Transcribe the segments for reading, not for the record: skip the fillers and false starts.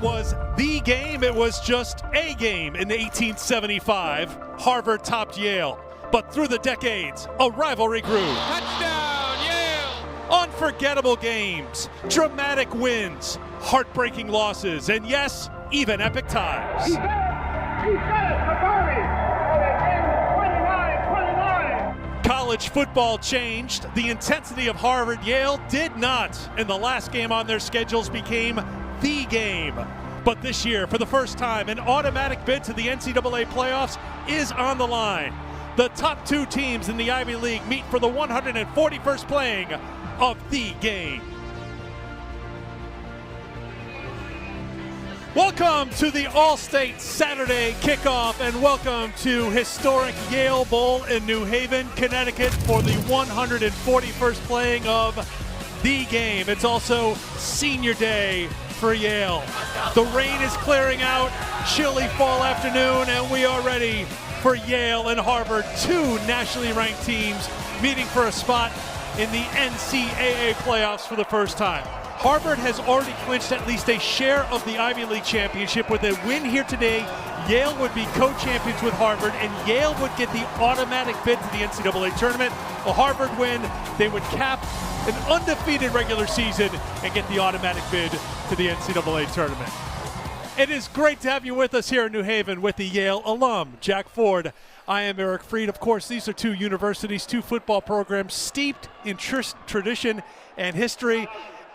was the game. It was just a game in 1875. Harvard topped Yale. But through the decades, a rivalry grew. Touchdown, Yale! Unforgettable games, dramatic wins, heartbreaking losses, and yes, even epic ties. He said, College football changed. The intensity of Harvard-Yale did not. And the last game on their schedules became the game. But this year, for the first time, an automatic bid to the NCAA playoffs is on the line. The top two teams in the Ivy League meet for the 141st playing of the game. Welcome to the All-State Saturday kickoff, and welcome to historic Yale Bowl in New Haven, Connecticut for the 141st playing of the game. It's also senior day for Yale. The rain is clearing out, chilly fall afternoon, and we are ready for Yale and Harvard, two nationally ranked teams meeting for a spot in the NCAA playoffs for the first time. Harvard has already clinched at least a share of the Ivy League championship. With a win here today, Yale would be co-champions with Harvard, and Yale would get the automatic bid to the NCAA tournament. A Harvard win, they would cap an undefeated regular season and get the automatic bid to the NCAA tournament. It is great to have you with us here in New Haven with the Yale alum, Jack Ford. I am Eric Freed. Of course, these are two universities, two football programs steeped in tradition and history.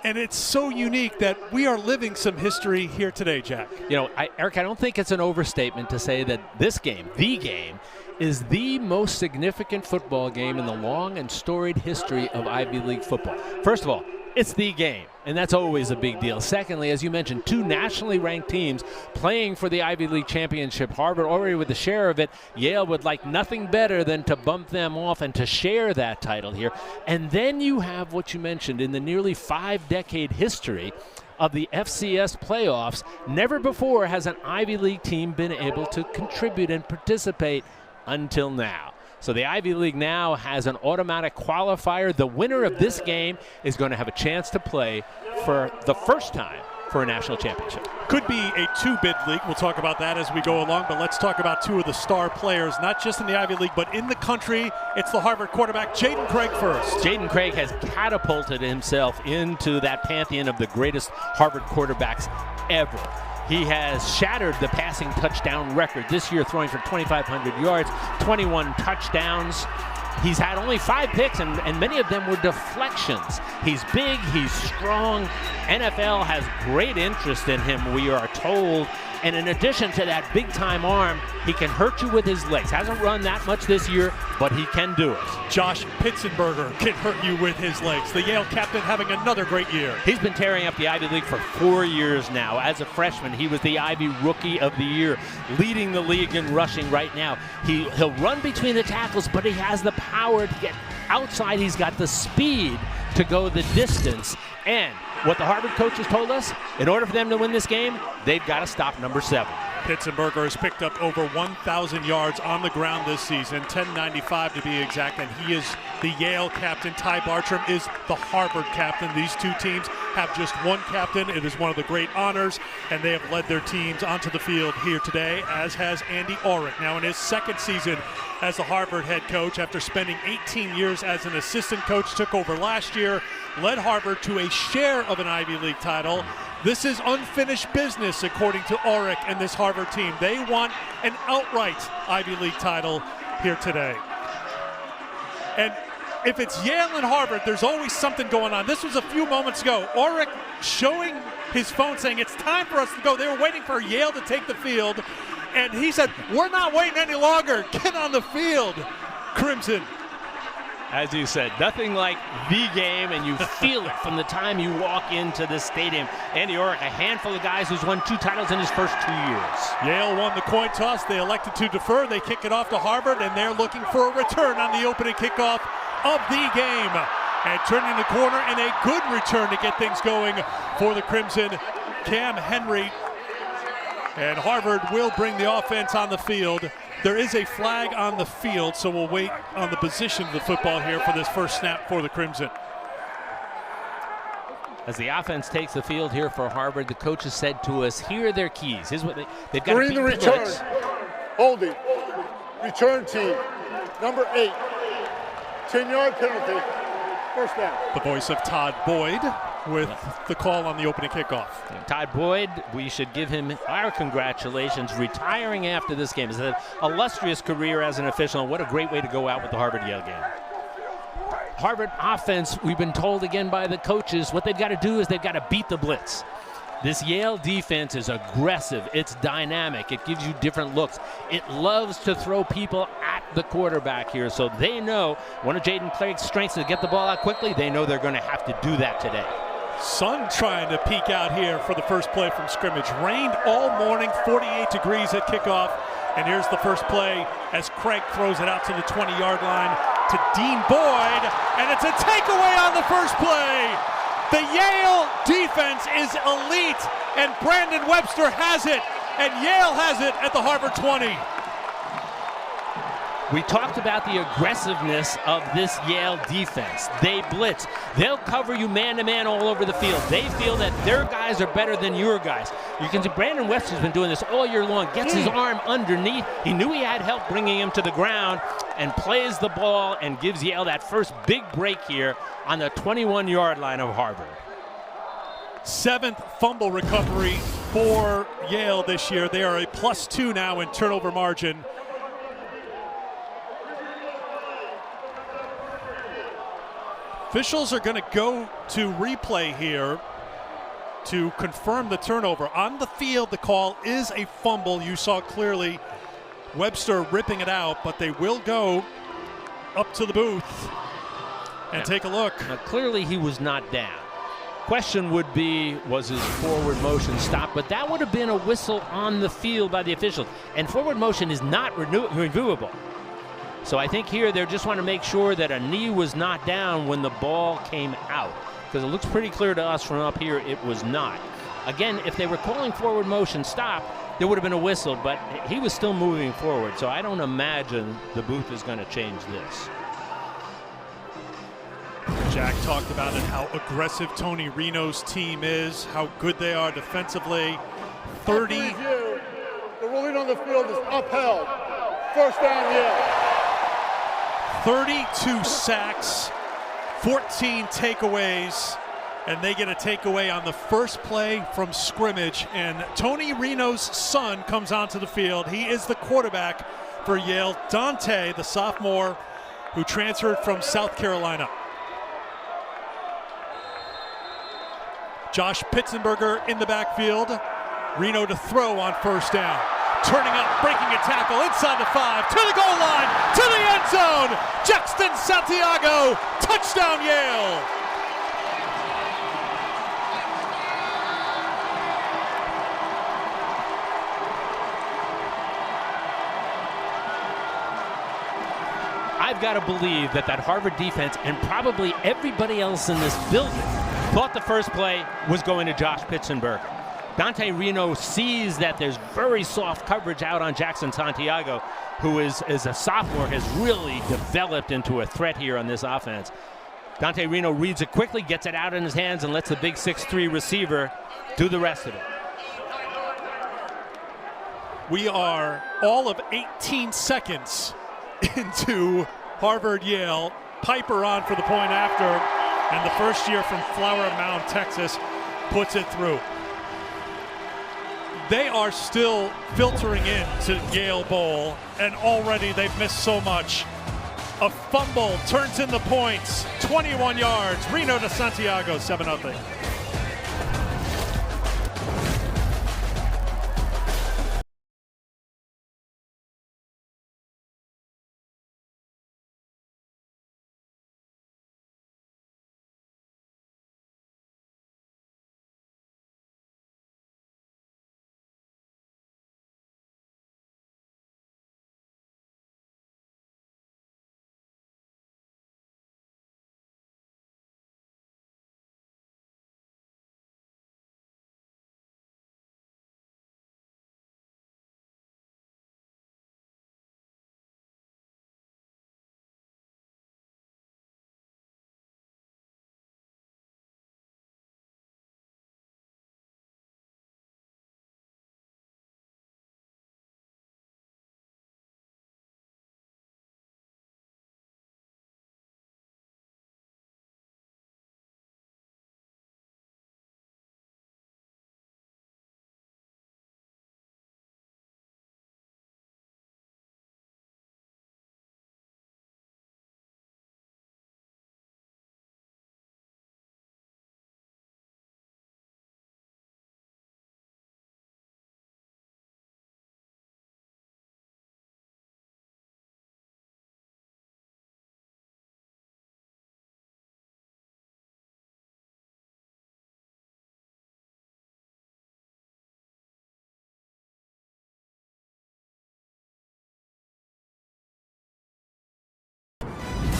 And it's so unique that we are living some history here today, Jack. You know, Eric, I don't think it's an overstatement to say that this game, the game, is the most significant football game in the long and storied history of Ivy League football. First of all, it's the game, and that's always a big deal. Secondly, as you mentioned, two nationally ranked teams playing for the Ivy League championship. Harvard already with a share of it. Yale would like nothing better than to bump them off and to share that title here. And then you have what you mentioned in the nearly 5-decade history of the FCS playoffs. Never before has an Ivy League team been able to contribute and participate until now. So the Ivy League now has an automatic qualifier. The winner of this game is going to have a chance to play for the first time for a national championship. Could be a two-bid league. We'll talk about that as we go along, but let's talk about two of the star players, not just in the Ivy League, but in the country. It's the Harvard quarterback, Jaden Craig first. Jaden Craig has catapulted himself into that pantheon of the greatest Harvard quarterbacks ever. He has shattered the passing touchdown record this year, throwing for 2,500 yards, 21 touchdowns. He's had only 5 picks, and many of them were deflections. He's big, he's strong. NFL has great interest in him, we are told. And in addition to that big-time arm, he can hurt you with his legs. Hasn't run that much this year, but he can do it. Josh Pitzenberger can hurt you with his legs. The Yale captain having another great year. He's been tearing up the Ivy League for 4 years now. As a freshman, he was the Ivy Rookie of the Year, leading the league in rushing right now. He'll run between the tackles, but he has the power to get outside. He's got the speed to go the distance. And what the Harvard coaches told us, in order for them to win this game, they've got to stop number 7. Pitzenberger has picked up over 1,000 yards on the ground this season, 1095 to be exact, and he is the Yale captain. Ty Bartram is the Harvard captain. These two teams have just one captain. It is one of the great honors, and they have led their teams onto the field here today, as has Andy Ulrich, now in his second season as the Harvard head coach after spending 18 years as an assistant coach. Took over last year, led Harvard to a share of an Ivy League title. This is unfinished business, according to Ulrich and this Harvard team. They want an outright Ivy League title here today. And if it's Yale and Harvard, there's always something going on. This was a few moments ago. Ulrich showing his phone saying it's time for us to go. They were waiting for Yale to take the field. And he said, we're not waiting any longer. Get on the field, Crimson. As you said, nothing like the game, and you feel it from the time you walk into the stadium. Andy Ulrich, a handful of guys who's won 2 titles in his first 2 years. Yale won the coin toss. They elected to defer. They kick it off to Harvard, and they're looking for a return on the opening kickoff of the game. And turning the corner, and a good return to get things going for the Crimson. Cam Henry. And Harvard will bring the offense on the field. There is a flag on the field, so we'll wait on the position of the football here for this first snap for the Crimson. As the offense takes the field here for Harvard, the coaches said to us, here are their keys. Here's what they've got to beat the return. blitz. Holding. Return team. Number 8. 10-yard penalty. First down. The voice of Todd Boyd with the call on the opening kickoff. Todd Boyd, we should give him our congratulations, retiring after this game. It's an illustrious career as an official, and what a great way to go out with the Harvard-Yale game. Harvard offense, we've been told again by the coaches, what they've got to do is they've got to beat the blitz. This Yale defense is aggressive. It's dynamic. It gives you different looks. It loves to throw people at the quarterback here, so they know one of Jaden Craig's strengths is to get the ball out quickly. They know they're going to have to do that today. Sun trying to peek out here for the first play from scrimmage. Rained all morning, 48 degrees at kickoff. And here's the first play as Craig throws it out to the 20-yard line to Dean Boyd. And it's a takeaway on the first play. The Yale defense is elite, and Brandon Webster has it, and Yale has it at the Harvard 20. We talked about the aggressiveness of this Yale defense. They blitz. They'll cover you man-to-man all over the field. They feel that their guys are better than your guys. You can see Brandon Webster's been doing this all year long. Gets his arm underneath. He knew he had help bringing him to the ground and plays the ball and gives Yale that first big break here on the 21-yard line of Harvard. 7th fumble recovery for Yale this year. They are a +2 now in turnover margin. Officials are going to go to replay here to confirm the turnover. On the field, the call is a fumble. You saw clearly Webster ripping it out, but they will go up to the booth and take a look. Now, clearly he was not down. Question would be, was his forward motion stopped? But that would have been a whistle on the field by the officials. And forward motion is not reviewable. So I think here they just want to make sure that a knee was not down when the ball came out, because it looks pretty clear to us from up here it was not. Again, if they were calling forward motion stop, there would have been a whistle, but he was still moving forward, so I don't imagine the booth is going to change this. Jack talked about it, how aggressive Tony Reno's team is, how good they are defensively. 30. The ruling on the field is upheld. First down, Yale. 32 sacks, 14 takeaways, and they get a takeaway on the first play from scrimmage. And Tony Reno's son comes onto the field. He is the quarterback for Yale, Dante, the sophomore who transferred from South Carolina. Josh Pitzenberger in the backfield. Reno to throw on first down. Turning up, breaking a tackle inside the 5, to the goal line, to the end zone. Jackson Santiago, touchdown Yale. I've got to believe that Harvard defense and probably everybody else in this building thought the first play was going to Josh Pitzenberger. Dante Reno sees that there's very soft coverage out on Jackson Santiago, who is a sophomore, has really developed into a threat here on this offense. Dante Reno reads it quickly, gets it out in his hands, and lets the big 6'3" receiver do the rest of it. We are all of 18 seconds into Harvard-Yale. Piper on for the point after, and the first year from Flower Mound, Texas, puts it through. They are still filtering in to Yale Bowl, and already they've missed so much. A fumble turns in the points, 21 yards. Reno to Santiago, 7-0.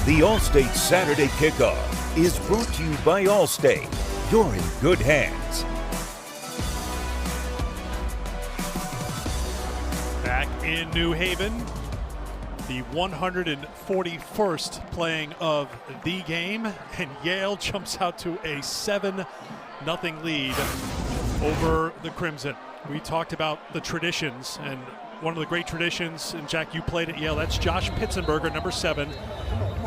The All-State Saturday Kickoff is brought to you by Allstate. You're in good hands. Back in New Haven, the 141st playing of the game, and Yale jumps out to a 7-0 lead over the Crimson. We talked about the traditions, and one of the great traditions, and Jack, you played at Yale, that's Josh Pitzenberger, number 7.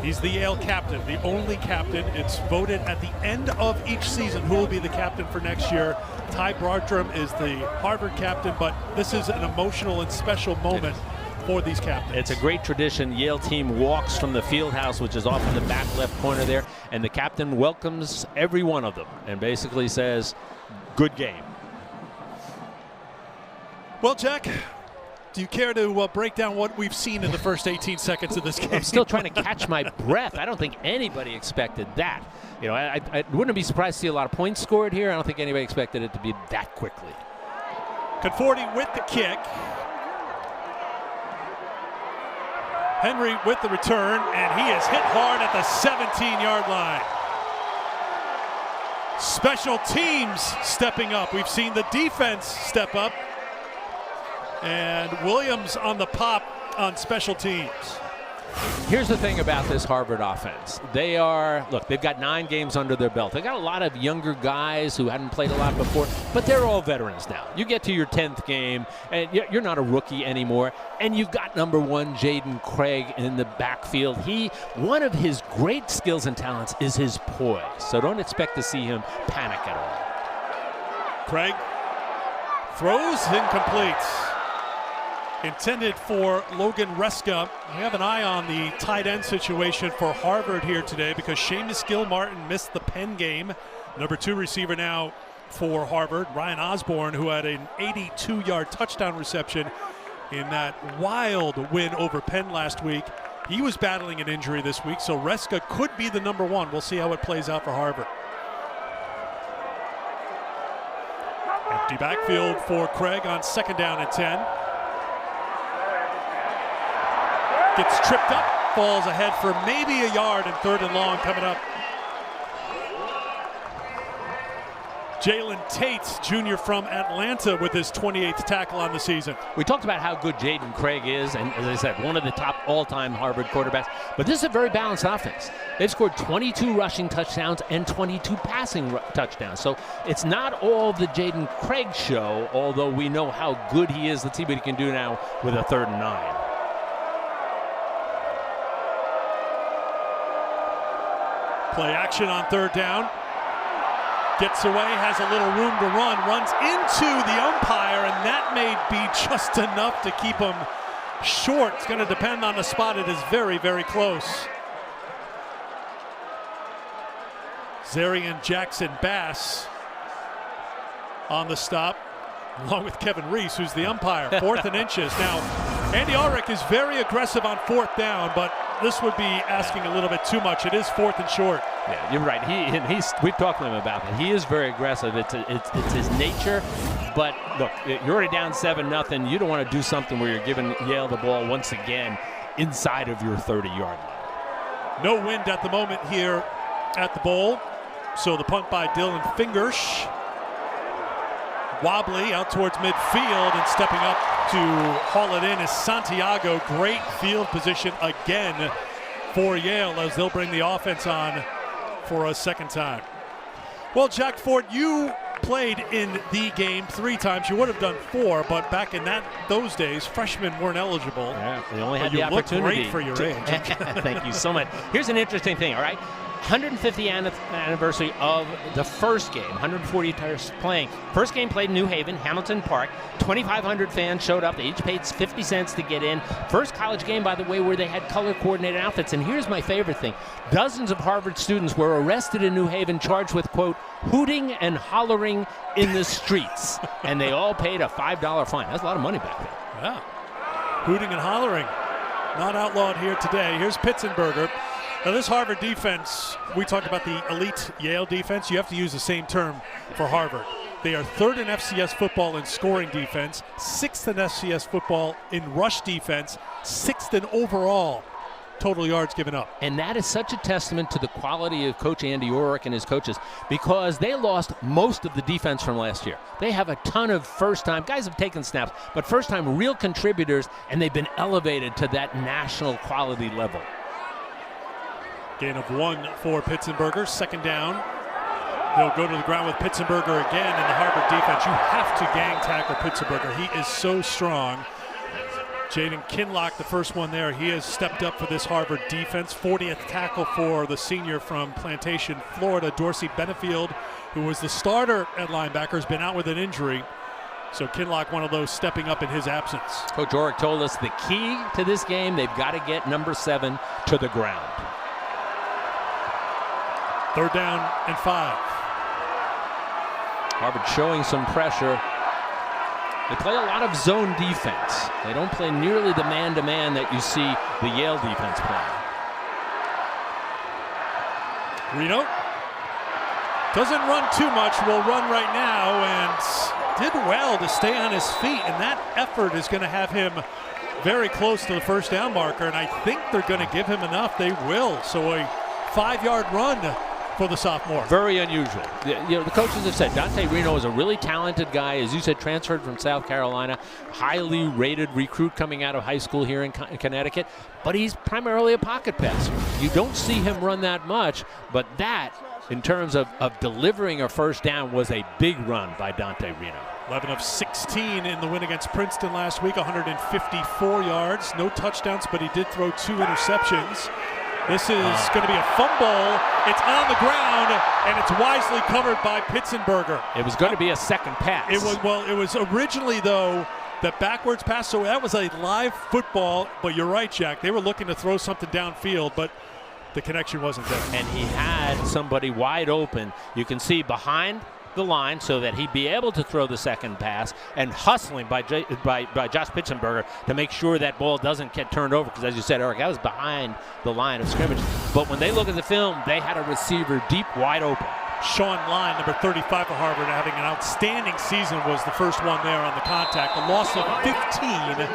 He's the Yale captain, the only captain. It's voted at the end of each season who will be the captain for next year. Ty Bartram is the Harvard captain, but this is an emotional and special moment for these captains. It's a great tradition. Yale team walks from the field house, which is off in the back left corner there, and the captain welcomes every one of them and basically says, good game. Well, Jack, do you care to break down what we've seen in the first 18 seconds of this game? I'm still trying to catch my breath. I don't think anybody expected that. You know, I wouldn't be surprised to see a lot of points scored here. I don't think anybody expected it to be that quickly. Conforti with the kick. Henry with the return, and he is hit hard at the 17-yard line. Special teams stepping up. We've seen the defense step up. And Williams on the pop on special teams. Here's the thing about this Harvard offense. They've got 9 games under their belt. They got a lot of younger guys who hadn't played a lot before, but they're all veterans now. You get to your 10th game, and you're not a rookie anymore, and you've got number 1, Jaden Craig, in the backfield. One of his great skills and talents is his poise, so don't expect to see him panic at all. Craig throws incomplete. Intended for Logan Reska. We have an eye on the tight end situation for Harvard here today because Seamus Gilmartin missed the Penn game. Number 2 receiver now for Harvard, Ryan Osborne, who had an 82-yard touchdown reception in that wild win over Penn last week. He was battling an injury this week, so Reska could be the number 1. We'll see how it plays out for Harvard. Empty backfield for Craig on 2nd down and 10. Gets tripped up, falls ahead for maybe a yard, and 3rd and long coming up. Jalen Tate, junior from Atlanta, with his 28th tackle on the season. We talked about how good Jaden Craig is, and as I said, one of the top all-time Harvard quarterbacks. But this is a very balanced offense. They've scored 22 rushing touchdowns and 22 passing touchdowns. So it's not all the Jaden Craig show, although we know how good he is. Let's see what he can do now with a 3rd and 9. Play action on 3rd down. Gets away, has a little room to run, runs into the umpire, and that may be just enough to keep him short. It's going to depend on the spot. It is very, very close. Zarian Jackson Bass on the stop, along with Kevin Reese, who's the umpire. 4th and inches. Now, Andy Ulrich is very aggressive on 4th down, but this would be asking a little bit too much. It is 4th and short. Yeah, you're right. We've talked to him about it. He is very aggressive. It's his nature. But look, you're already down 7-0. You don't want to do something where you're giving Yale the ball once again inside of your 30-yard line. No wind at the moment here at the bowl. So the punt by Dylan Fingersh. Wobbly out towards midfield, and stepping up to haul it in is Santiago. Great field position again for Yale as they'll bring the offense on for a 2nd time. Well, Jack Ford, you played in the game 3 times. You would have done 4, but back in those days, freshmen weren't eligible. Yeah, they only had the opportunity. You look great for your age. Thank you so much. Here's an interesting thing, all right? 150th anniversary of the first game, 140th playing. First game played in New Haven, Hamilton Park. 2,500 fans showed up. They each paid 50 cents to get in. First college game, by the way, where they had color-coordinated outfits. And here's my favorite thing. Dozens of Harvard students were arrested in New Haven, charged with, quote, hooting and hollering in the streets. And they all paid a $5 fine. That's a lot of money back then. Yeah. Hooting and hollering. Not outlawed here today. Here's Pitzenberger. Now, this Harvard defense, we talked about the elite Yale defense. You have to use the same term for Harvard. They are 3rd in FCS football in scoring defense, 6th in FCS football in rush defense, 6th in overall total yards given up. And that is such a testament to the quality of Coach Andy Orrick and his coaches, because they lost most of the defense from last year. They have a ton of first-time, guys have taken snaps, but first-time real contributors, and they've been elevated to that national quality level. Gain of 1 for Pitzenberger, second down. They'll go to the ground with Pitzenberger again in the Harvard defense. You have to gang tackle Pitzenberger. He is so strong. Jaden Kinlock, the first one there, he has stepped up for this Harvard defense. 40th tackle for the senior from Plantation, Florida. Dorsey Benefield, who was the starter at linebacker, has been out with an injury. So Kinlock, one of those stepping up in his absence. Coach Orrick told us the key to this game, they've got to get number 7 to the ground. 3rd down and 5. Harvard showing some pressure. They play a lot of zone defense. They don't play nearly the man-to-man that you see the Yale defense playing. Reno doesn't run too much, will run right now, and did well to stay on his feet, and that effort is going to have him very close to the first down marker, and I think they're going to give him enough. They will. So a 5-yard run for the sophomore. Very unusual. The coaches have said Dante Reno is a really talented guy, as you said, transferred from South Carolina, highly rated recruit coming out of high school here in Connecticut, but he's primarily a pocket passer. You don't see him run that much, but that, in terms of delivering a first down, was a big run by Dante Reno. 11 of 16 in the win against Princeton last week, 154 yards, no touchdowns, but he did throw 2 interceptions. This is going to be a fumble. It's on the ground, and it's wisely covered by Pitzenberger. It was going to be a second pass. It was originally, though, the backwards pass, so that was a live football. But you're right, Jack. They were looking to throw something downfield, but the connection wasn't there. And he had somebody wide open. You can see behind the line so that he'd be able to throw the second pass, and hustling by Josh Pitzenberger to make sure that ball doesn't get turned over, because as you said, Eric, that was behind the line of scrimmage. But when they look at the film, they had a receiver deep, wide open. Sean Line, number 35 for Harvard, having an outstanding season, was the first one there on the contact. A loss of 15.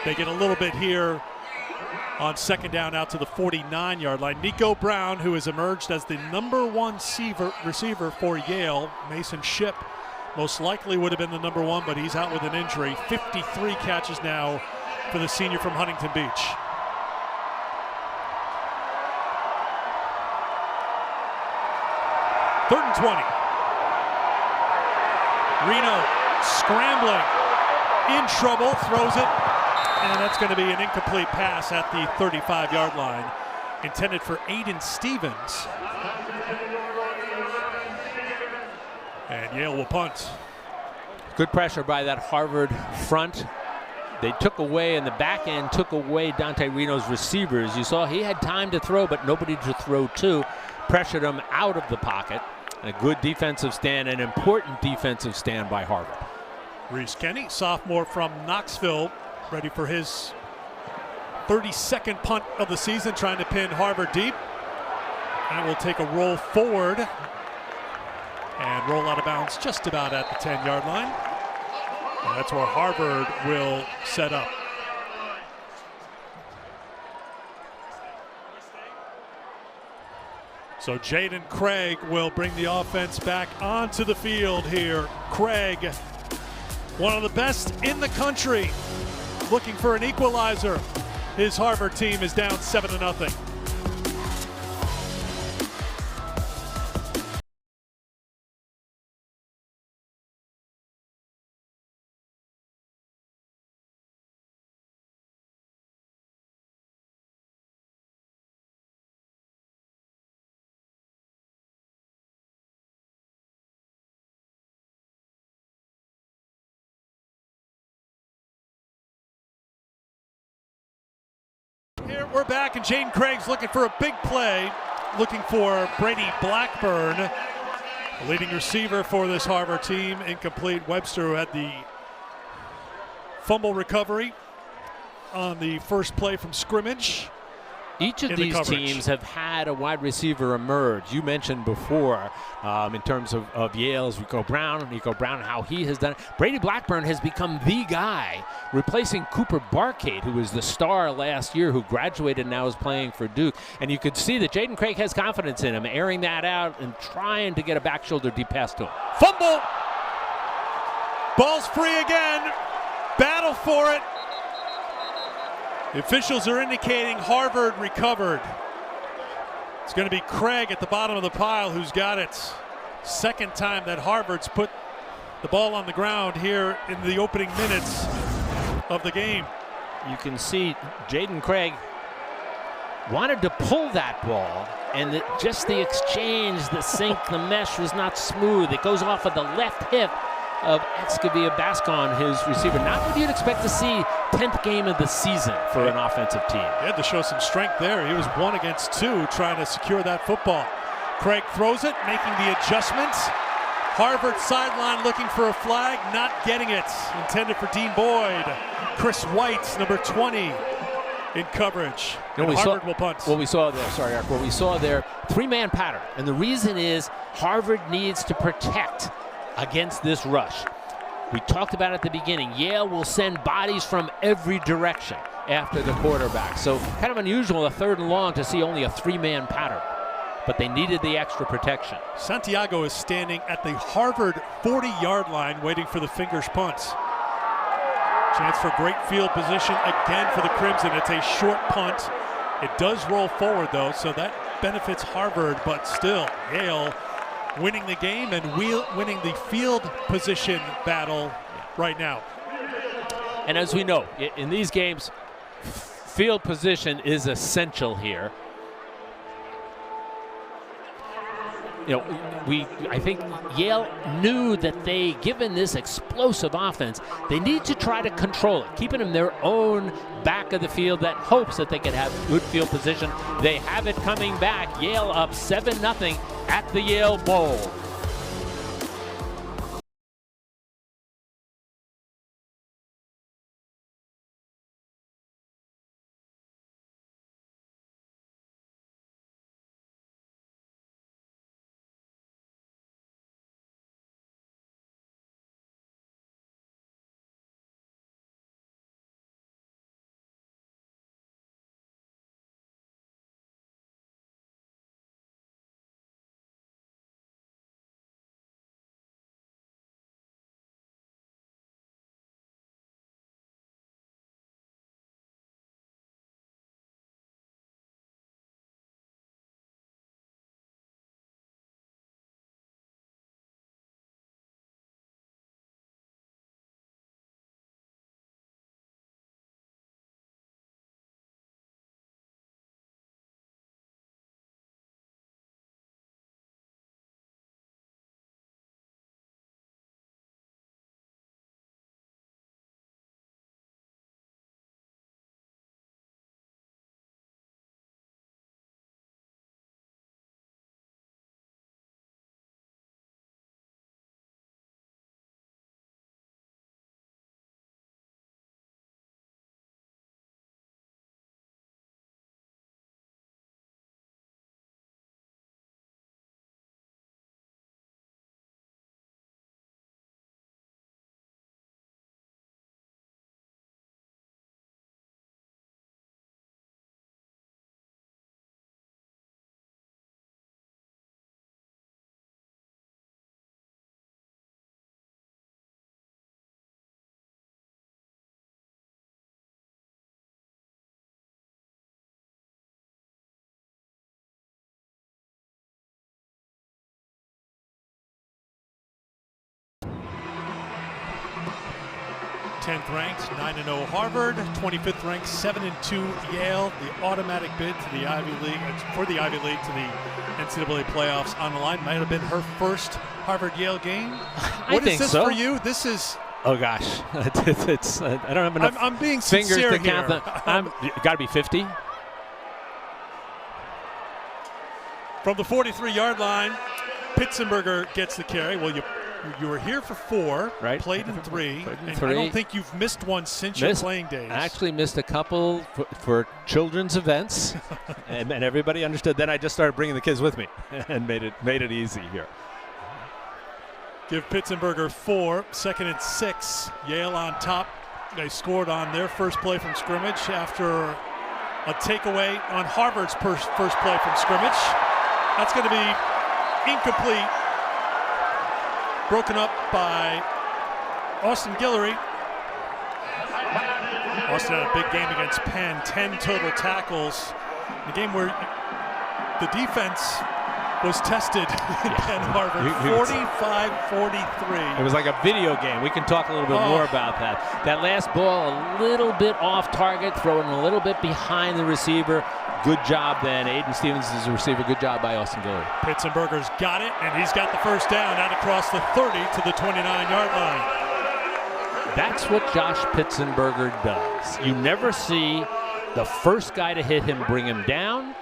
They get a little bit here on second down out to the 49-yard line. Nico Brown, who has emerged as the number 1 receiver for Yale. Mason Shipp most likely would have been the number 1, but he's out with an injury. 53 catches now for the senior from Huntington Beach. Third and 20. Reno scrambling, in trouble, throws it. And that's going to be an incomplete pass at the 35-yard line, intended for Aiden Stevens. And Yale will punt. Good pressure by that Harvard front. They took away, in the back end, took away Dante Reno's receivers. You saw he had time to throw, but nobody to throw to. Pressured him out of the pocket. And a good defensive stand, an important defensive stand by Harvard. Reese Kenny, sophomore from Knoxville, ready for his 32nd punt of the season, trying to pin Harvard deep. And will take a roll forward and roll out of bounds just about at the 10-yard line. And that's where Harvard will set up. So Jaden Craig will bring the offense back onto the field here. Craig, one of the best in the country, looking for an equalizer. His Harvard team is down 7-0. Here we're back, and Jaden Craig's looking for a big play, looking for Brady Blackburn, the leading receiver for this Harvard team. Incomplete. Webster, who had the fumble recovery on the first play from scrimmage. Each of these teams have had a wide receiver emerge. You mentioned before in terms of Yale's Rico Brown, how he has done it. Brady Blackburn has become the guy, replacing Cooper Barcade, who was the star last year, who graduated and now is playing for Duke. And you could see that Jaden Craig has confidence in him, airing that out and trying to get a back shoulder deep pass to him. Fumble! Ball's free again. Battle for it. The officials are indicating Harvard recovered. It's going to be Craig at the bottom of the pile who's got it. Second time that Harvard's put the ball on the ground here in the opening minutes of the game. You can see Jaden Craig wanted to pull that ball, and just the exchange, the sink, the mesh was not smooth. It goes off of the left hip of Excavia Bascon, his receiver. Not what you'd expect to see 10th game of the season for an offensive team. He had to show some strength there. He was 1 against 2 trying to secure that football. Craig throws it, making the adjustments. Harvard sideline looking for a flag, not getting it. Intended for Dean Boyd. Chris White, number 20, in coverage. Harvard will punt. What we saw there, sorry, Eric, what we saw there, 3-man pattern. And the reason is Harvard needs to protect against this rush. We talked about at the beginning, Yale will send bodies from every direction after the quarterback. So kind of unusual, a 3rd and long, to see only a 3-man pattern. But they needed the extra protection. Santiago is standing at the Harvard 40-yard line waiting for the fingers punt. Chance for great field position again for the Crimson. It's a short punt. It does roll forward though, so that benefits Harvard, but still Yale winning the game and winning the field position battle right now. And as we know, in these games, field position is essential here. You know, I think Yale knew that given this explosive offense, they need to try to control it, keeping them their own back of the field, that hopes that they could have good field position. They have it coming back. Yale up 7-0 at the Yale Bowl. Tenth ranked, 9-0 Harvard, 25th ranked, 7-2 Yale. The automatic bid to the Ivy League, for the Ivy League to the NCAA playoffs on the line. Might have been her first Harvard-Yale game. What is this for you? This is. Oh gosh, it's I don't have enough. I'm being fingers sincere to count here. Got to be 50. From the 43-yard line, Pitzenberger gets the carry. Well, you You were here for 4, right? Played in 3, Played in and 3. I don't think you've missed one since your playing days. I actually missed a couple for children's events, and everybody understood. Then I just started bringing the kids with me, and made it easy here. Give Pitzenberger 4, 2nd and 6. Yale on top. They scored on their first play from scrimmage after a takeaway on Harvard's first play from scrimmage. That's going to be incomplete. Broken up by Austin Guillory. Austin had a big game against Penn, 10 total tackles. A game where the defense was tested in Penn Harvard, 45-43. It was like a video game. We can talk a little bit more about that. That last ball, a little bit off target, throwing a little bit behind the receiver. Good job then. Aiden Stevens is the receiver. Good job by Austin Guillory. Pitzenberger's got it, and he's got the first down out across the 30 to the 29-yard line. That's what Josh Pitzenberger does. You never see the first guy to hit him bring him down.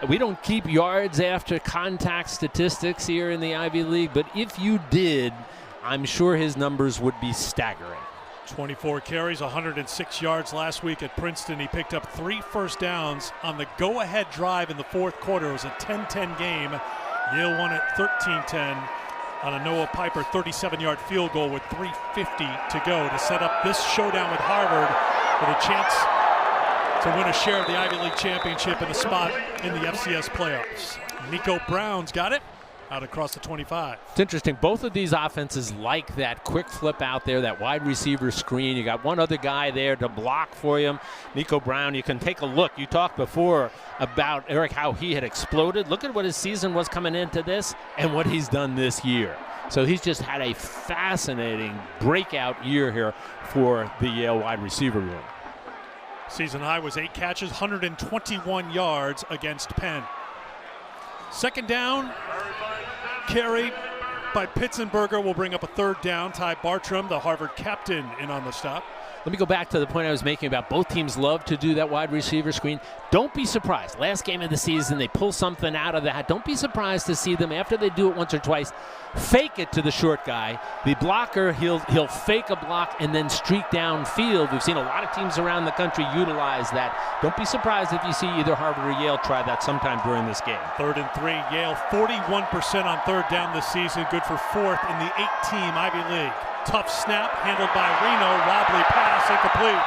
We don't keep yards after contact statistics here in the Ivy League, but if you did, I'm sure his numbers would be staggering. 24 carries, 106 yards last week at Princeton. He picked up 3 first downs on the go-ahead drive in the fourth quarter. It was a 10-10 game. Yale won it 13-10 on a Noah Piper 37-yard field goal with 3:50 to go to set up this showdown with Harvard with a chance to win a share of the Ivy League championship and a spot in the FCS playoffs. Nico Brown's got it out across the 25. It's interesting. Both of these offenses like that quick flip out there, that wide receiver screen. You got one other guy there to block for him. Nico Brown, you can take a look. You talked before about, Eric, how he had exploded. Look at what his season was coming into this and what he's done this year. So he's just had a fascinating breakout year here for the Yale wide receiver room. Season high was 8 catches, 121 yards against Penn. Second down, carry by Pitzenberger will bring up a third down. Ty Bartram, the Harvard captain, in on the stop. Let me go back to the point I was making about both teams love to do that wide receiver screen. Don't be surprised. Last game of the season, they pull something out of that. Don't be surprised to see them, after they do it once or twice, fake it to the short guy. The blocker, he'll fake a block and then streak downfield. We've seen a lot of teams around the country utilize that. Don't be surprised if you see either Harvard or Yale try that sometime during this game. 3rd and 3, Yale 41% on third down this season, good for 4th in the 8-team Ivy League. Tough snap handled by Reno, wobbly pass, incomplete.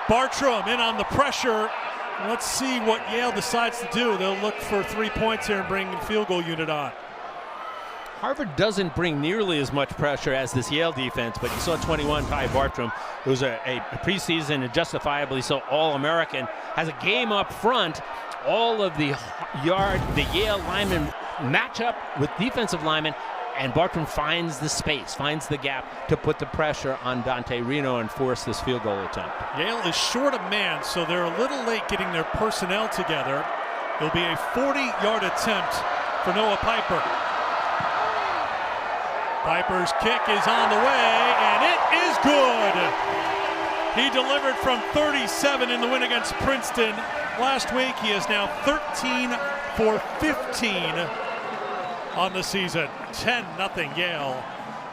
Bartram in on the pressure. Let's see what Yale decides to do. They'll look for 3 points here and bring the field goal unit on. Harvard doesn't bring nearly as much pressure as this Yale defense, but you saw 21, Ty Bartram, who's a preseason and justifiably so All-American, has a game up front. All of the Yale linemen match up with defensive linemen, and Bartram finds the space, finds the gap to put the pressure on Dante Reno and force this field goal attempt. Yale is short a man, so they're a little late getting their personnel together. It'll be a 40-yard attempt for Noah Piper. Piper's kick is on the way, and it is good. He delivered from 37 in the win against Princeton last week. He is now 13 for 15 on the season. 10-0 Yale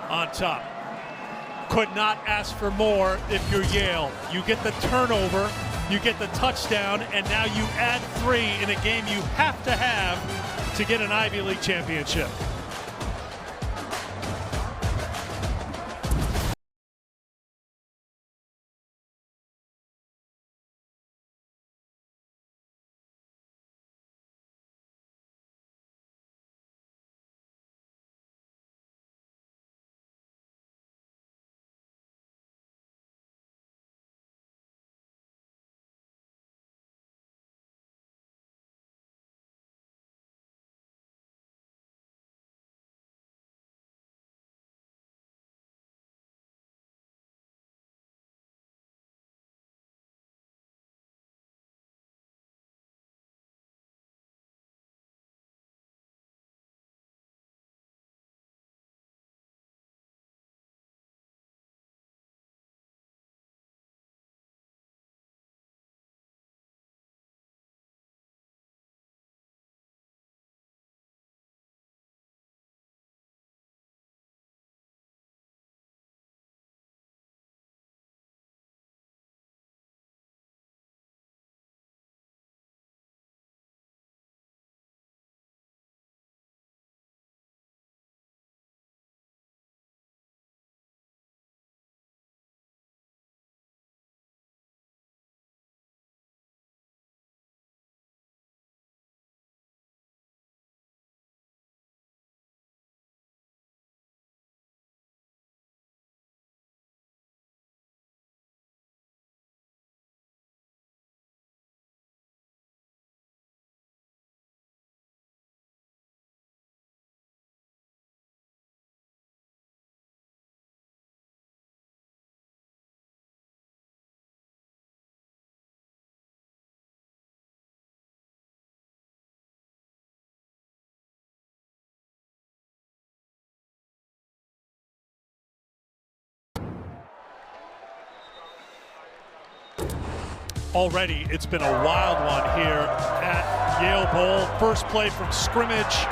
on top. Could not ask for more if you're Yale. You get the turnover, you get the touchdown, and now you add 3 in a game you have to get an Ivy League championship. already it's been a wild one here at Yale Bowl. First play from scrimmage,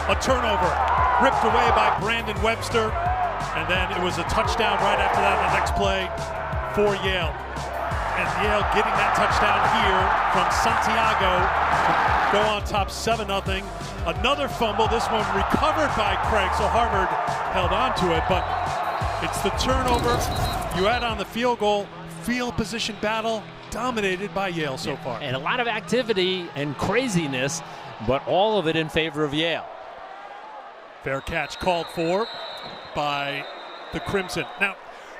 a turnover ripped away by Brandon Webster, and then it was a touchdown right after that on the next play for Yale. And Yale getting that touchdown here from Santiago to go on top 7-0. Another fumble, this one recovered by Craig, so Harvard held on to it, but it's the turnover. You add on the field goal, field position battle dominated by Yale so far. And a lot of activity and craziness, but all of it in favor of Yale. Fair catch called for by the Crimson. Now,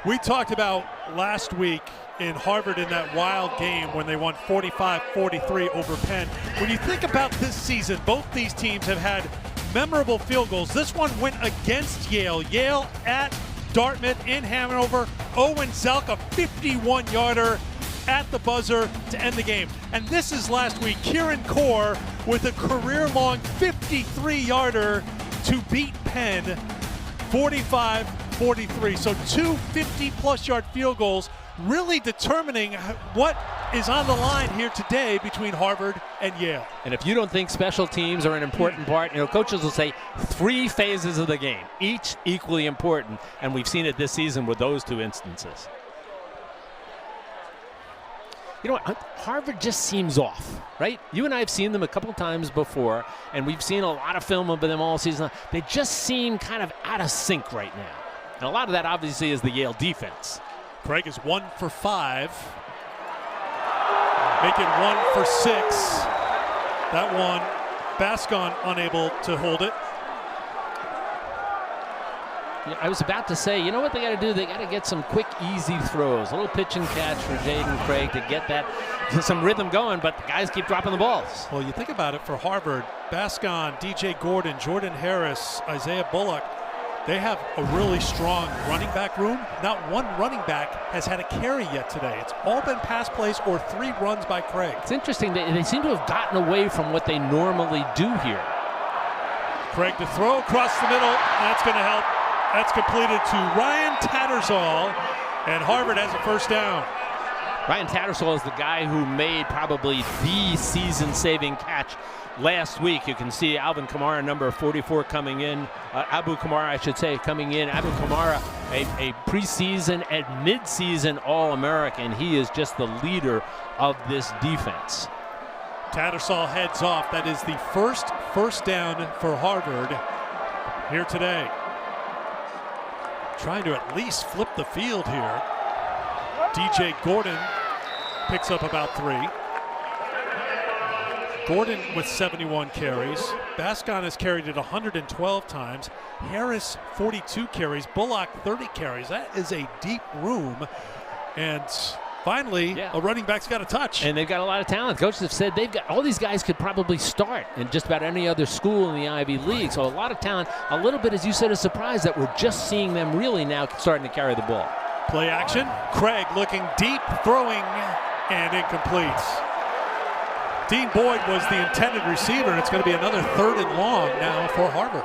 we talked about last week in Harvard in that wild game when they won 45-43 over Penn. When you think about this season, both these teams have had memorable field goals. This one went against Yale. Yale at Dartmouth in Hanover. Owen Zelk, a 51-yarder at the buzzer to end the game. And this is last week, Kieran Core with a career-long 53-yarder to beat Penn 45-43. So two 50-plus yard field goals, really determining what is on the line here today between Harvard and Yale. And if you don't think special teams are an important part, coaches will say 3 phases of the game, each equally important, and we've seen it this season with those 2 instances. You know what, Harvard just seems off, right? You and I have seen them a couple times before, and we've seen a lot of film of them all season. They just seem kind of out of sync right now. And a lot of that obviously is the Yale defense. Craig is 1 for 5. Make it 1 for 6. That one, Bascon unable to hold it. I was about to say, you know what they got to do? They got to get some quick, easy throws. A little pitch and catch for Jaden Craig to get that some rhythm going, but the guys keep dropping the balls. Well, you think about it for Harvard, Bascon, DJ Gordon, Jordan Harris, Isaiah Bullock, they have a really strong running back room. Not one running back has had a carry yet today. It's all been pass plays or 3 runs by Craig. It's interesting. They seem to have gotten away from what they normally do here. Craig to throw across the middle. That's going to help. That's completed to Ryan Tattersall, and Harvard has a first down. Ryan Tattersall is the guy who made probably the season-saving catch last week. You can see Alvin Kamara, number 44, coming in. Abu Kamara, I should say, coming in. Abu Kamara, a preseason and midseason All-American. He is just the leader of this defense. Tattersall heads off. That is the first down for Harvard here today. Trying to at least flip the field here. DJ Gordon picks up about 3. Gordon with 71 carries. Bascon has carried it 112 times. Harris 42 carries. Bullock 30 carries. That is a deep room. And finally, a running back's got a touch. And they've got a lot of talent. Coaches have said they've got all these guys could probably start in just about any other school in the Ivy League. So a lot of talent. A little bit, as you said, a surprise that we're just seeing them really now starting to carry the ball. Play action. Craig looking deep, throwing, and incomplete. Dean Boyd was the intended receiver, and it's going to be another 3rd and long now for Harvard.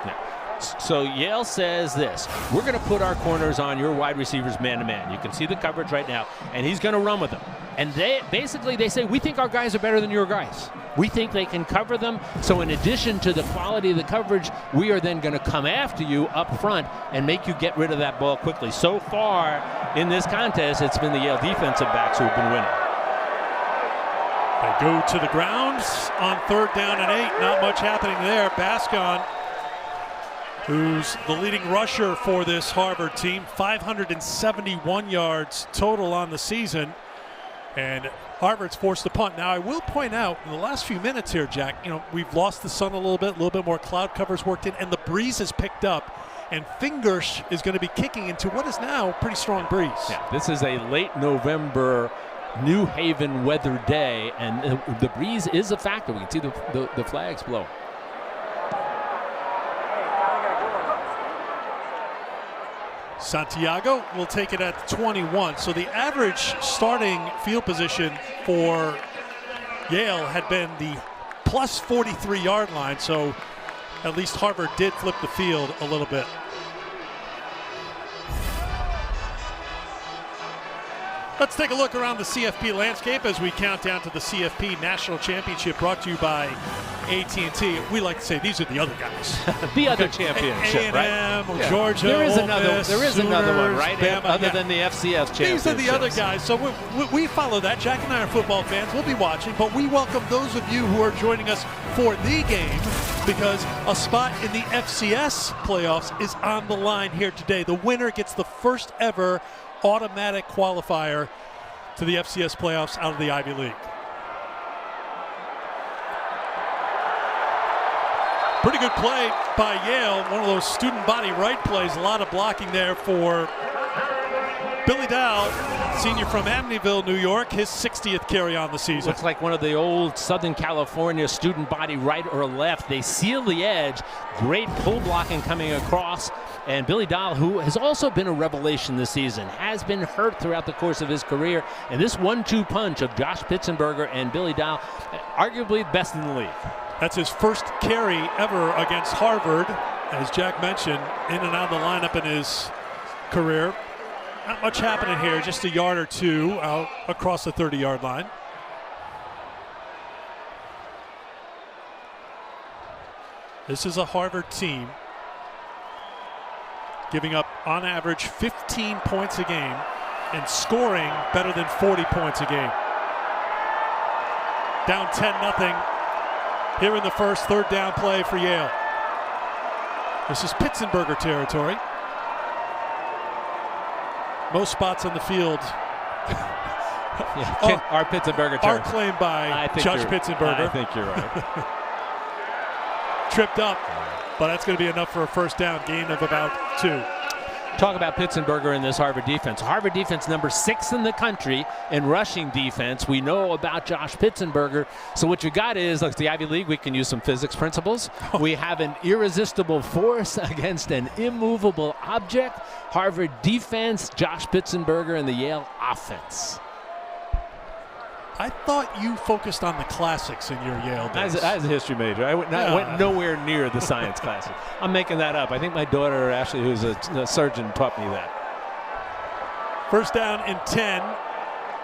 So Yale says this: we're going to put our corners on your wide receivers man-to-man. You can see the coverage right now, and he's going to run with them. And they say, we think our guys are better than your guys. We think they can cover them. So in addition to the quality of the coverage, we are then going to come after you up front and make you get rid of that ball quickly. So far in this contest, it's been the Yale defensive backs who have been winning. They go to the ground on 3rd down and 8. Not much happening there. Bascon, who's the leading rusher for this Harvard team, 571 yards total on the season. And Harvard's forced to punt. Now, I will point out, in the last few minutes here, Jack, we've lost the sun a little bit more cloud covers worked in, and the breeze has picked up. And Fingers is going to be kicking into what is now a pretty strong breeze. Yeah, this is a late November New Haven weather day, and the breeze is a factor. We can see the flags blow. Santiago will take it at 21. So the average starting field position for Yale had been the plus 43-yard line. So at least Harvard did flip the field a little bit. Let's take a look around the CFP landscape as we count down to the CFP National Championship, brought to you by AT&T. We like to say these are the other guys. The other championship, A&M, right? Georgia, There is Ole Miss, another one, right? Bama, Other than the FCS championship. These are the other guys. So we follow that. Jack and I are football fans. We'll be watching, but we welcome those of you who are joining us for the game, because a spot in the FCS playoffs is on the line here today. The winner gets the first ever automatic qualifier to the FCS playoffs out of the Ivy League. Pretty good play by Yale. One of those student body right plays. A lot of blocking there for Billy Dow, senior from Amityville, New York, his 60th carry on the season. Looks like one of the old Southern California student body right or left. They seal the edge. Great pull blocking coming across. And Billy Dahl, who has also been a revelation this season, has been hurt throughout the course of his career. And this 1-2 punch of Josh Pitzenberger and Billy Dahl, arguably best in the league. That's his first carry ever against Harvard. As Jack mentioned, in and out of the lineup in his career. Not much happening here, just a yard or two out across the 30-yard line. This is a Harvard team giving up, on average, 15 points a game and scoring better than 40 points a game. Down 10-0 here in the first, third down play for Yale. This is Pitzenberger territory. Most spots on the field Our Pitzenberger are claimed by Judge Pitzenberger. I think you're right. Tripped up, but that's going to be enough for a first down, gain of about 2. Talk about Pitzenberger in this Harvard defense. Harvard defense number 6 in the country in rushing defense. We know about Josh Pitzenberger. So what you got is, like the Ivy League, we can use some physics principles. We have an irresistible force against an immovable object. Harvard defense, Josh Pitzenberger, and the Yale offense. I thought you focused on the classics in your Yale days. As a history major, I went nowhere near the science classes. I'm making that up. I think my daughter, Ashley, who's a surgeon, taught me that. First down and 10,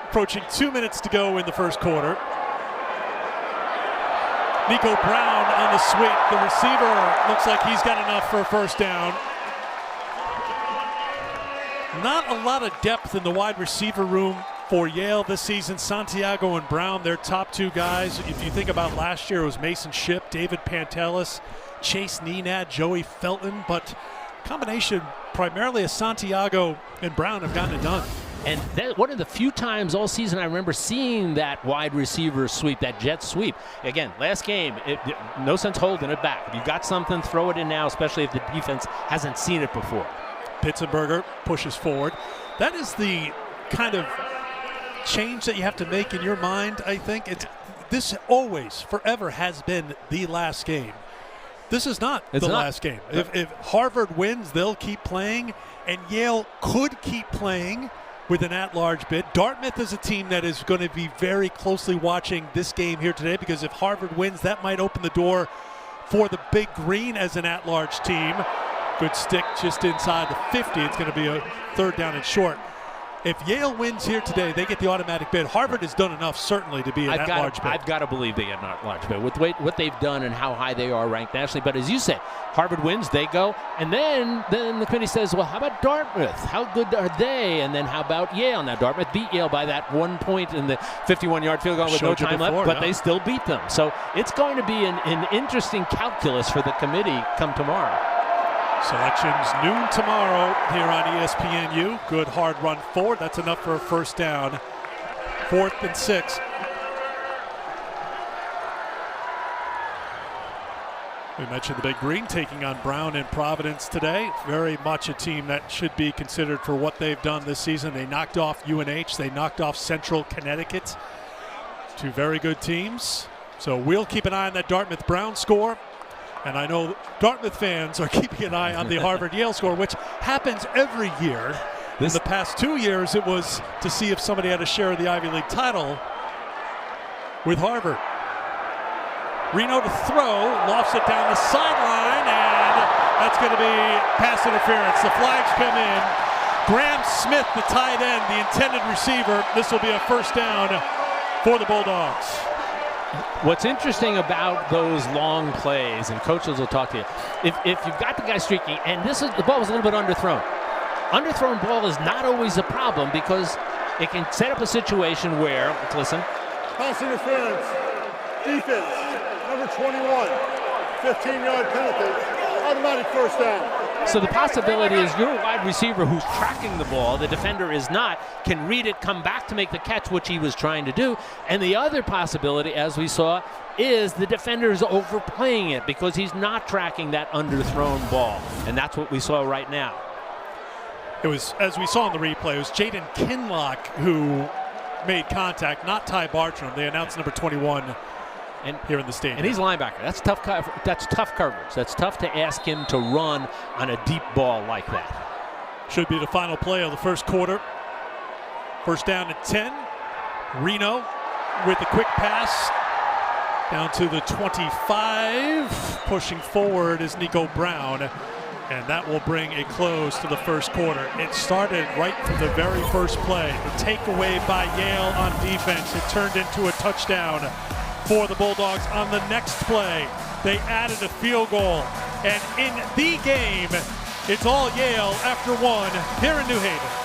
approaching 2 minutes to go in the first quarter. Nico Brown on the sweep. The receiver looks like he's got enough for a first down. Not a lot of depth in the wide receiver room for Yale this season. Santiago and Brown, their top 2 guys. If you think about last year, it was Mason Shipp, David Pantelis, Chase Nenad, Joey Felton, but combination primarily of Santiago and Brown have gotten it done. And that, one of the few times all season I remember seeing that wide receiver sweep, that jet sweep. Again, last game, no sense holding it back. If you got something, throw it in now, especially if the defense hasn't seen it before. Pitzenberger pushes forward. That is the kind of change that you have to make in your mind, I think. This always, forever has been the last game. This is not last game. If Harvard wins, they'll keep playing, and Yale could keep playing with an at-large bid. Dartmouth is a team that is going to be very closely watching this game here today, because if Harvard wins, that might open the door for the Big Green as an at-large team. Good stick just inside the 50. It's going to be a third down and short. If Yale wins here today, they get the automatic bid. Harvard has done enough, certainly, to be an at-large bid. I've got to believe they get an at-large bid with what they've done and how high they are ranked nationally. But as you said, Harvard wins, they go. And then the committee says, well, how about Dartmouth? How good are they? And then how about Yale? Now, Dartmouth beat Yale by that 1 point in the 51-yard field goal with no time left, but they still beat them. So it's going to be an interesting calculus for the committee come tomorrow. Selections noon tomorrow here on ESPNU. Good hard run forward. That's enough for a first down. 4th and 6. We mentioned the Big Green taking on Brown in Providence today. Very much a team that should be considered for what they've done this season. They knocked off UNH. They knocked off Central Connecticut. 2 very good teams. So we'll keep an eye on that Dartmouth-Brown score. And I know Dartmouth fans are keeping an eye on the Harvard-Yale score, which happens every year. In the past 2 years, it was to see if somebody had a share of the Ivy League title with Harvard. Reno to throw, lofts it down the sideline, and that's going to be pass interference. The flags come in. Graham Smith, the tight end, the intended receiver. This will be a first down for the Bulldogs. What's interesting about those long plays, and coaches will talk to you, if you've got the guy streaking, and the ball was a little bit underthrown. Underthrown ball is not always a problem because it can set up a situation where, let's listen. Pass interference. Defense. Number 21. 15-yard penalty. Automatic first down. So the possibility is your wide receiver who's tracking the ball, the defender is not, can read it, come back to make the catch, which he was trying to do. And the other possibility, as we saw, is the defender is overplaying it because he's not tracking that underthrown ball. And that's what we saw right now. It was, as we saw in the replay, it was Jaden Kinlock who made contact, not Ty Bartram. They announced number 21 here in the stadium. And he's a linebacker. That's tough coverage. That's tough to ask him to run on a deep ball like that. Should be the final play of the first quarter. First down at 10. Reno with the quick pass down to the 25. Pushing forward is Nico Brown. And that will bring a close to the first quarter. It started right from the very first play. The takeaway by Yale on defense. It turned into a touchdown for the Bulldogs on the next play. They added a field goal. And in the game, it's all Yale after one here in New Haven.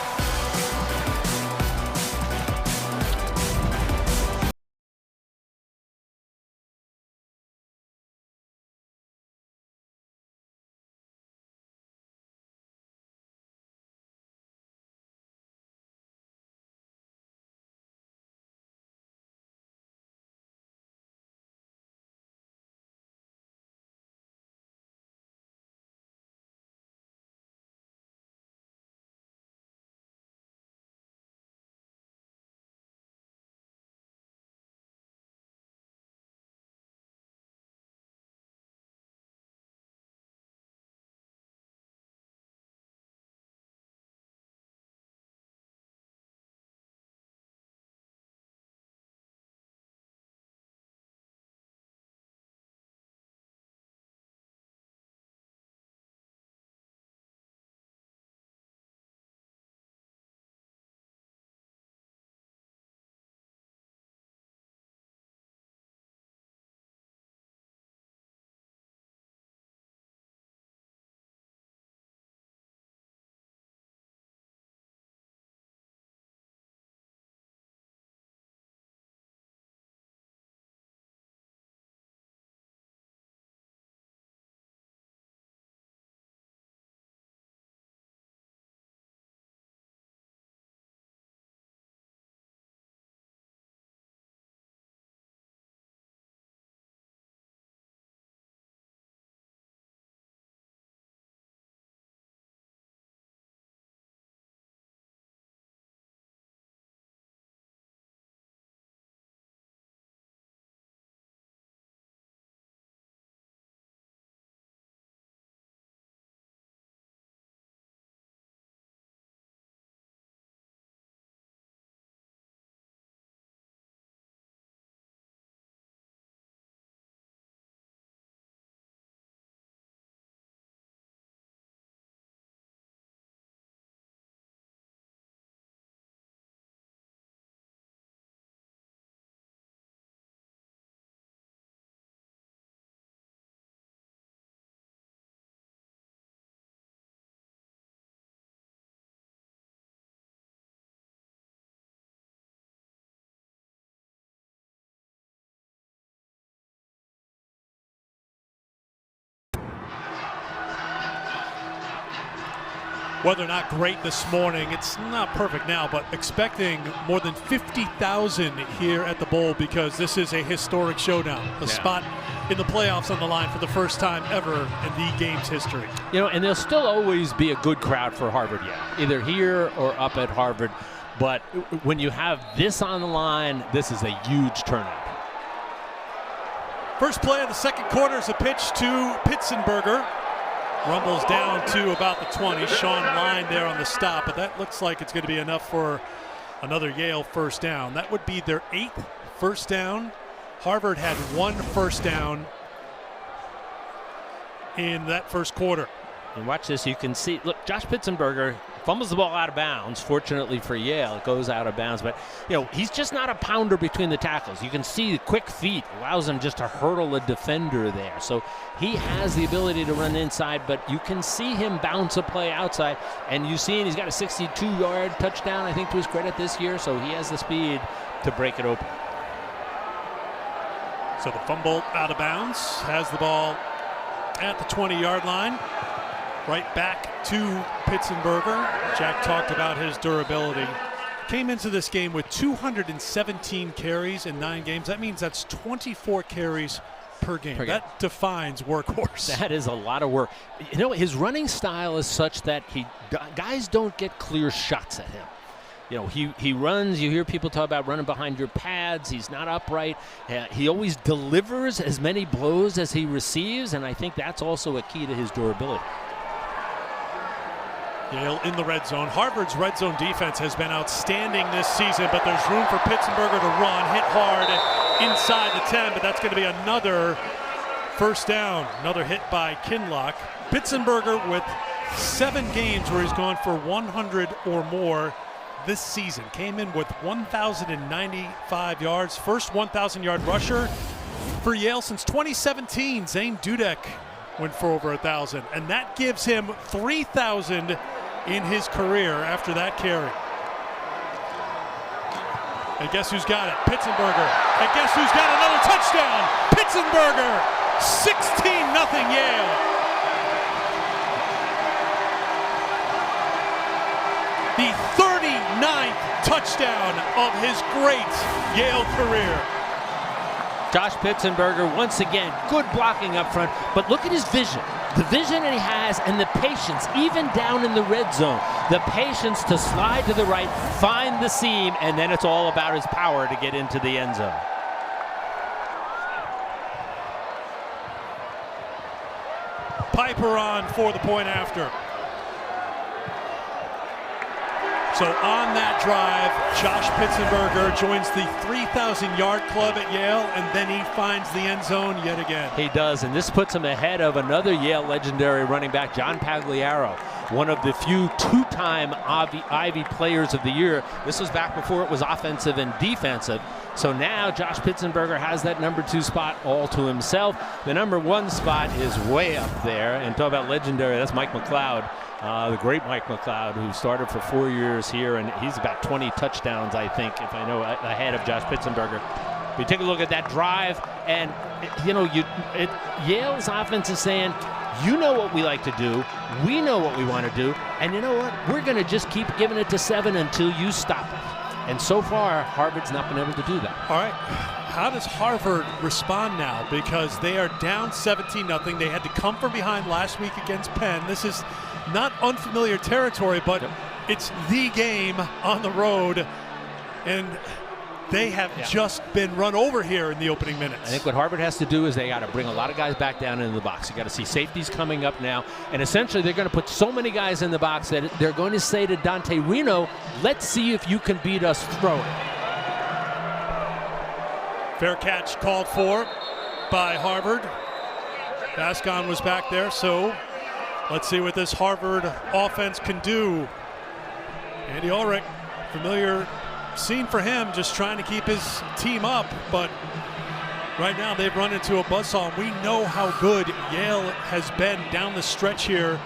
Weather not great this morning. It's not perfect now, but expecting more than 50,000 here at the Bowl because this is a historic showdown. A spot in the playoffs on the line for the first time ever in the game's history. You know, and there'll still always be a good crowd for Harvard yet, either here or up at Harvard. But when you have this on the line, this is a huge turnout. First play of the second quarter is a pitch to Pitzenberger. Rumbles down to about the 20. Sean Line there on the stop, but that looks like it's going to be enough for another Yale first down. That would be their 8th first down. Harvard had 1 first down in that first quarter. And watch this, you can see, look, Josh Pitzenberger fumbles the ball out of bounds. Fortunately for Yale, it goes out of bounds. But, he's just not a pounder between the tackles. You can see the quick feet allows him just to hurdle a defender there. So he has the ability to run inside, but you can see him bounce a play outside. And you see he's got a 62-yard touchdown, I think, to his credit this year. So he has the speed to break it open. So the fumble out of bounds, has the ball at the 20-yard line. Right back to Pitzenberger. Jack talked about his durability. Came into this game with 217 carries in 9 games. That means that's 24 carries per game. That defines workhorse. That is a lot of work. His running style is such that guys don't get clear shots at him. He runs. You hear people talk about running behind your pads. He's not upright. He always delivers as many blows as he receives, and I think that's also a key to his durability. Yale in the red zone. Harvard's red zone defense has been outstanding this season, but there's room for Pitzenberger to run, hit hard inside the 10, but that's going to be another first down. Another hit by Kinlock. Pitzenberger with 7 games where he's gone for 100 or more this season. Came in with 1,095 yards. First 1,000-yard rusher for Yale since 2017. Zane Dudek went for over 1,000, and that gives him 3,000 in his career after that carry. And guess who's got it? Pitzenberger. And guess who's got another touchdown? Pitzenberger. 16-0 Yale. The 39th touchdown of his great Yale career. Josh Pitzenberger, once again, good blocking up front, but look at his vision. The vision that he has and the patience, even down in the red zone. The patience to slide to the right, find the seam, and then it's all about his power to get into the end zone. Piper on for the point after. So on that drive, Josh Pitzenberger joins the 3,000-yard club at Yale, and then he finds the end zone yet again. He does, and this puts him ahead of another Yale legendary running back, John Pagliaro, one of the few 2-time Ivy Players of the Year. This was back before it was offensive and defensive. So now Josh Pitzenberger has that number 2 spot all to himself. The number 1 spot is way up there, and talk about legendary, that's Mike McLeod. The great Mike McLeod, who started for 4 years here, and he's about 20 touchdowns, I think, if I know, ahead of Josh Pitzenberger. But you take a look at that drive, and Yale's offense is saying, you know what we like to do, we know what we want to do, and you know what? We're going to just keep giving it to 7 until you stop it. And so far, Harvard's not been able to do that. All right. How does Harvard respond now? Because they are down 17-0. They had to come from behind last week against Penn. This is not unfamiliar territory, but it's the game on the road, and they have just been run over here in the opening minutes. I think what Harvard has to do is they got to bring a lot of guys back down into the box. You got to see safeties coming up now, and essentially they're going to put so many guys in the box that they're going to say to Dante Reno, let's see if you can beat us throwing. Fair catch called for by Harvard. Bascon was back there, so let's see what this Harvard offense can do. Andy Ulrich, familiar scene for him, just trying to keep his team up, but right now they've run into a buzzsaw. We know how good Yale has been down the stretch here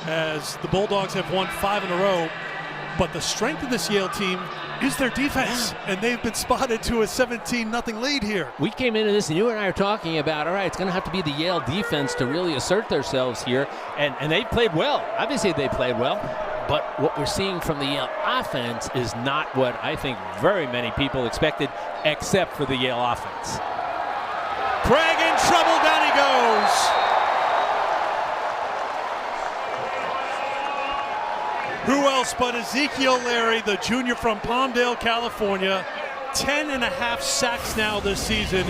as the Bulldogs have won 5 in a row, but the strength of this Yale team is their defense, and they've been spotted to a 17-0 lead here. We came into this, and you and I are talking about, all right, it's going to have to be the Yale defense to really assert themselves here, and they played well. Obviously, they played well, but what we're seeing from the Yale offense is not what I think very many people expected, except for the Yale offense. Craig in trouble, down he goes. Who else but Ezekiel Larry, the junior from Palmdale, California. 10.5 sacks now this season.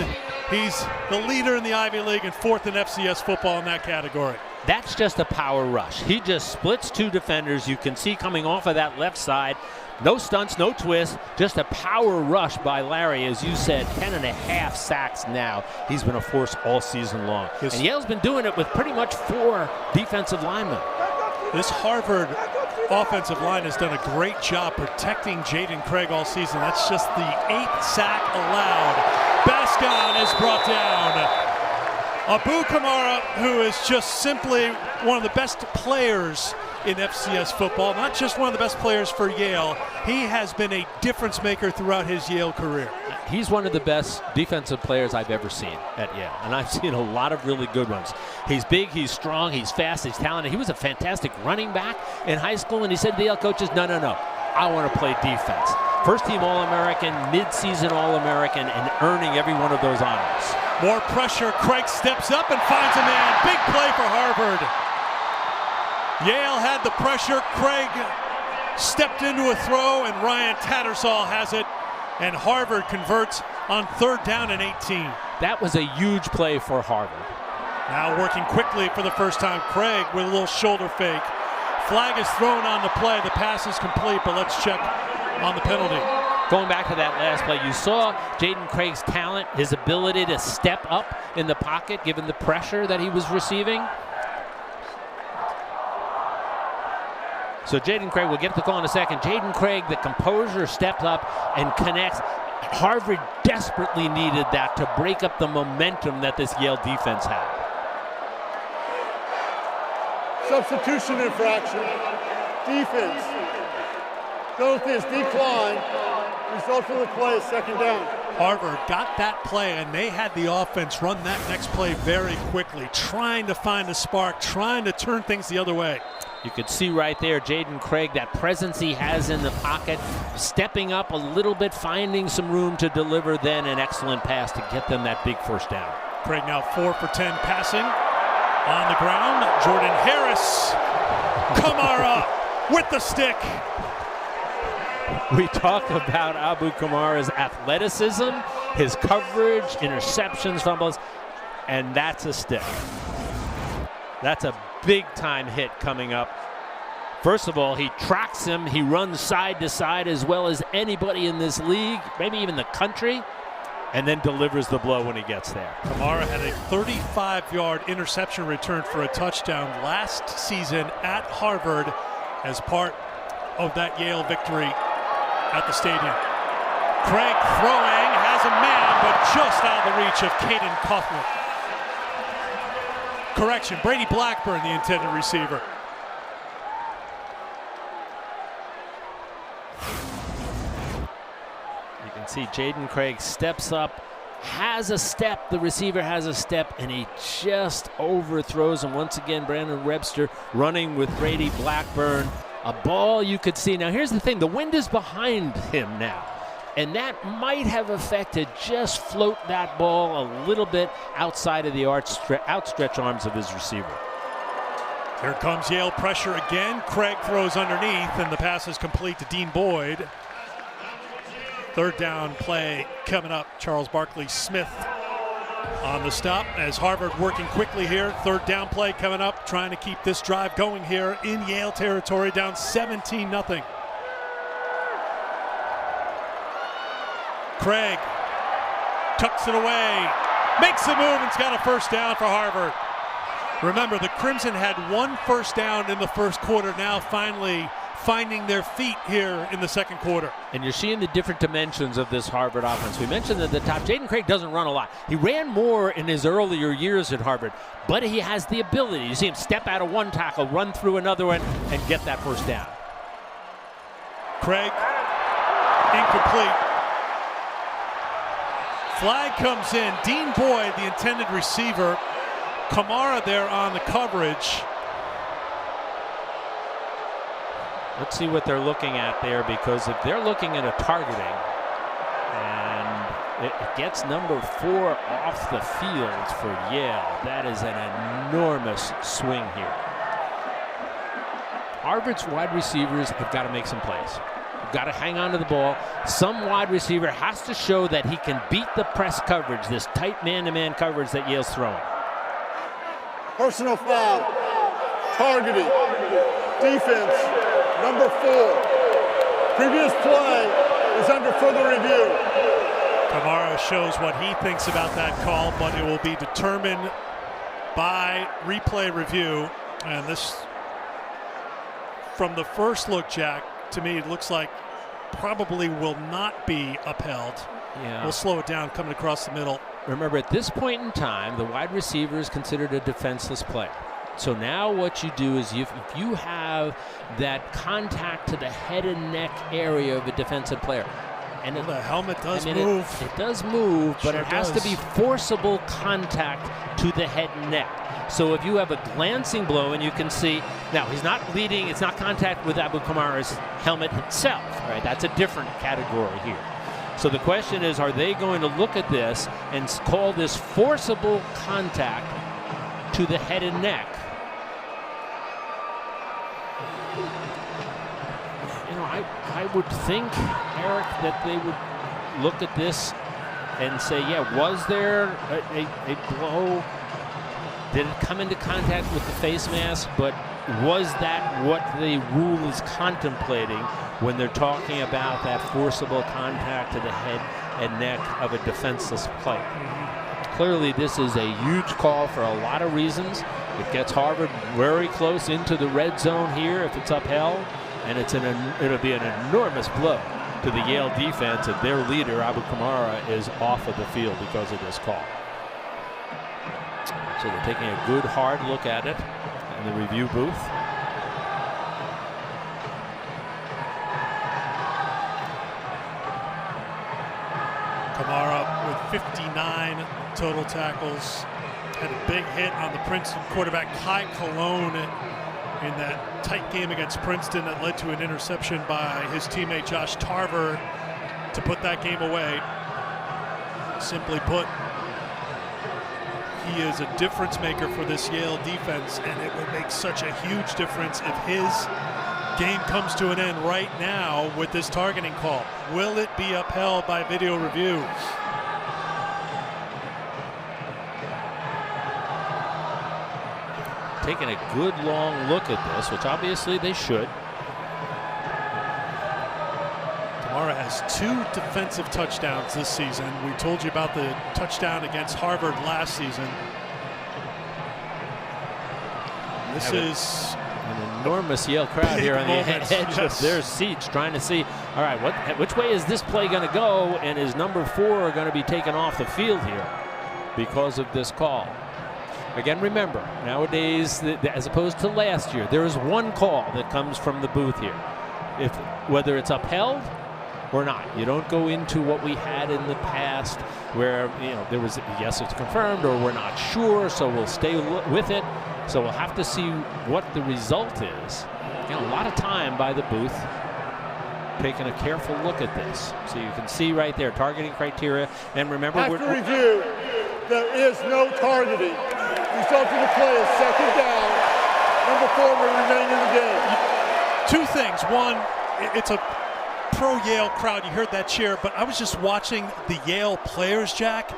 He's the leader in the Ivy League and 4th in FCS football in that category. That's just a power rush. He just splits 2 defenders. You can see coming off of that left side. No stunts, no twists, just a power rush by Larry. As you said, 10.5 sacks now. He's been a force all season long. And Yale's been doing it with pretty much 4 defensive linemen. This Harvard offensive line has done a great job protecting Jaden Craig all season. That's just the 8th sack allowed. Bascon is brought down. Abu Kamara, who is just simply one of the best players in FCS football, not just one of the best players for Yale. He has been a difference maker throughout his Yale career. He's one of the best defensive players I've ever seen at Yale, and I've seen a lot of really good ones. He's big, he's strong, he's fast, he's talented. He was a fantastic running back in high school, and he said to the Yale coaches, no, I want to play defense. First team All-American, mid-season All-American, and earning every one of those honors. More pressure. Craig steps up and finds a man. Big play for Harvard. Yale had the pressure. Craig stepped into a throw, and Ryan Tattersall has it. And Harvard converts on 3rd down and 18. That was a huge play for Harvard. Now working quickly for the first time. Craig with a little shoulder fake. Flag is thrown on the play. The pass is complete, but let's check on the penalty. Going back to that last play, you saw Jaden Craig's talent, his ability to step up in the pocket given the pressure that he was receiving. So Jaden Craig, we'll get to the call in a second. Jaden Craig, the composure, steps up and connects. Harvard desperately needed that to break up the momentum that this Yale defense had. Substitution infraction. Defense. Penalty is decline. Result of the play is 2nd down. Harvard got that play, and they had the offense run that next play very quickly, trying to find a spark, trying to turn things the other way. You could see right there Jaden Craig, that presence he has in the pocket, stepping up a little bit, finding some room to deliver then an excellent pass to get them that big 1st down. Craig now 4 for 10 passing. On the ground, Jordan Harris. Kamara with the stick. We talk about Abu Kamara's athleticism, his coverage, interceptions, fumbles, and that's a stick. That's a big-time hit coming up. First of all, he tracks him. He runs side to side as well as anybody in this league, maybe even the country, and then delivers the blow when he gets there. Kamara had a 35-yard interception return for a touchdown last season at Harvard as part of that Yale victory at the stadium. Craig throwing, has a man, but just out of the reach of Caden Kaufman. Correction, Brady Blackburn, the intended receiver. You can see Jaden Craig steps up, has a step, the receiver has a step, and he just overthrows him. Once again, Brandon Webster running with Brady Blackburn. A ball you could see. Now here's the thing, the wind is behind him now, and that might have affected just float that ball a little bit outside of the outstretched arms of his receiver. Here comes Yale pressure again. Craig throws underneath, and the pass is complete to Dean Boyd. 3rd down play coming up. Charles Barkley Smith on the stop as Harvard working quickly here. 3rd down play coming up, trying to keep this drive going here in Yale territory, down 17-0. Craig tucks it away, makes the move, and's got a 1st down for Harvard. Remember, the Crimson had 1 1st down in the 1st quarter, now finally finding their feet here in the 2nd quarter. And you're seeing the different dimensions of this Harvard offense. We mentioned at the top, Jaden Craig doesn't run a lot. He ran more in his earlier years at Harvard, but he has the ability. You see him step out of one tackle, run through another one, and get that 1st down. Craig, incomplete. Flag comes in. Dean Boyd, the intended receiver. Kamara there on the coverage. Let's see what they're looking at there, because if they're looking at a targeting and it gets number 4 off the field for Yale, that is an enormous swing here. Harvard's wide receivers have got to make some plays. They've got to hang on to the ball. Some wide receiver has to show that he can beat the press coverage, this tight man-to-man coverage that Yale's throwing. Personal foul. Targeting. Defense. Number 4. Previous play is under further review. Kamara shows what he thinks about that call, but it will be determined by replay review. And this from the first look, Jack, to me it looks like probably will not be upheld. Yeah. We'll slow it down coming across the middle. Remember, at this point in time, the wide receiver is considered a defenseless player. So now what you do is if you have that contact to the head and neck area of a defensive player, and the helmet does move. It does move, but Sure it has does. to be forcible contact to the head and neck. So if you have a glancing blow, and you can see, now he's not leading, it's not contact with Abu Kamara's helmet itself, right? That's a different category here. So the question is, are they going to look at this and call this forcible contact to the head and neck? You know, I would think, Eric, that they would look at this and say, yeah, was there a blow? Did it come into contact with the face mask? But was that what the rule is contemplating when they're talking about that forcible contact to the head and neck of a defenseless player? Clearly, this is a huge call for a lot of reasons. It gets Harvard very close into the red zone here if it's upheld, and it'll be an enormous blow to the Yale defense if their leader, Abu Kamara, is off of the field because of this call. So they're taking a good hard look at it in the review booth. Kamara with 59 total tackles. Had a big hit on the Princeton quarterback, Kai Cologne, in that tight game against Princeton that led to an interception by his teammate Josh Tarver to put that game away. Simply put, he is a difference maker for this Yale defense, and it would make such a huge difference if his game comes to an end right now with this targeting call. Will it be upheld by video review? Taking a good long look at this, which obviously they should. Kamara has 2 defensive touchdowns this season. We told you about the touchdown against Harvard last season. This is an enormous Yale crowd here on the edge of their seats, trying to see, all right, which way is this play going to go, and is number 4 going to be taken off the field here because of this call? Again, remember, nowadays, as opposed to last year, there is one call that comes from the booth here. Whether it's upheld or not. You don't go into what we had in the past where, there was, yes, it's confirmed, or we're not sure, so we'll stay with it. So we'll have to see what the result is. A lot of time by the booth, taking a careful look at this. So you can see right there, targeting criteria. And remember, After review, there is no targeting. Result of the play is second down. Number 4 will remain in the game. 2 things. One, it's a pro-Yale crowd. You heard that cheer, but I was just watching the Yale players, Jack,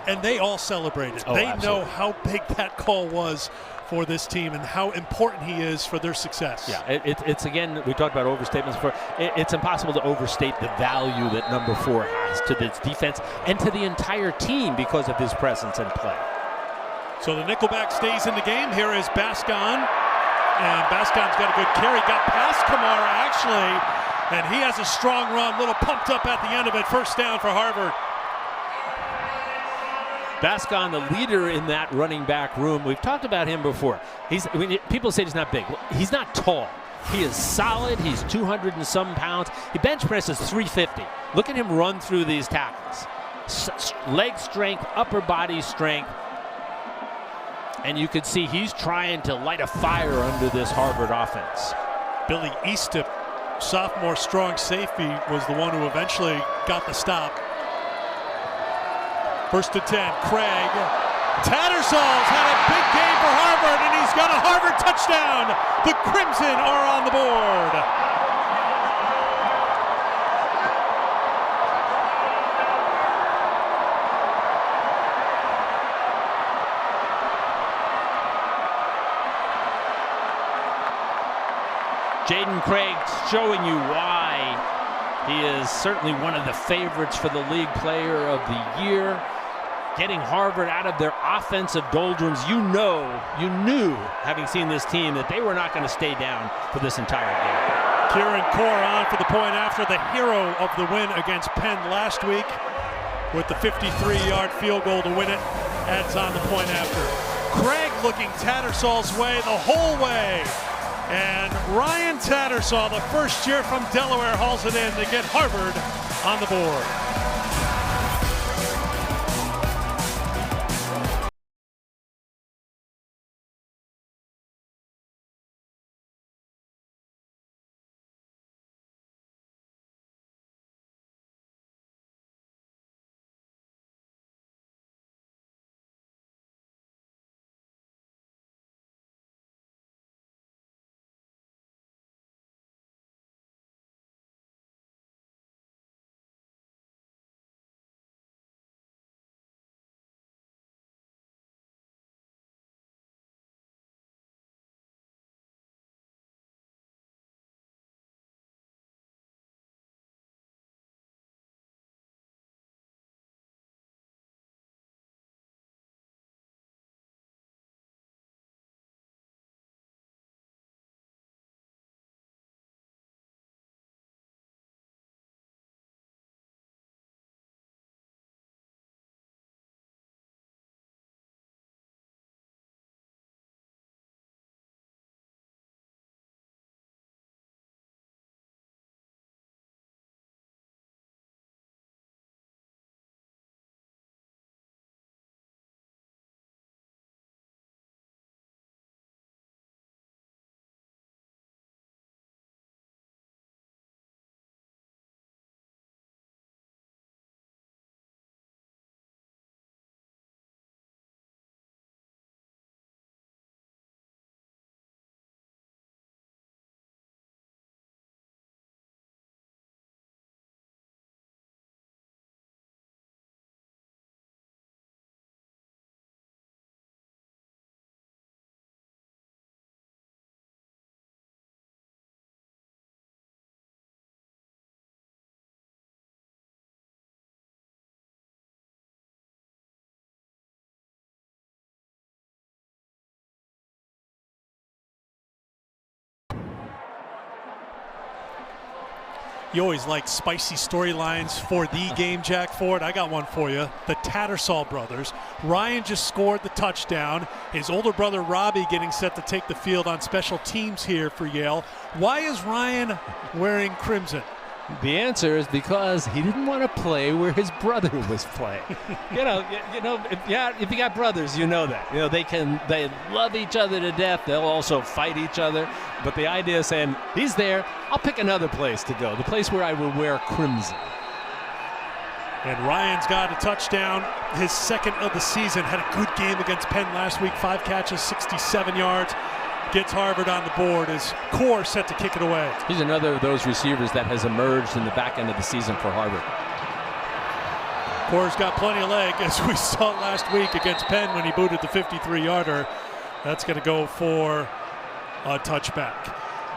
and they all celebrated. Oh, they absolutely. know how big that call was for this team and how important he is for their success. Yeah, it's again, we talked about overstatements before. It's impossible to overstate the value that number 4 has to this defense and to the entire team because of his presence and play. So the nickelback stays in the game. Here is Bascon. And Bascon's got a good carry. Got past Kamara, actually. And he has a strong run. A little pumped up at the end of it. First down for Harvard. Bascon, the leader in that running back room. We've talked about him before. People say he's not big. Well, he's not tall. He is solid. He's 200 and some pounds. He bench presses 350. Look at him run through these tackles. Leg strength, upper body strength. And you can see he's trying to light a fire under this Harvard offense. Billy Eastep, sophomore strong safety, was the one who eventually got the stop. First and 10, Craig. Tattersall's had a big game for Harvard, and he's got a Harvard touchdown. The Crimson are on the board. Jaden Craig showing you why he is certainly one of the favorites for the league player of the year. getting Harvard out of their offensive doldrums. You knew, having seen this team, that they were not going to stay down for this entire game. Kieran Core on for the point after, the hero of the win against Penn last week with the 53-yard field goal to win it. Adds on the point after. Craig looking Tattersall's way the whole way. And Ryan Tattersall, the first year from Delaware, hauls it in to get Harvard on the board. You always like spicy storylines for the game, Jack Ford. I got one for you. The Tattersall brothers. Ryan just scored the touchdown. His older brother, Robbie, getting set to take the field on special teams here for Yale. Why is Ryan wearing crimson? The answer is because he didn't want to play where his brother was playing. If you got brothers, you know that. They love each other to death. They'll also fight each other. But the idea is saying, he's there, I'll pick another place to go, the place where I will wear crimson. And Ryan's got a touchdown, his second of the season. Had a good game against Penn last week, 5 catches, 67 yards. Gets Harvard on the board as Core set to kick it away. He's another of those receivers that has emerged in the back end of the season for Harvard. Core's got plenty of leg, as we saw last week against Penn when he booted the 53-yarder. That's going to go for a touchback.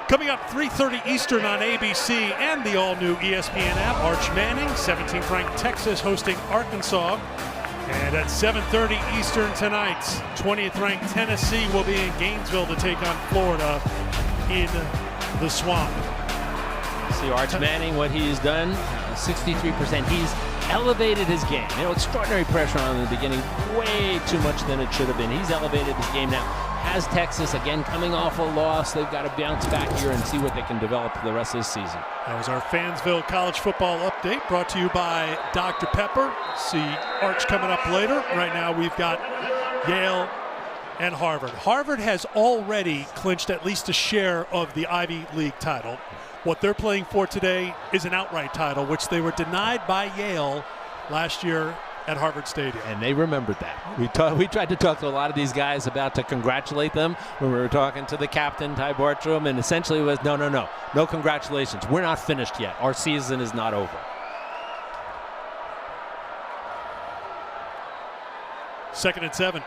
Coming up 3:30 Eastern on ABC and the all-new ESPN app, Arch Manning, 17th-ranked Texas hosting Arkansas. And at 7:30 Eastern tonight, 20th-ranked Tennessee will be in Gainesville to take on Florida in the Swamp. See Arch Manning, what he's done, 63%. He's elevated his game. Extraordinary pressure on in the beginning, way too much than it should have been. He's elevated his game now. Has Texas, again, coming off a loss. They've got to bounce back here and see what they can develop for the rest of this season. That was our Fansville College Football Update, brought to you by Dr. Pepper. See Arch coming up later. Right now we've got Yale and Harvard. Harvard has already clinched at least a share of the Ivy League title. What they're playing for today is an outright title, which they were denied by Yale last year at Harvard Stadium. And they remembered that. We tried to talk to a lot of these guys about to congratulate them when we were talking to the captain, Ty Bartram, and essentially it was, no congratulations. We're not finished yet. Our season is not over. Second and 7.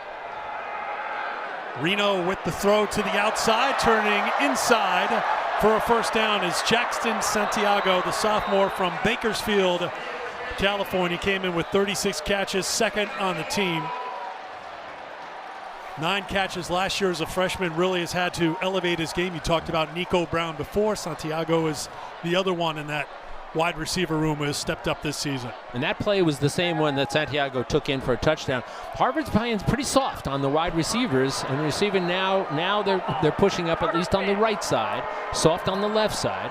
Reno with the throw to the outside, turning inside for a first down is Jackson Santiago, the sophomore from Bakersfield, California, came in with 36 catches, second on the team. 9 catches last year as a freshman. Really has had to elevate his game. You talked about Nico Brown before. Santiago is the other one in that wide receiver room who has stepped up this season. And that play was the same one that Santiago took in for a touchdown. Harvard's playing pretty soft on the wide receivers, and receiving now they're pushing up at least on the right side, soft on the left side.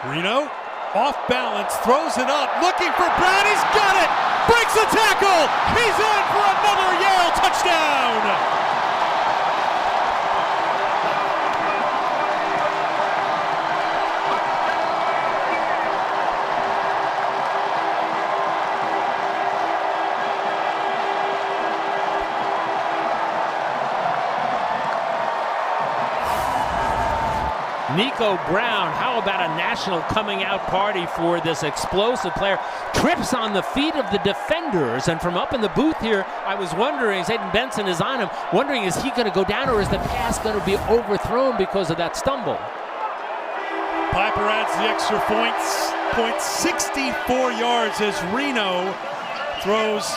Reno off balance, throws it up, looking for Brown. He's got it. Breaks the tackle. He's in for another Yale touchdown. Nico Brown, how about a national coming out party for this explosive player? Trips on the feet of the defenders, and from up in the booth here, I was wondering, Zayden Benson is on him, wondering is he going to go down or is the pass going to be overthrown because of that stumble? Piper adds the extra points, 64 yards as Reno throws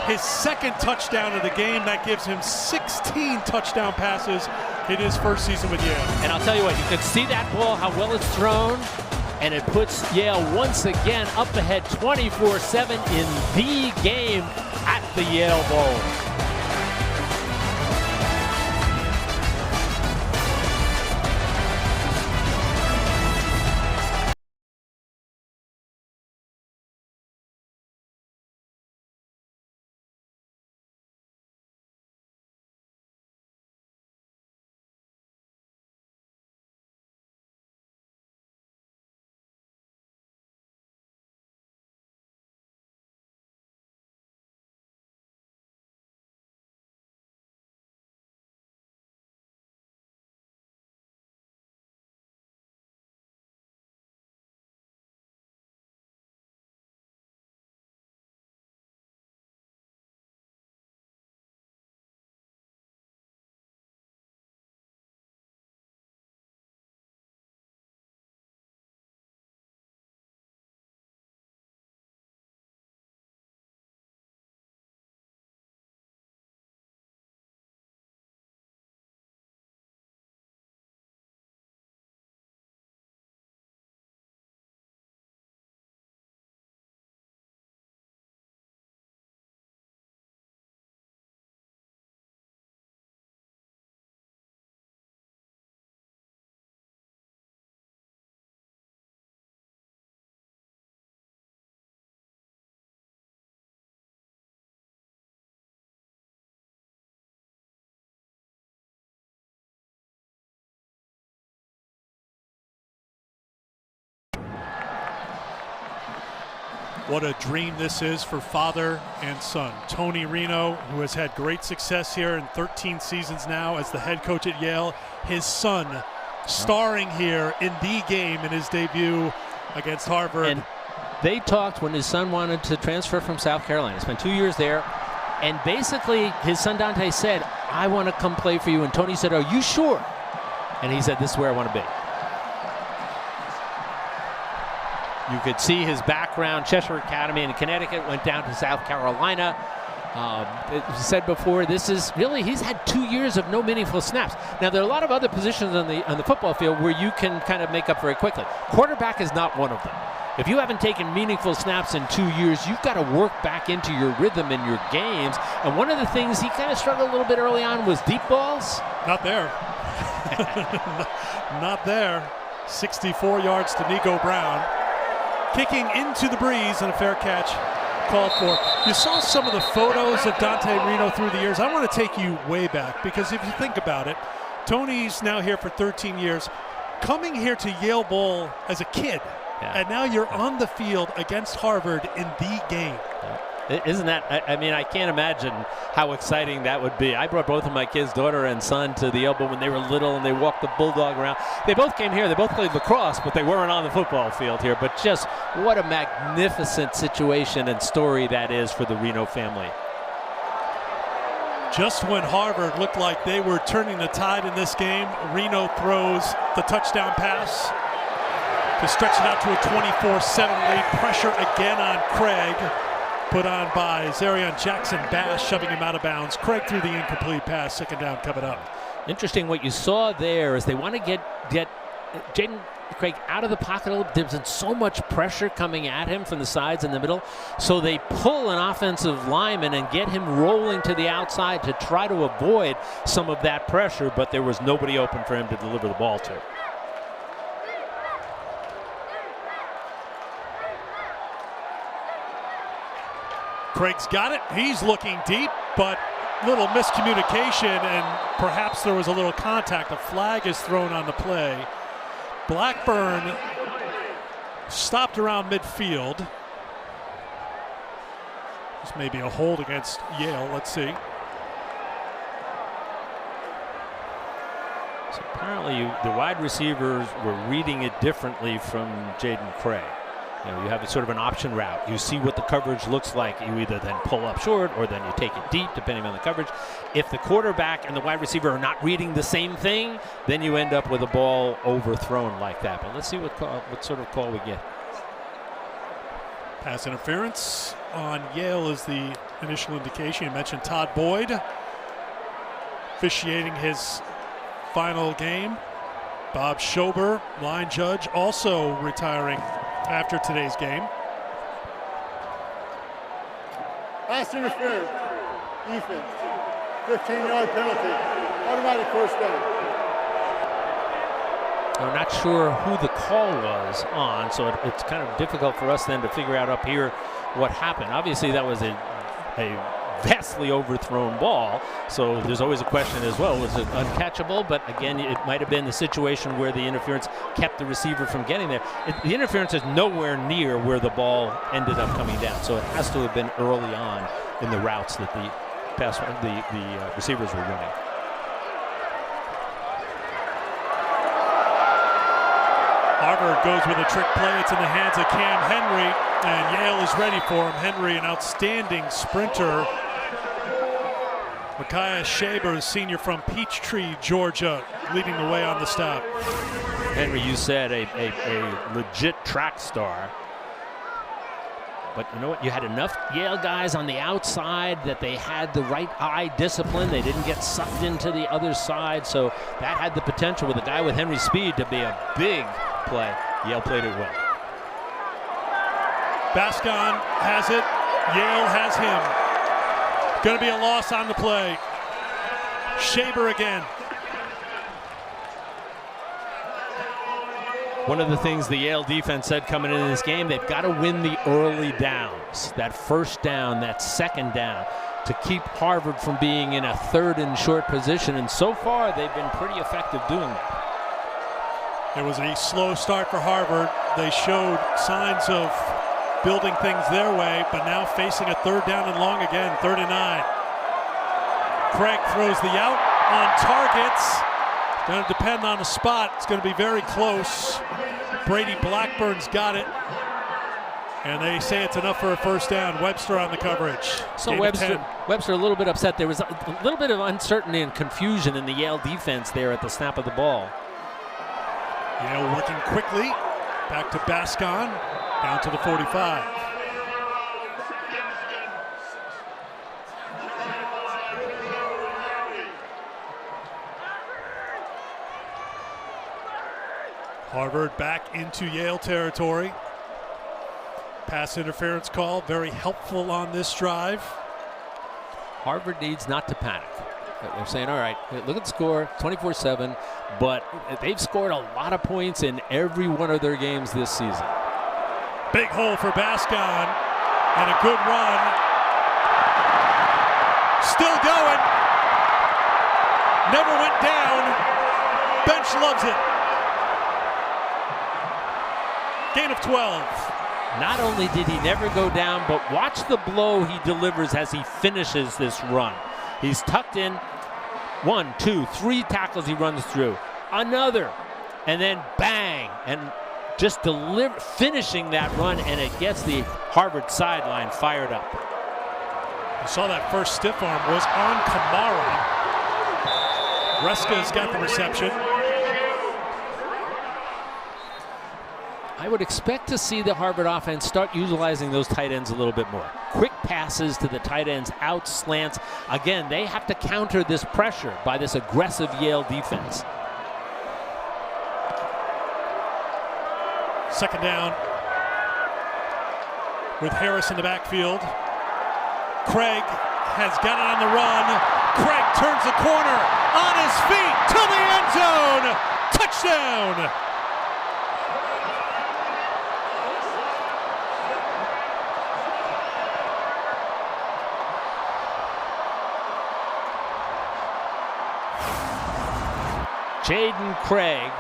his second touchdown of the game. That gives him 16 touchdown passes in his first season with Yale. And I'll tell you what, you can see that ball, how well it's thrown, and it puts Yale once again up ahead 24-7 in the game at the Yale Bowl. What a dream this is for father and son. Tony Reno, who has had great success here in 13 seasons now as the head coach at Yale. His son starring here in the game in his debut against Harvard. And they talked when his son wanted to transfer from South Carolina. Spent 2 years there. And basically, his son Dante said, I want to come play for you. And Tony said, are you sure? And he said, this is where I want to be. You could see his background, Cheshire Academy in Connecticut, went down to South Carolina. It was said before, this is really, he's had 2 years of no meaningful snaps. Now, there are a lot of other positions on the football field where you can kind of make up very quickly. Quarterback is not one of them. If you haven't taken meaningful snaps in 2 years, you've got to work back into your rhythm in your games. And one of the things he kind of struggled a little bit early on was deep balls. Not there. Not there. 64 yards to Nico Brown. Kicking into the breeze and a fair catch called for. You saw some of the photos of Dante Reno through the years. I want to take you way back because if you think about it, Tony's now here for 13 years. Coming here to Yale Bowl as a kid, and now you're on the field against Harvard in the game. Isn't that, I mean, I can't imagine how exciting that would be. I brought both of my kids, daughter and son, to the Yale Bowl when they were little, and they walked the bulldog around. They both came here. They both played lacrosse, but they weren't on the football field here. But just what a magnificent situation and story that is for the Reno family. Just when Harvard looked like they were turning the tide in this game, Reno throws the touchdown pass. to stretch it out to a 24-7 lead. Pressure again on Craig. Put on by Zarion Jackson-Bass, shoving him out of bounds. Craig threw the incomplete pass. Second down coming up. Interesting what you saw there is they want to get Jaden Craig out of the pocket. There's been so much pressure coming at him from the sides and the middle. So they pull an offensive lineman and get him rolling to the outside to try to avoid some of that pressure, but there was nobody open for him to deliver the ball to. Craig's got it. He's looking deep, but little miscommunication, and perhaps there was a little contact. A flag is thrown on the play. Blackburn stopped around midfield. This may be a hold against Yale. Let's see. So apparently the wide receivers were reading it differently from Jaden Craig. You know, you have a sort of an option route. You see what the coverage looks like. You either then pull up short or then you take it deep, depending on the coverage. If the quarterback and the wide receiver are not reading the same thing, then you end up with a ball overthrown like that. But let's see what sort of call we get. Pass interference on Yale is the initial indication. You mentioned Todd Boyd officiating his final game. Bob Schober, line judge, also retiring after today's game. Pass interference, defense, 15-yard penalty, automatic first down. I'm not sure who the call was on, so it's kind of difficult for us then to figure out up here what happened. Obviously, that was a vastly overthrown ball, so there's always a question as well, was it uncatchable? But again, it might have been the situation where the interference kept the receiver from getting there. The interference is nowhere near where the ball ended up coming down, so it has to have been early on in the routes that the receivers were running. Harvard goes with a trick play. It's in the hands of Cam Henry, and Yale is ready for him. Henry, an outstanding sprinter. Micaiah Shaber, senior from Peachtree, Georgia, leading the way on the stop. Henry, you said a legit track star. But you know what? You had enough Yale guys on the outside that they had the right eye discipline. They didn't get sucked into the other side, so that had the potential with a guy with Henry's speed to be a big play. Yale played it well. Bascon has it. Yale has him. Going to be a loss on the play. Shaber again. One of the things the Yale defense said coming into this game, they've got to win the early downs. That first down, that second down, to keep Harvard from being in a third and short position. And so far, they've been pretty effective doing that. It was a slow start for Harvard. They showed signs of building things their way, but now facing a third down and long again, 3rd and 9. Craig throws the out on targets. Going to depend on the spot. It's going to be very close. Brady Blackburn's got it. And they say it's enough for a first down. Webster on the coverage. So Webster a little bit upset. There was a little bit of uncertainty and confusion in the Yale defense there at the snap of the ball. Yale working quickly. Back to Bascon. Down to the 45. Harvard back into Yale territory. Pass interference call, very helpful on this drive. Harvard needs not to panic. They're saying, all right, look at the score, 24-7, but they've scored a lot of points in every one of their games this season. Big hole for Bascon, and a good run. Still going. Never went down. Bench loves it. Gain of 12. Not only did he never go down, but watch the blow he delivers as he finishes this run. He's tucked in. 1, 2, 3 tackles he runs through. Another. And then bang. And just finishing that run, and it gets the Harvard sideline fired up. You saw that first stiff arm was on Kamara. Reska's got the reception. I would expect to see the Harvard offense start utilizing those tight ends a little bit more. Quick passes to the tight ends, out slants. Again, they have to counter this pressure by this aggressive Yale defense. Second down with Harris in the backfield. Craig has got it on the run. Craig turns the corner on his feet to the end zone. Touchdown! Jaden Craig.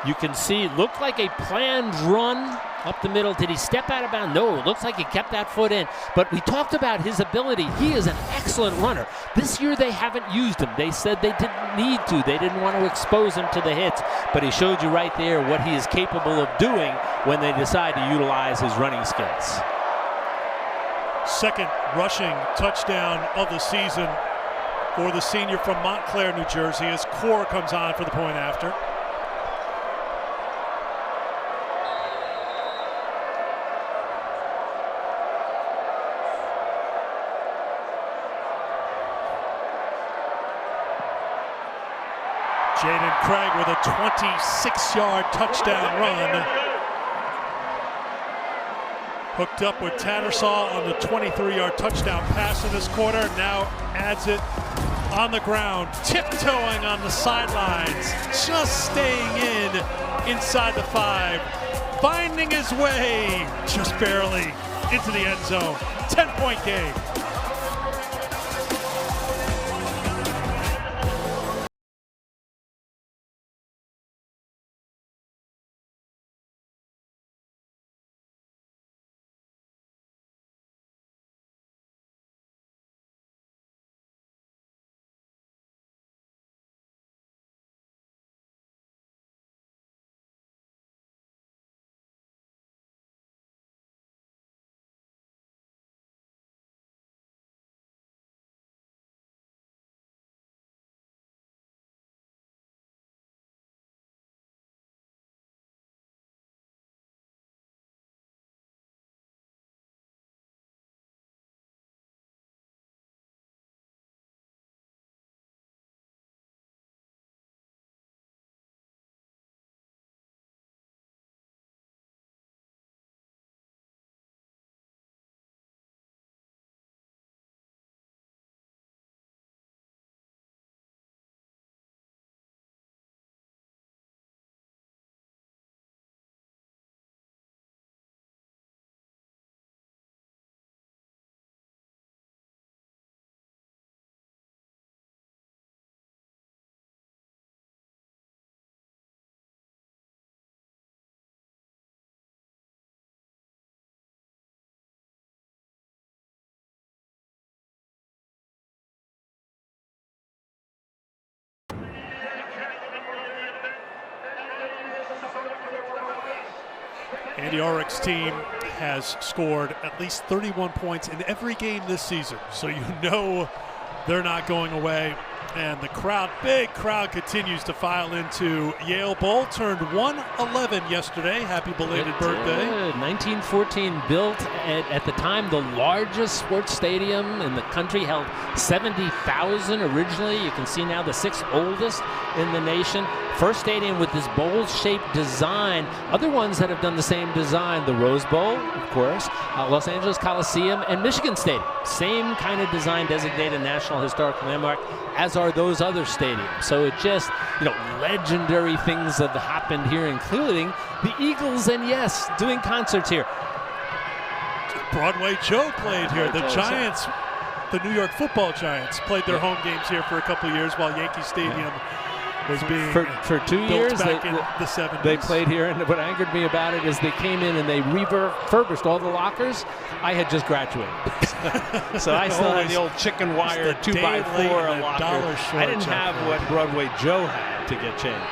You can see, looked like a planned run up the middle. Did he step out of bounds? No, it looks like he kept that foot in. But we talked about his ability. He is an excellent runner. This year they haven't used him. They said they didn't need to. They didn't want to expose him to the hits. But he showed you right there what he is capable of doing when they decide to utilize his running skills. Second rushing touchdown of the season for the senior from Montclair, New Jersey, as Core comes on for the point after. Jaden Craig with a 26-yard touchdown run. Hooked up with Tattersall on the 23-yard touchdown pass in this quarter. Now adds it on the ground, tiptoeing on the sidelines, just staying inside the 5, finding his way just barely into the end zone. 10-point game. Andy Ulrich's team has scored at least 31 points in every game this season, so you know they're not going away. And the crowd, big crowd, continues to file into Yale Bowl. Turned 111 yesterday. Happy belated birthday. 1914, built at the time the largest sports stadium in the country, held 70,000 originally. You can see now the 6th oldest in the nation. First stadium with this bowl-shaped design. Other ones that have done the same design, the Rose Bowl, of course, Los Angeles Coliseum, and Michigan Stadium. Same kind of design, designated National Historic Landmark, as are those other stadiums. So it just, legendary things have happened here, including the Eagles and, yes, doing concerts here. Broadway Joe played here. The Giants, the New York Football Giants, played their home games here for a couple of years while Yankee Stadium was being for 2 years back in the 70s. They played here, and what angered me about it is they came in and they refurbished all the lockers. I had just graduated, so I still had the old chicken wire 2x4 locker. I didn't have what Broadway Joe had to get changed.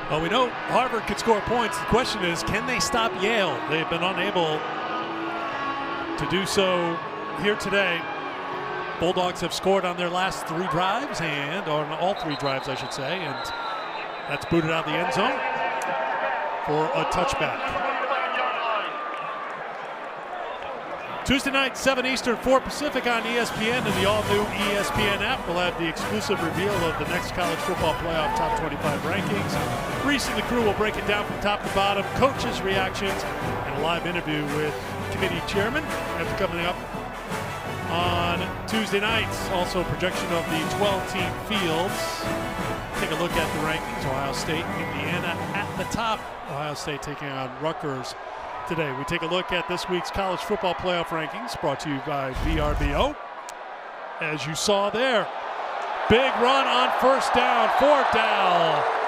Well, we know Harvard could score points. The question is, can they stop Yale? They've been unable to do so here today. Bulldogs have scored on their last 3 drives, and on all 3 drives, I should say, and that's booted out of the end zone for a touchback. Tuesday night, 7 Eastern, 4 Pacific on ESPN and the all-new ESPN app. We'll have the exclusive reveal of the next college football playoff top 25 rankings. Reese and the crew will break it down from top to bottom, coaches' reactions, and a live interview with committee chairman. That's coming up on Tuesday nights. Also, projection of the 12-team fields. Take a look at the rankings. Ohio State, Indiana at the top. Ohio State taking on Rutgers today. We take a look at this week's college football playoff rankings, brought to you by VRBO. As you saw there, big run on first down for Dow.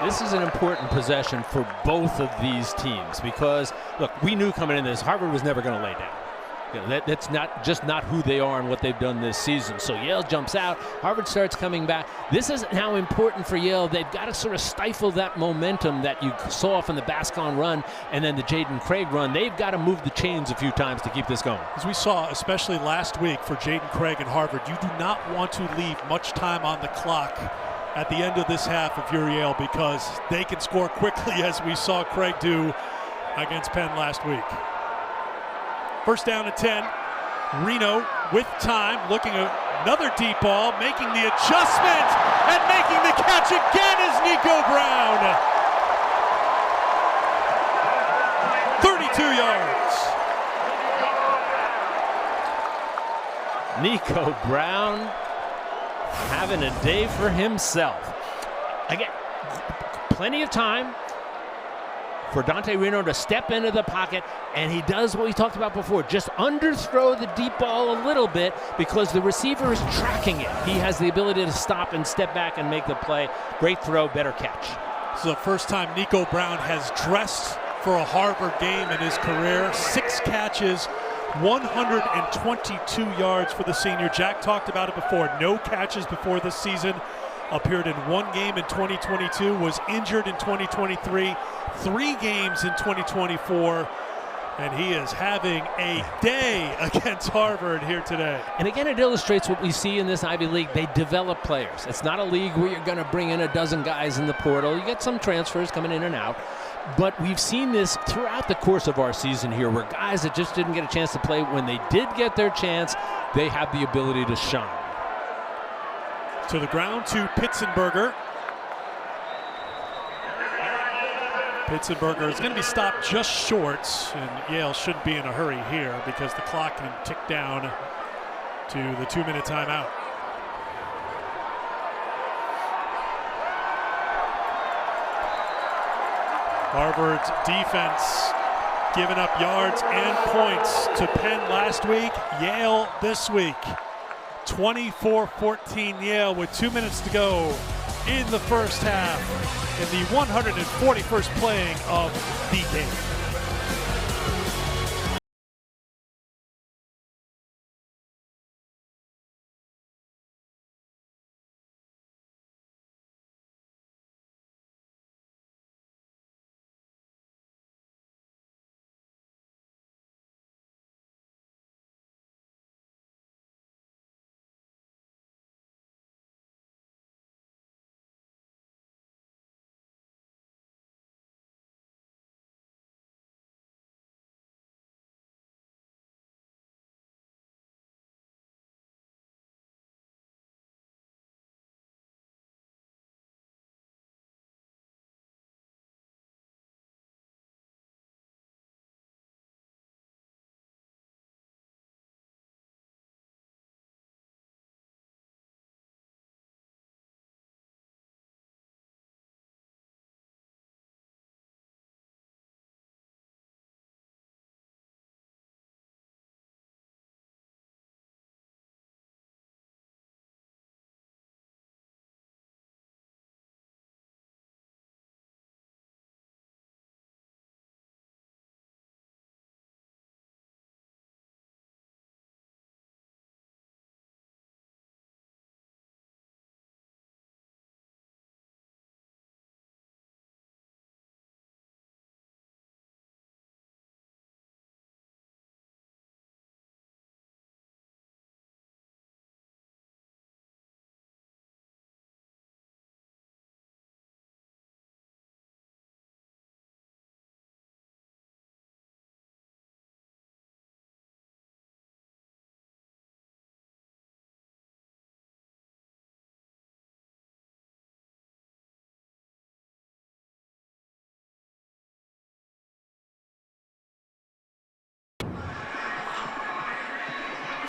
This is an important possession for both of these teams because, look, we knew coming in this, Harvard was never going to lay down. You know, that's not who they are and what they've done this season. So Yale jumps out. Harvard starts coming back. This is now important for Yale. They've got to sort of stifle that momentum that you saw from the Bascon run and then the Jaden Craig run. They've got to move the chains a few times to keep this going. As we saw, especially last week for Jaden Craig and Harvard, you do not want to leave much time on the clock at the end of this half if you're Yale, because they can score quickly, as we saw Craig do against Penn last week. First down and 10. Reno with time, looking at another deep ball, making the adjustment, and making the catch again is Nico Brown. 32 yards. Nico Brown having a day for himself. Again, plenty of time for Dante Reno to step into the pocket, and he does what we talked about before, just underthrow the deep ball a little bit because the receiver is tracking it. He has the ability to stop and step back and make the play. Great throw, better catch. This is the first time Nico Brown has dressed for a Harvard game in his career. 6 catches, 122 yards for the senior. Jack talked about it before. No catches before this season. Appeared in 1 game in 2022, was injured in 2023, 3 games in 2024, and he is having a day against Harvard here today. And again, it illustrates what we see in this Ivy League. They develop players. It's not a league where you're going to bring in a dozen guys in the portal. You get some transfers coming in and out. But we've seen this throughout the course of our season here, where guys that just didn't get a chance to play, when they did get their chance, they have the ability to shine. To the ground to Pitzenberger. Pitzenberger is going to be stopped just short, and Yale shouldn't be in a hurry here because the clock can tick down to the 2-minute timeout. Harvard's defense giving up yards and points to Penn last week. Yale this week. 24-14 Yale with 2 minutes to go in the first half in the 141st playing of the game.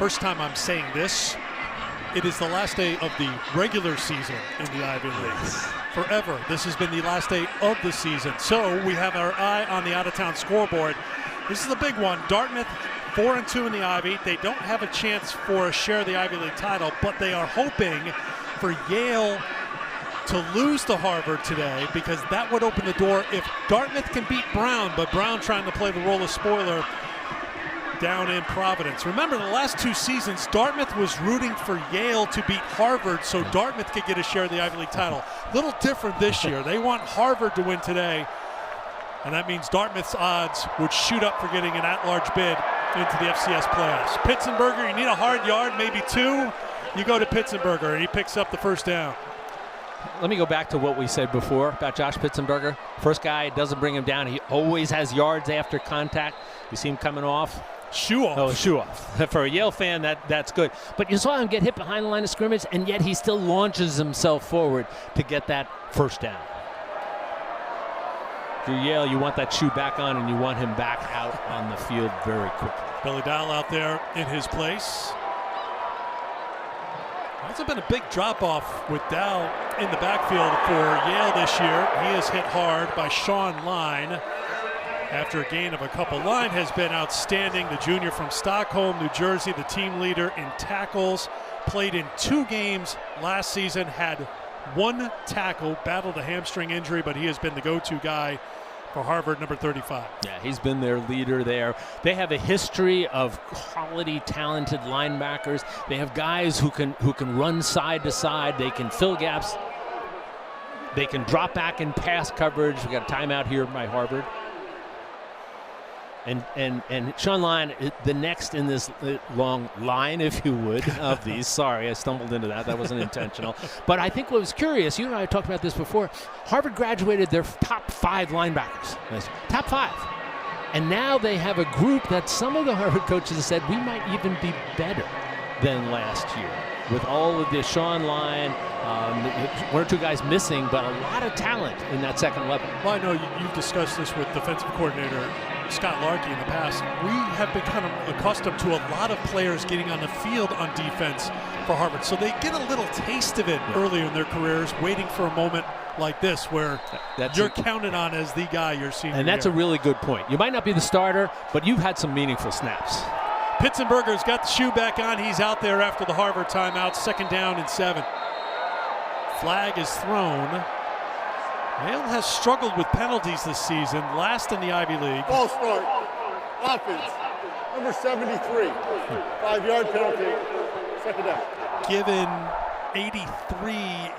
first time I'm saying this. It is the last day of the regular season in the Ivy League. Forever, this has been the last day of the season. So we have our eye on the out-of-town scoreboard. This is the big one. Dartmouth 4-2 in the Ivy. They don't have a chance for a share of the Ivy League title, but they are hoping for Yale to lose to Harvard today, because that would open the door if Dartmouth can beat Brown, but Brown trying to play the role of spoiler down in Providence. Remember, the last 2 seasons, Dartmouth was rooting for Yale to beat Harvard so Dartmouth could get a share of the Ivy League title. Little different this year. They want Harvard to win today, and that means Dartmouth's odds would shoot up for getting an at-large bid into the FCS playoffs. Pitzenberger, you need a hard yard, maybe 2. You go to Pitzenberger, and he picks up the first down. Let me go back to what we said before about Josh Pitzenberger. First guy doesn't bring him down. He always has yards after contact. You see him coming off. Shoe off. Oh, shoe off. For a Yale fan, that's good. But you saw him get hit behind the line of scrimmage, and yet he still launches himself forward to get that first down. If you're Yale, you want that shoe back on, and you want him back out on the field very quickly. Billy Dowell out there in his place. Hasn't been a big drop-off with Dowell in the backfield for Yale this year. He is hit hard by Sean Line. After a gain of a couple. Line has been outstanding. The junior from Stockholm, New Jersey, the team leader in tackles. Played in 2 games last season, had 1 tackle, battled a hamstring injury, but he has been the go-to guy for Harvard, number 35. Yeah, he's been their leader there. They have a history of quality, talented linebackers. They have guys who can run side to side. They can fill gaps. They can drop back in pass coverage. We got a timeout here by Harvard. And Sean Line, the next in this long line, if you would, of these. Sorry, I stumbled into that. That wasn't intentional. But I think what was curious, you and I talked about this before, Harvard graduated their top 5 linebackers. Top 5. And now they have a group that some of the Harvard coaches have said we might even be better than last year. With all of the Sean Line, 1 or 2 guys missing, but a lot of talent in that second level. Well, I know you've discussed this with defensive coordinator Scott Larkey in the past. We have been kind of accustomed to a lot of players getting on the field on defense for Harvard. So they get a little taste of it earlier in their careers, waiting for a moment like this where you're counted on as the guy you're seeing. And that's a really good point. You might not be the starter, but you've had some meaningful snaps. Pitzenberger's got the shoe back on. He's out there after the Harvard timeout. 2nd down and 7. Flag is thrown. Yale has struggled with penalties this season, last in the Ivy League. Ball start. Offense. Number 73. 5-yard penalty. 2nd down. Given 83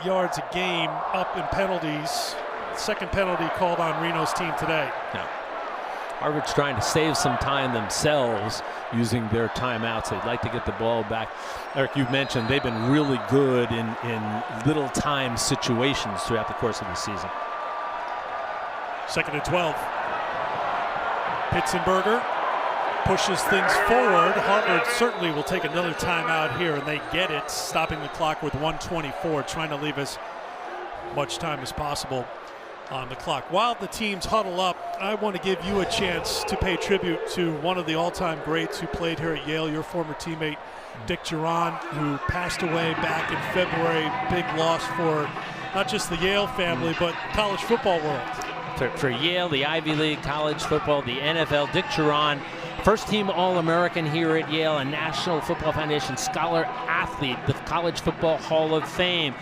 yards a game up in penalties. 2nd penalty called on Reno's team today. Yeah. Harvard's trying to save some time themselves using their timeouts. They'd like to get the ball back. Eric, you mentioned they've been really good in little time situations throughout the course of the season. 2nd and 12. Pitzenberger pushes things forward. Harvard certainly will take another timeout here, and they get it, stopping the clock with 1:24, trying to leave as much time as possible on the clock. While the teams huddle up, I want to give you a chance to pay tribute to one of the all-time greats who played here at Yale, your former teammate, Dick Duran, who passed away back in February. Big loss for not just the Yale family, but college football world. For Yale, the Ivy League, college football, the NFL, Dick Duran, first-team All-American here at Yale, a National Football Foundation scholar athlete, the College Football Hall of Fame.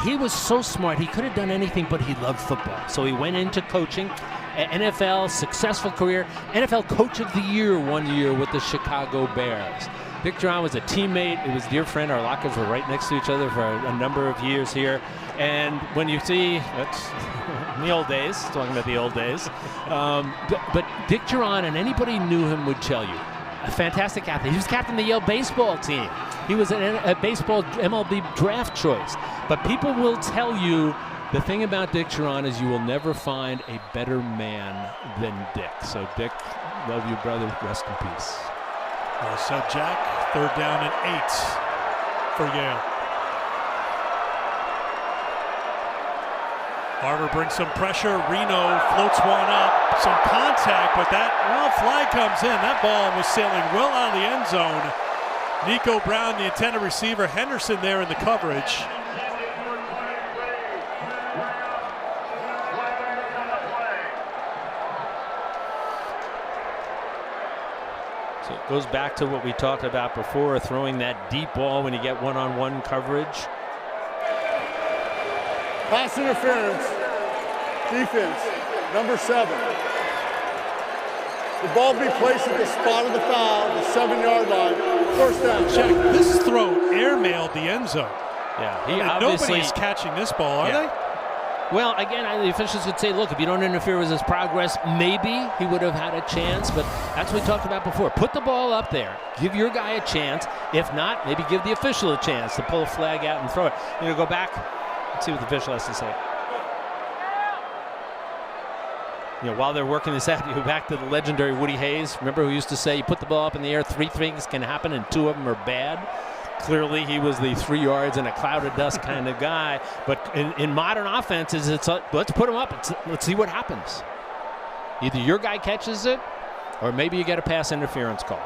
He was so smart. He could have done anything, but he loved football. So he went into coaching. NFL, successful career. NFL Coach of the Year 1 year with the Chicago Bears. Dick Duran was a teammate. He was a dear friend. Our lockers were right next to each other for a number of years here. And when you see, that's in the old days, talking about the old days, but Dick Duran, and anybody who knew him would tell you, a fantastic athlete. He was captain of the Yale baseball team. He was a baseball MLB draft choice. But people will tell you the thing about Dick Duran is you will never find a better man than Dick. So Dick, love you, brother. Rest in peace. Well said, Jack. 3rd down and 8 for Yale. Harvard brings some pressure. Reno floats one up. Some contact, but flag comes in. That ball was sailing well out of the end zone. Nico Brown, the intended receiver. Henderson there in the coverage. So it goes back to what we talked about before, throwing that deep ball when you get one-on-one coverage. Pass interference, defense, number 7. The ball be placed at the spot of the foul, the 7-yard line. First down. Check. This throw airmailed the end zone. Yeah, he obviously, nobody's catching this ball, are they? Well, again, the officials would say, look, if you don't interfere with his progress, maybe he would have had a chance, but that's what we talked about before. Put the ball up there. Give your guy a chance. If not, maybe give the official a chance to pull a flag out and throw it. Go back and see what the official has to say. While they're working this out, you go back to the legendary Woody Hayes. Remember who used to say, you put the ball up in the air, 3 things can happen and 2 of them are bad? Clearly, he was the 3 yards in a cloud of dust kind of guy. But in modern offenses, it's let's put him up. Let's see what happens. Either your guy catches it, or maybe you get a pass interference call.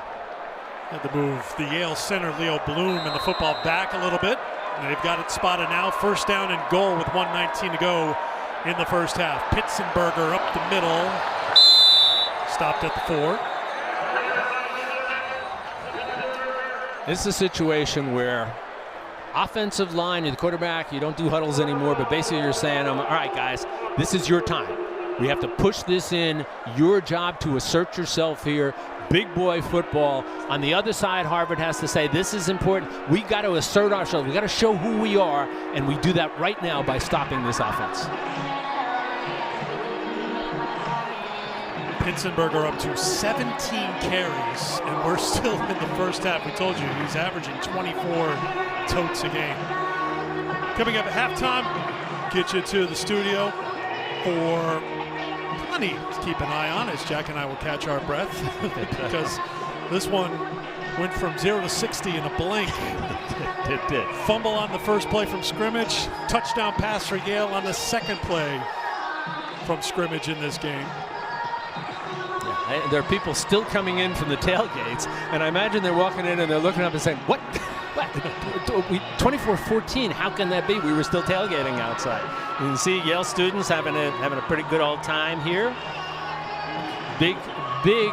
Had to move the Yale center, Leo Bloom, and the football back a little bit. And they've got it spotted now. First down and goal with 1:19 to go in the first half. Pitzenberger up the middle. Stopped at the 4. This is a situation where offensive line, you're the quarterback, you don't do huddles anymore, but basically you're saying, all right, guys, this is your time. We have to push this in. Your job to assert yourself here. Big boy football. On the other side, Harvard has to say, this is important. We got to assert ourselves. We got to show who we are, and we do that right now by stopping this offense. Pitzenberger up to 17 carries, and we're still in the first half. We told you he's averaging 24 totes a game. Coming up at halftime, get you to the studio for plenty to keep an eye on as Jack and I will catch our breath because this one went from 0 to 60 in a blink. It did. Fumble on the first play from scrimmage. Touchdown pass for Yale on the second play from scrimmage in this game. There are people still coming in from the tailgates, and I imagine they're walking in and they're looking up and saying, what? 24-14, how can that be? We were still tailgating outside. You can see Yale students having a pretty good old time here. Big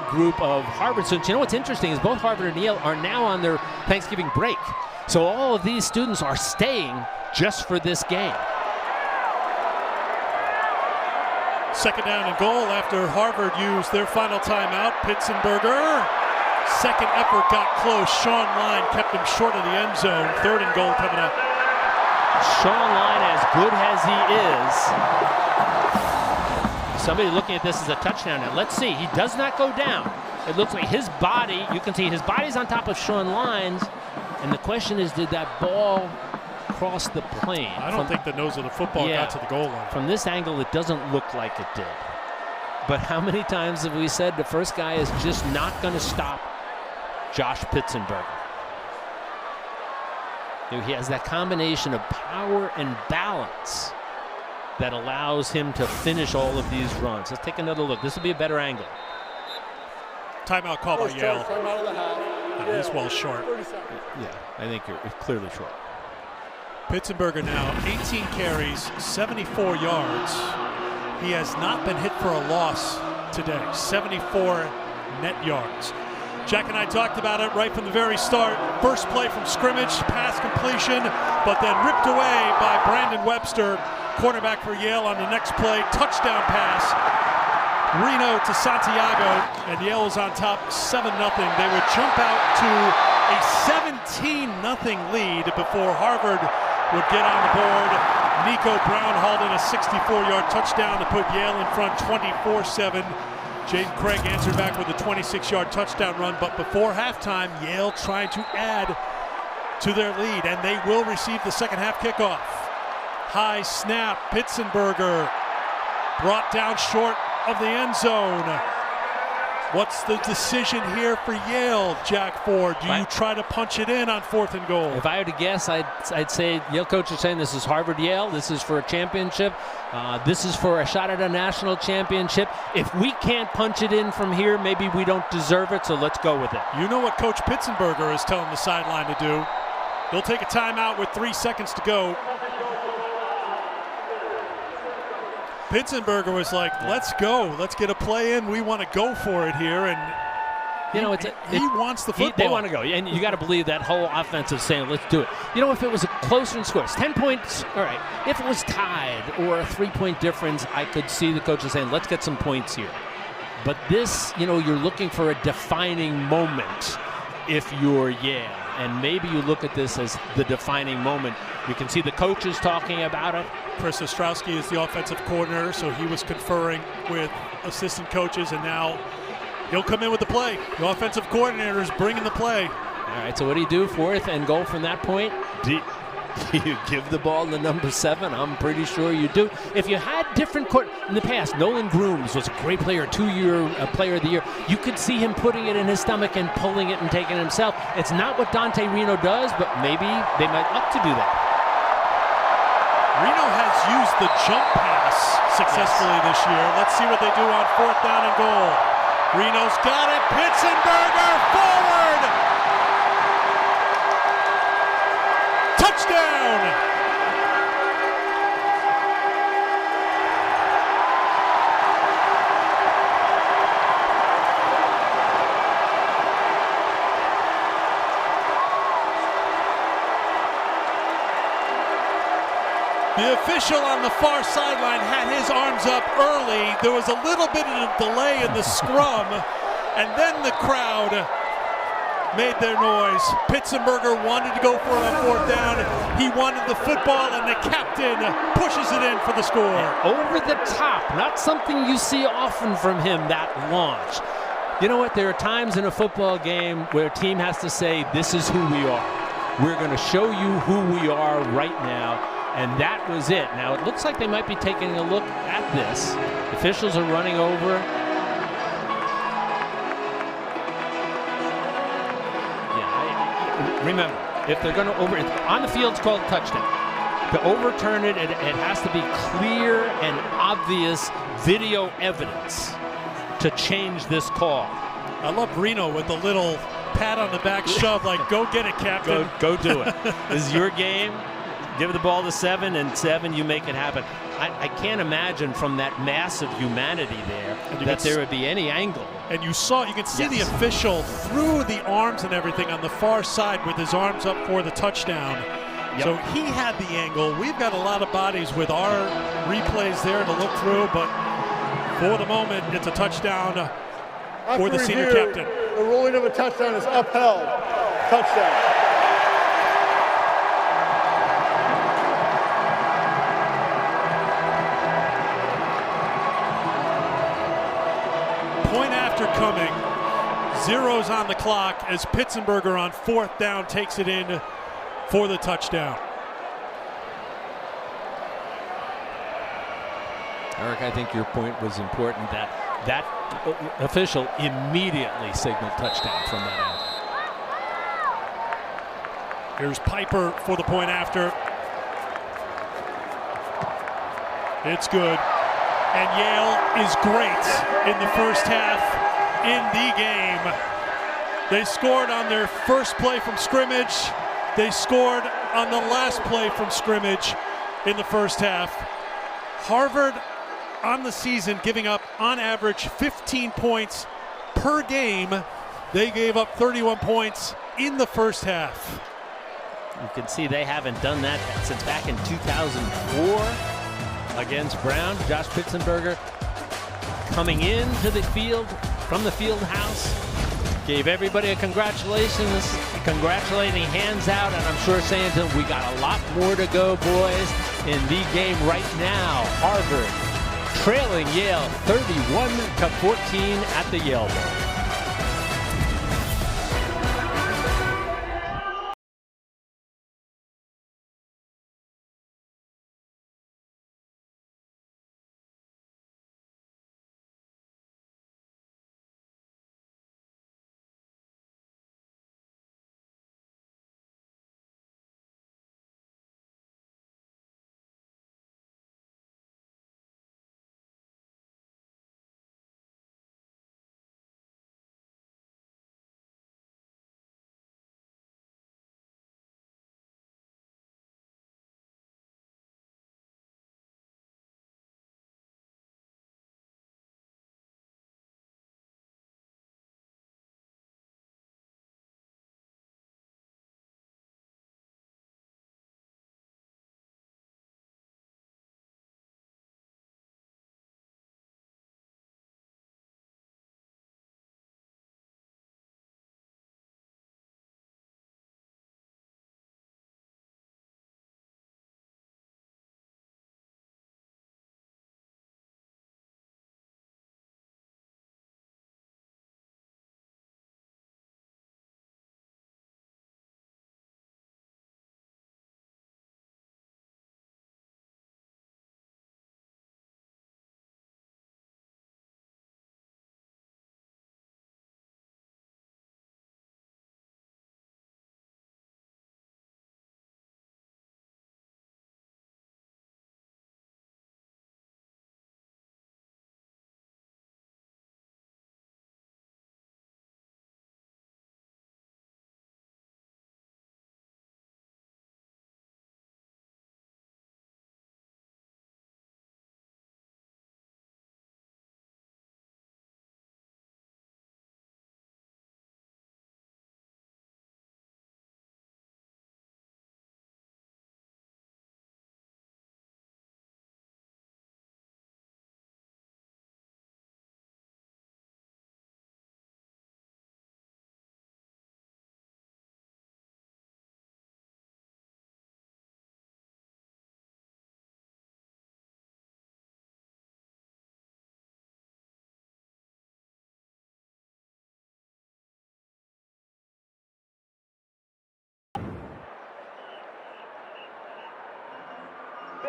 group of Harvard students. You know what's interesting is both Harvard and Yale are now on their Thanksgiving break. So all of these students are staying just for this game. Second down and goal after Harvard used their final timeout. Pitzenberger, second effort got close. Sean Line kept him short of the end zone. Third and goal coming up. Sean Line, as good as he is, somebody looking at this as a touchdown now. Let's see, he does not go down. It looks like his body, you can see his body's on top of Sean Line's, and the question is, did that ball cross the plane? I don't think the nose of the football got to the goal line. From this angle, it doesn't look like it did. But how many times have we said the first guy is just not going to stop Josh Pitzenberger? He has that combination of power and balance that allows him to finish all of these runs. Let's take another look. This will be a better angle. Timeout call by Yale. This ball's short. Yeah, I think you're clearly short. Pitzenberger now 18 carries, 74 yards. He has not been hit for a loss today. 74 net yards. Jack and I talked about it right from the very start. First play from scrimmage, pass completion, but then ripped away by Brandon Webster, cornerback for Yale on the next play. Touchdown pass. Reno to Santiago, and Yale is on top 7-0. They would jump out to a 17-0 lead before Harvard would get on the board. Nico Brown hauled in a 64-yard touchdown to put Yale in front 24-7. Jaden Craig answered back with a 26-yard touchdown run, but before halftime, Yale trying to add to their lead, and they will receive the second half kickoff. High snap, Pitzenberger brought down short of the end zone. What's the decision here for Yale, Jack Ford? Do you try to punch it in on 4th and goal? If I had to guess, I'd say Yale coach is saying this is Harvard-Yale. This is for a championship. This is for a shot at a national championship. If we can't punch it in from here, maybe we don't deserve it, so let's go with it. You know what Coach Pitzenberger is telling the sideline to do. He'll take a timeout with 3 seconds to go. Pitzenberger was like, let's go. Let's get a play in. We want to go for it here. And he wants the football. They want to go. And you got to believe that whole offense is saying, let's do it. You know, if it was a closer in scores, 10 points, all right. If it was tied or a 3-point difference, I could see the coaches saying, let's get some points here. But this, you know, you're looking for a defining moment if you're Yale. And maybe you look at this as the defining moment. You can see the coaches talking about it. Chris Ostrowski is the offensive coordinator, so he was conferring with assistant coaches, and now he'll come in with the play. The offensive coordinator is bringing the play. All right, so what do you do? 4th and goal from that point? Do you give the ball to number 7? I'm pretty sure you do. If you had different in the past, Nolan Grooms was a great player, 2-year player of the year. You could see him putting it in his stomach and pulling it and taking it himself. It's not what Dante Reno does, but maybe they might opt to do that. Reno has used the jump pass successfully this year. Let's see what they do on 4th down and goal. Reno's got it. Pitzenberger forward. Touchdown. The official on the far sideline had his arms up early. There was a little bit of a delay in the scrum, and then the crowd made their noise. Pitzenberger wanted to go for it on 4th down. He wanted the football, and the captain pushes it in for the score. Over the top, not something you see often from him, that launch. You know what? There are times in a football game where a team has to say, this is who we are. We're going to show you who we are right now. And that was it. Now, it looks like they might be taking a look at this. Officials are running over. Yeah, remember, if they're going to on the field, it's called a touchdown. To overturn it, it has to be clear and obvious video evidence to change this call. I love Reno with the little pat on the back shove, like, go get it, Captain. Go do it. This is your game. Give the ball to 7, and 7, you make it happen. I can't imagine from that mass of humanity there that there would be any angle. And you can see the official through the arms and everything on the far side with his arms up for the touchdown. Yep. So he had the angle. We've got a lot of bodies with our replays there to look through, but for the moment, it's a touchdown for the senior captain. The ruling of a touchdown is upheld. Touchdown. Point after coming, zeros on the clock as Pitzenberger on 4th down takes it in for the touchdown. Eric, I think your point was important that official immediately signaled touchdown from that end. Here's Piper for the point after. It's good. And Yale is great in the first half in the game. They scored on their first play from scrimmage. They scored on the last play from scrimmage in the first half. Harvard on the season giving up on average 15 points per game. They gave up 31 points in the first half. You can see they haven't done that since back in 2004. Against Brown. Josh Pitzenberger coming into the field from the field house. Gave everybody a congratulations, congratulating hands out, and I'm sure saying to them, we got a lot more to go, boys, in the game right now. Harvard trailing Yale 31-14 at the Yale Bowl.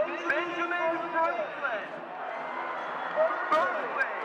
Benjamin Franklin. Berkeley.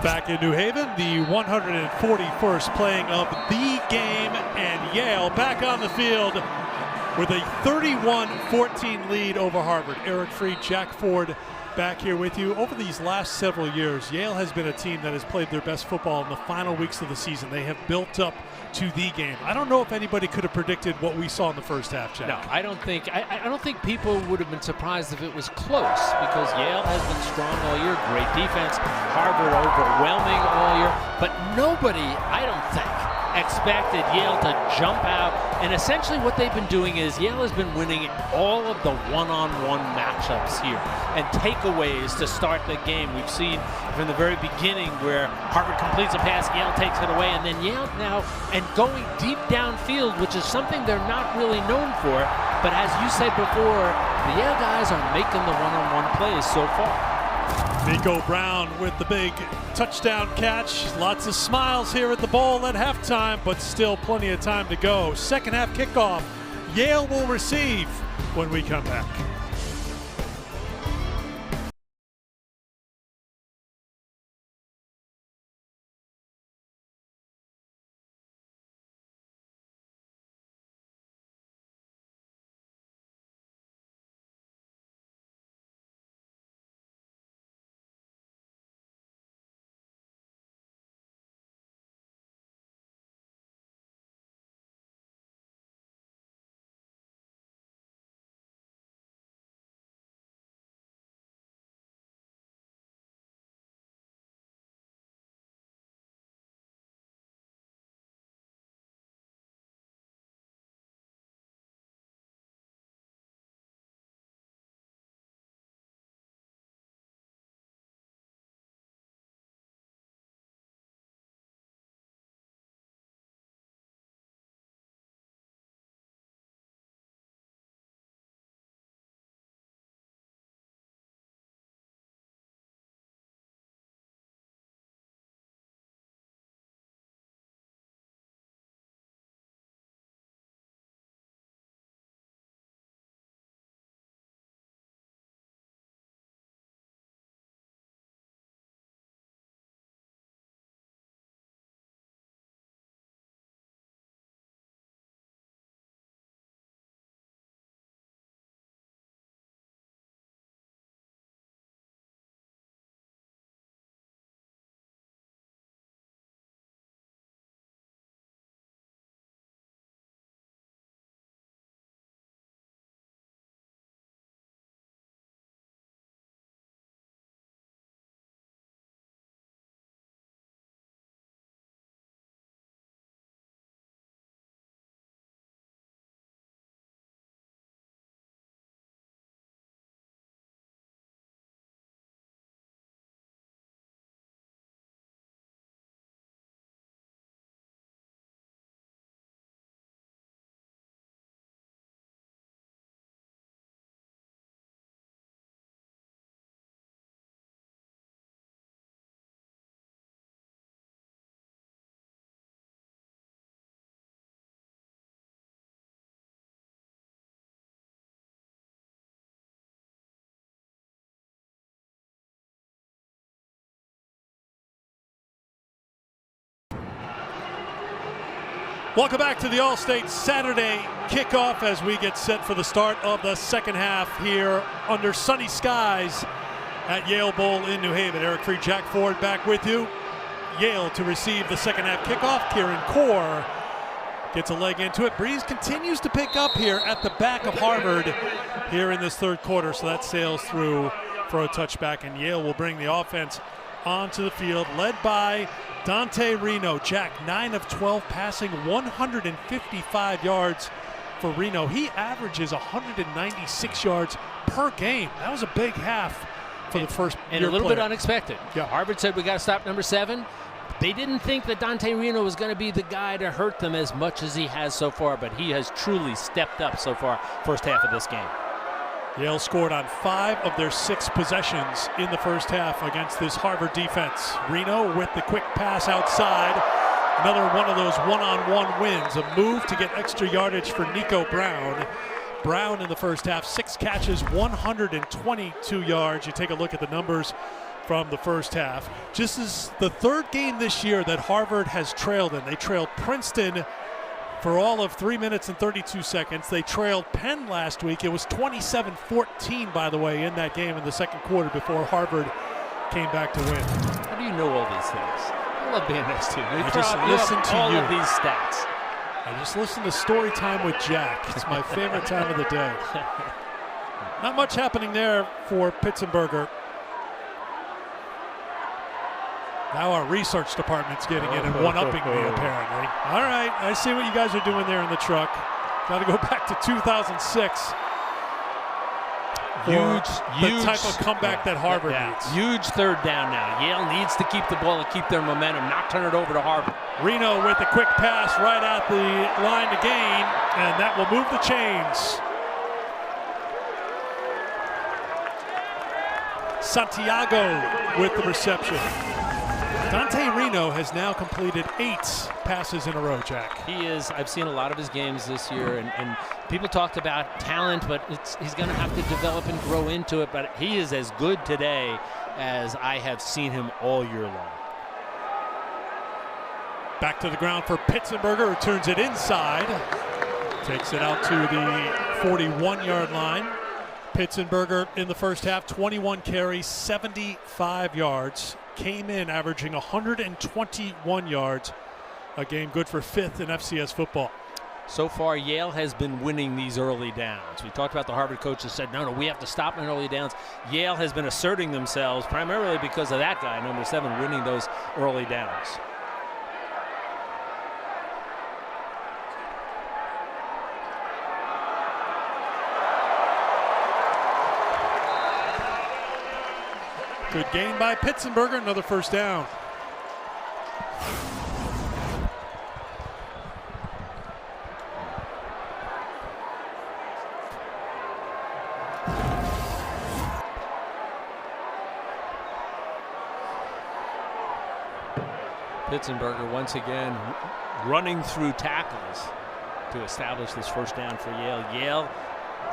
Back in New Haven, the 141st playing of the game, and Yale back on the field with a 31-14 lead over Harvard. Eric Freed, Jack Ford back here with you. Over these last several years, Yale has been a team that has played their best football in the final weeks of the season. They have built up to the game. I don't know if anybody could have predicted what we saw in the first half, Jack. No, I don't think people would have been surprised if it was close, because Yale has been strong all year, great defense, Harvard overwhelming all year, but nobody, I don't think, expected Yale to jump out. And essentially what they've been doing is Yale has been winning all of the one-on-one matchups here and takeaways to start the game. We've seen from the very beginning where Harvard completes a pass, Yale takes it away, and then Yale now and going deep downfield, which is something they're not really known for. But as you said before, the Yale guys are making the one-on-one plays so far. Nico Brown with the big touchdown catch. Lots of smiles here at the bowl at halftime, but still plenty of time to go. Second half kickoff. Yale will receive when we come back. Welcome back to the All-State Saturday kickoff as we get set for the start of the second half here under sunny skies at Yale Bowl in New Haven. Eric Freed, Jack Ford back with you. Yale to receive the second half kickoff. Kieran Core gets a leg into it. Breeze continues to pick up here at the back of Harvard here in this third quarter, so that sails through for a touchback, and Yale will bring the offense onto the field, led by Dante Reno. Jack, 9 of 12 passing, 155 yards for Reno. He averages 196 yards per game. That was a big half for the first year and a little player. bit unexpected. Yeah. Harvard said we got to stop number 7. They didn't think that Dante Reno was going to be the guy to hurt them as much as he has so far, but he has truly stepped up so far first half of this game. Yale scored on 5 of their 6 possessions in the first half against this Harvard defense. Reno with the quick pass outside. Another one of those one-on-one wins. A move to get extra yardage for Nico Brown. Brown in the first half, 6 catches, 122 yards. You take a look at the numbers from the first half. This is the third game this year that Harvard has trailed in. They trailed Princeton for all of 3 minutes and 32 seconds. They trailed Penn last week. It was 27-14, by the way, in that game in the second quarter before Harvard came back to win. How do you know all these things? I love being next to you. I just listen to all you. of these stats. I just listen to Story Time with Jack. It's my favorite time of the day. Not much happening there for Pitzenberger. Now our research department's getting in and one-upping me, apparently. All right, I see what you guys are doing there in the truck. Got to go back to 2006. The type of comeback that Harvard needs. Huge third down now. Yale needs to keep the ball and keep their momentum, not turn it over to Harvard. Reno with a quick pass right at the line to gain, and that will move the chains. Santiago with the reception. Dante Reno has now completed 8 passes in a row, Jack. He is. I've seen a lot of his games this year, and people talked about talent, but he's going to have to develop and grow into it. But he is as good today as I have seen him all year long. Back to the ground for Pitzenberger, who turns it inside. Takes it out to the 41-yard line. Pitzenberger in the first half, 21 carries, 75 yards. Came in averaging 121 yards a game, good for 5th in FCS football. So far, Yale has been winning these early downs. We talked about the Harvard coaches said, no, we have to stop in early downs. Yale has been asserting themselves primarily because of that guy, number 7, winning those early downs. Good gain by Pitzenberger, another first down. Pitzenberger once again running through tackles to establish this first down for Yale. Yale,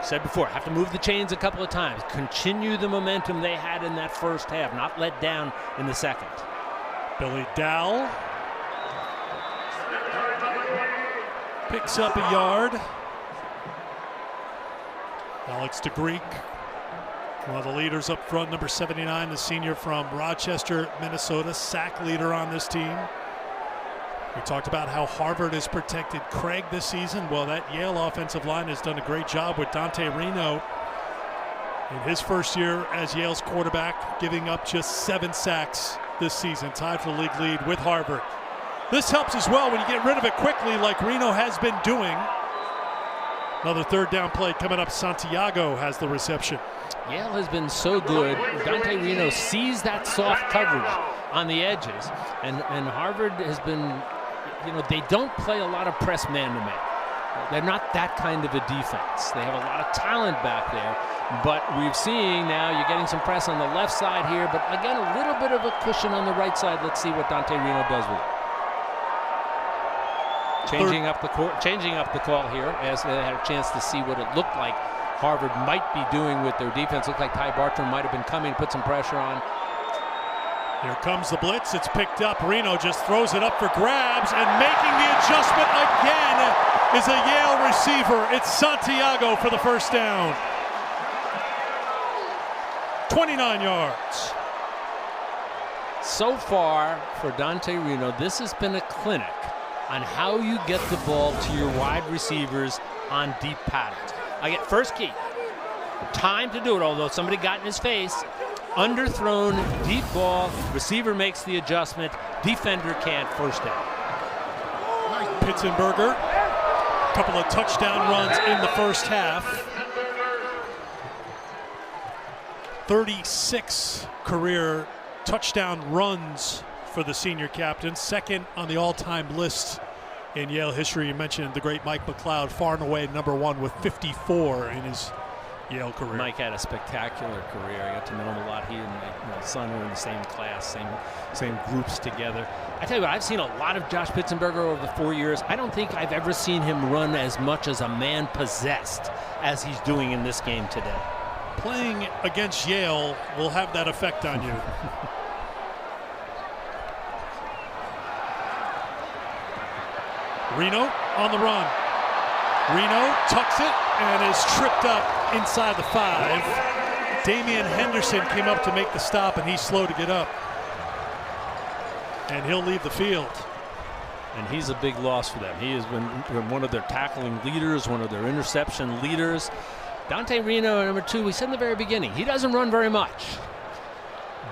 said before, have to move the chains a couple of times. Continue the momentum they had in that first half, not let down in the second. Billy Dowell picks up a yard. Alex DeGreek, one of the leaders up front, number 79, the senior from Rochester, Minnesota, sack leader on this team. We talked about how Harvard has protected Craig this season. Well, that Yale offensive line has done a great job with Dante Reno in his first year as Yale's quarterback, giving up just 7 sacks this season, tied for the league lead with Harvard. This helps as well when you get rid of it quickly like Reno has been doing. Another third down play coming up. Santiago has the reception. Yale has been so good. Dante Reno sees that soft coverage on the edges, and Harvard has been, they don't play a lot of press man-to-man. They're not that kind of a defense. They have a lot of talent back there, but we've seen now you're getting some press on the left side here, but again, a little bit of a cushion on the right side. Let's see what Dante Reno does with it. Changing up the call here as they had a chance to see what it looked like Harvard might be doing with their defense. Looked like Ty Bartram might have been coming, put some pressure on. Here comes the blitz. It's picked up. Reno just throws it up for grabs, and making the adjustment again is a Yale receiver. It's Santiago for the first down. 29 yards. So far for Dante Reno, this has been a clinic on how you get the ball to your wide receivers on deep patterns. I get first key, time to do it, although somebody got in his face. Underthrown, deep ball, receiver makes the adjustment, defender can't, first down. Pitzenberger, a couple of touchdown runs in the first half. 36 career touchdown runs for the senior captain, second on the all-time list in Yale history. You mentioned the great Mike McLeod, far and away number 1 with 54 in his Yale career. Mike had a spectacular career. I got to know him a lot. He and my son were in the same class, same groups together. I tell you what, I've seen a lot of Josh Pitzenberger over the 4 years. I don't think I've ever seen him run as much as a man possessed as he's doing in this game today. Playing against Yale will have that effect on you. Reno on the run. Reno tucks it and is tripped up inside the 5. Damian Henderson came up to make the stop, and he's slow to get up. And he'll leave the field. And he's a big loss for them. He has been one of their tackling leaders, one of their interception leaders. Dante Reno, number 2, we said in the very beginning, he doesn't run very much.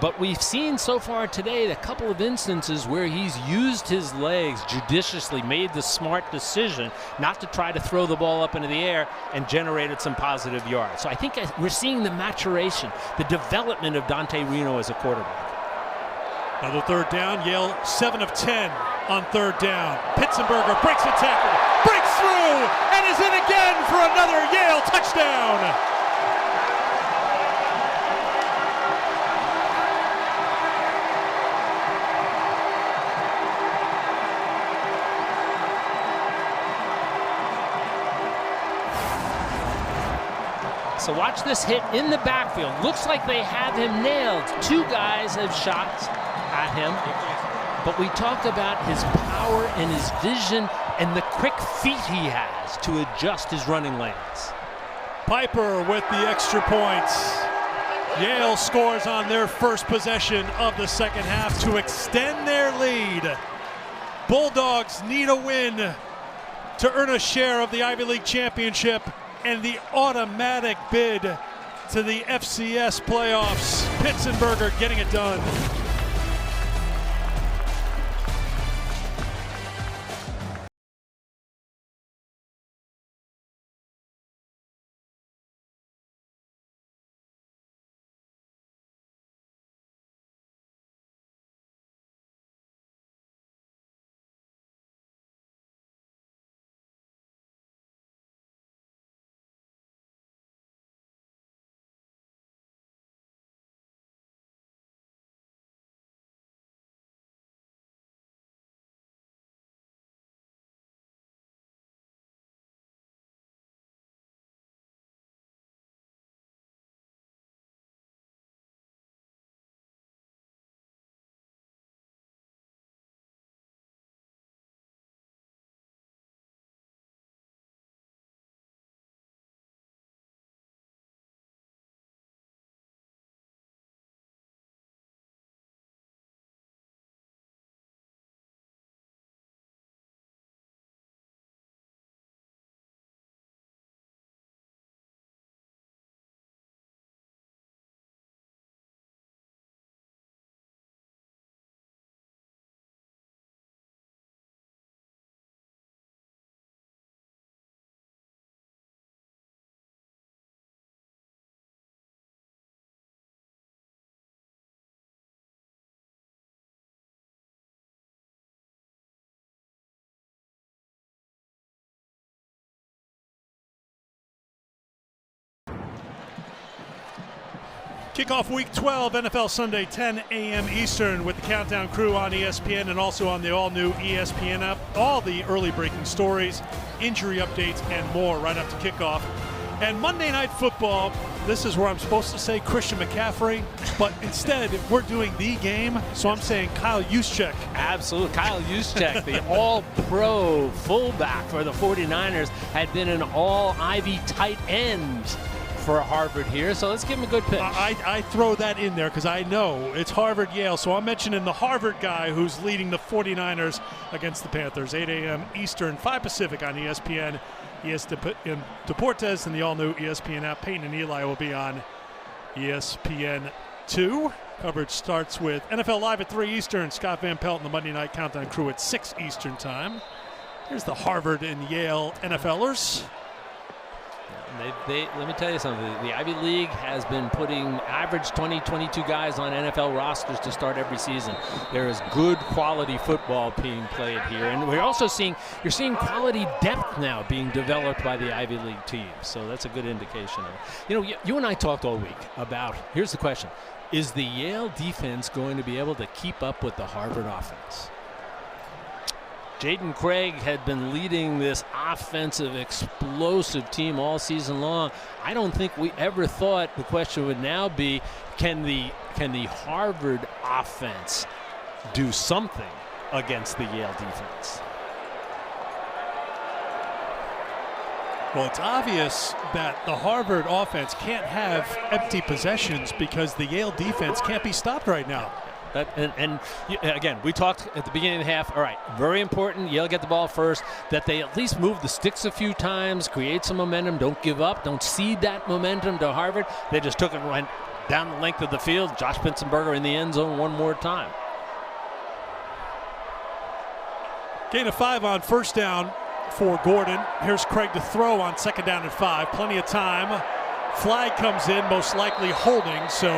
But we've seen so far today a couple of instances where he's used his legs judiciously, made the smart decision not to try to throw the ball up into the air, and generated some positive yards. So I think we're seeing the maturation, the development of Dante Reno as a quarterback. Another third down. Yale 7 of 10 on third down. Pitzenberger breaks a tackle, breaks through, and is in again for another Yale touchdown. So watch this hit in the backfield. Looks like they have him nailed. 2 guys have shots at him. But we talked about his power and his vision and the quick feet he has to adjust his running lanes. Piper with the extra points. Yale scores on their first possession of the second half to extend their lead. Bulldogs need a win to earn a share of the Ivy League championship and the automatic bid to the FCS playoffs. Pitzenberger getting it done. Kickoff Week 12, NFL Sunday, 10 a.m. Eastern, with the Countdown crew on ESPN and also on the all-new ESPN app. All the early breaking stories, injury updates, and more right up to kickoff. And Monday Night Football, this is where I'm supposed to say Christian McCaffrey, but instead we're doing the game, so I'm saying Kyle Juszczyk. Absolutely. Kyle Juszczyk, the all-pro fullback for the 49ers, had been an all-Ivy tight end for Harvard here, so let's give him a good pitch. I throw that in there because I know it's Harvard-Yale, so I'm mentioning the Harvard guy who's leading the 49ers against the Panthers. 8 a.m. Eastern, 5 Pacific on ESPN. Deportes and the all-new ESPN app. Peyton and Eli will be on ESPN2. Coverage starts with NFL Live at 3 Eastern. Scott Van Pelt and the Monday Night Countdown crew at 6 Eastern time. Here's the Harvard and Yale NFLers. Let me tell you something. The Ivy League has been putting average 20, 22 guys on NFL rosters to start every season. There is good quality football being played here. And we're also you're seeing quality depth now being developed by the Ivy League teams. So that's a good indication of it. You know, you and I talked all week about, here's the question, is the Yale defense going to be able to keep up with the Harvard offense? Jaden Craig had been leading this offensive, explosive team all season long. I don't think we ever thought the question would now be, can the Harvard offense do something against the Yale defense? Well, it's obvious that the Harvard offense can't have empty possessions because the Yale defense can't be stopped right now. Again, we talked at the beginning of the half. All right, very important. Yale get the ball first. That they at least move the sticks a few times, create some momentum. Don't give up. Don't cede that momentum to Harvard. They just took it and went down the length of the field. Josh Pitzenberger in the end zone one more time. Gain of 5 on first down for Gordon. Here's Craig to throw on second down and 5. Plenty of time. Flag comes in, most likely holding, so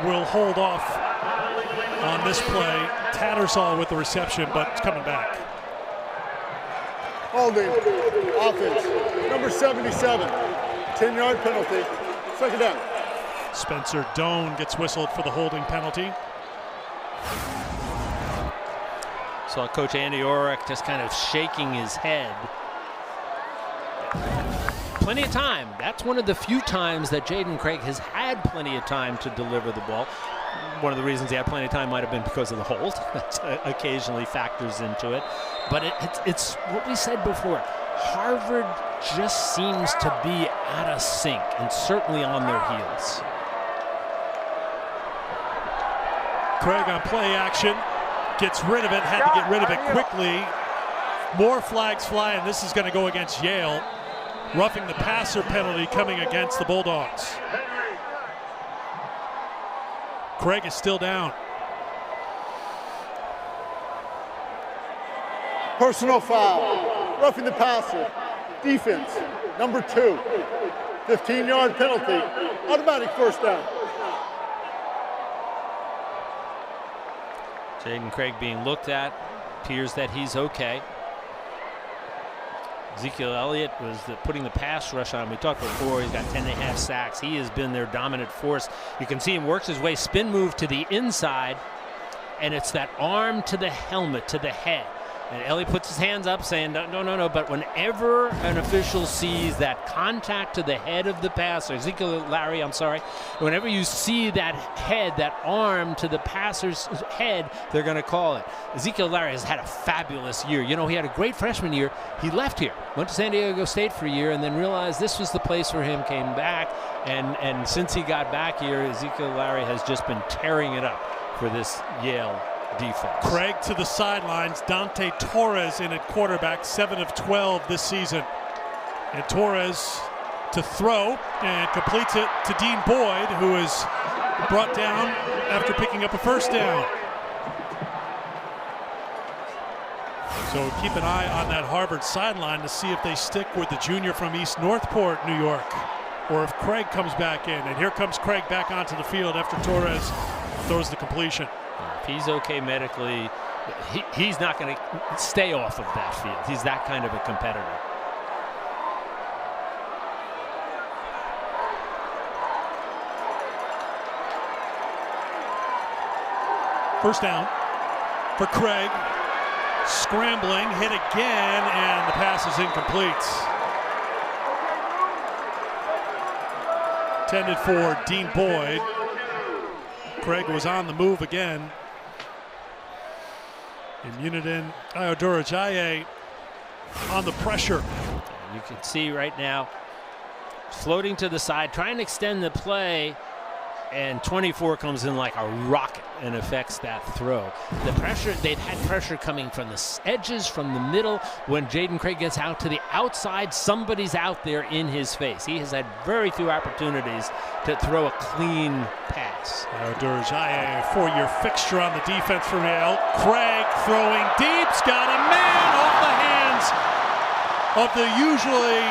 we'll hold off on this play. Tattersall with the reception, but it's coming back. Holding. Offense. Number 77. 10-yard penalty. Second down. Spencer Doan gets whistled for the holding penalty. Saw Coach Andy Orrick just kind of shaking his head. Plenty of time. That's one of the few times that Jaden Craig has had plenty of time to deliver the ball. One of the reasons he had plenty of time might have been because of the hold. That occasionally factors into it. But it's what we said before. Harvard just seems to be out of sync and certainly on their heels. Craig on play action. Gets rid of it. Had to get rid of it quickly. More flags fly, and this is going to go against Yale. Roughing the passer penalty coming against the Bulldogs. Craig is still down. Personal foul. Roughing the passer. Defense. Number 2. 15-yard penalty. Automatic first down. Jaden Craig being looked at. Appears that he's okay. Ezekiel Elliott was putting the pass rush on. We talked before, he's got 10.5 sacks. He has been their dominant force. You can see him works his way, spin move to the inside, and it's that arm to the helmet, to the head. And Elliott puts his hands up saying, no. But whenever an official sees that contact to the head of the passer, Ezekiel Larry, I'm sorry, whenever you see that head, that arm to the passer's head, they're going to call it. Ezekiel Larry has had a fabulous year. You know, he had a great freshman year. He left here, went to San Diego State for a year, and then realized this was the place for him, came back. And since he got back here, Ezekiel Larry has just been tearing it up for this Yale defense. Craig to the sidelines. Dante Torres in at quarterback, 7 of 12 this season. And Torres to throw and completes it to Dean Boyd, who is brought down after picking up a first down. So keep an eye on that Harvard sideline to see if they stick with the junior from East Northport, New York, or if Craig comes back in. And here comes Craig back onto the field after Torres throws the completion. If he's okay medically, he's not going to stay off of that field. He's that kind of a competitor. First down for Craig. Scrambling, hit again, and the pass is incomplete. Intended for Dean Boyd. Craig was on the move again. Immunidin Iodurajaye on the pressure. You can see right now, floating to the side, trying to extend the play, and 24 comes in like a rocket and affects that throw. The pressure, they've had pressure coming from the edges, from the middle. When Jaden Craig gets out to the outside, somebody's out there in his face. He has had very few opportunities to throw a clean pass. Iodurajaye, a 4-year fixture on the defense for Yale. Craig throwing deep's got a man off the hands of the usually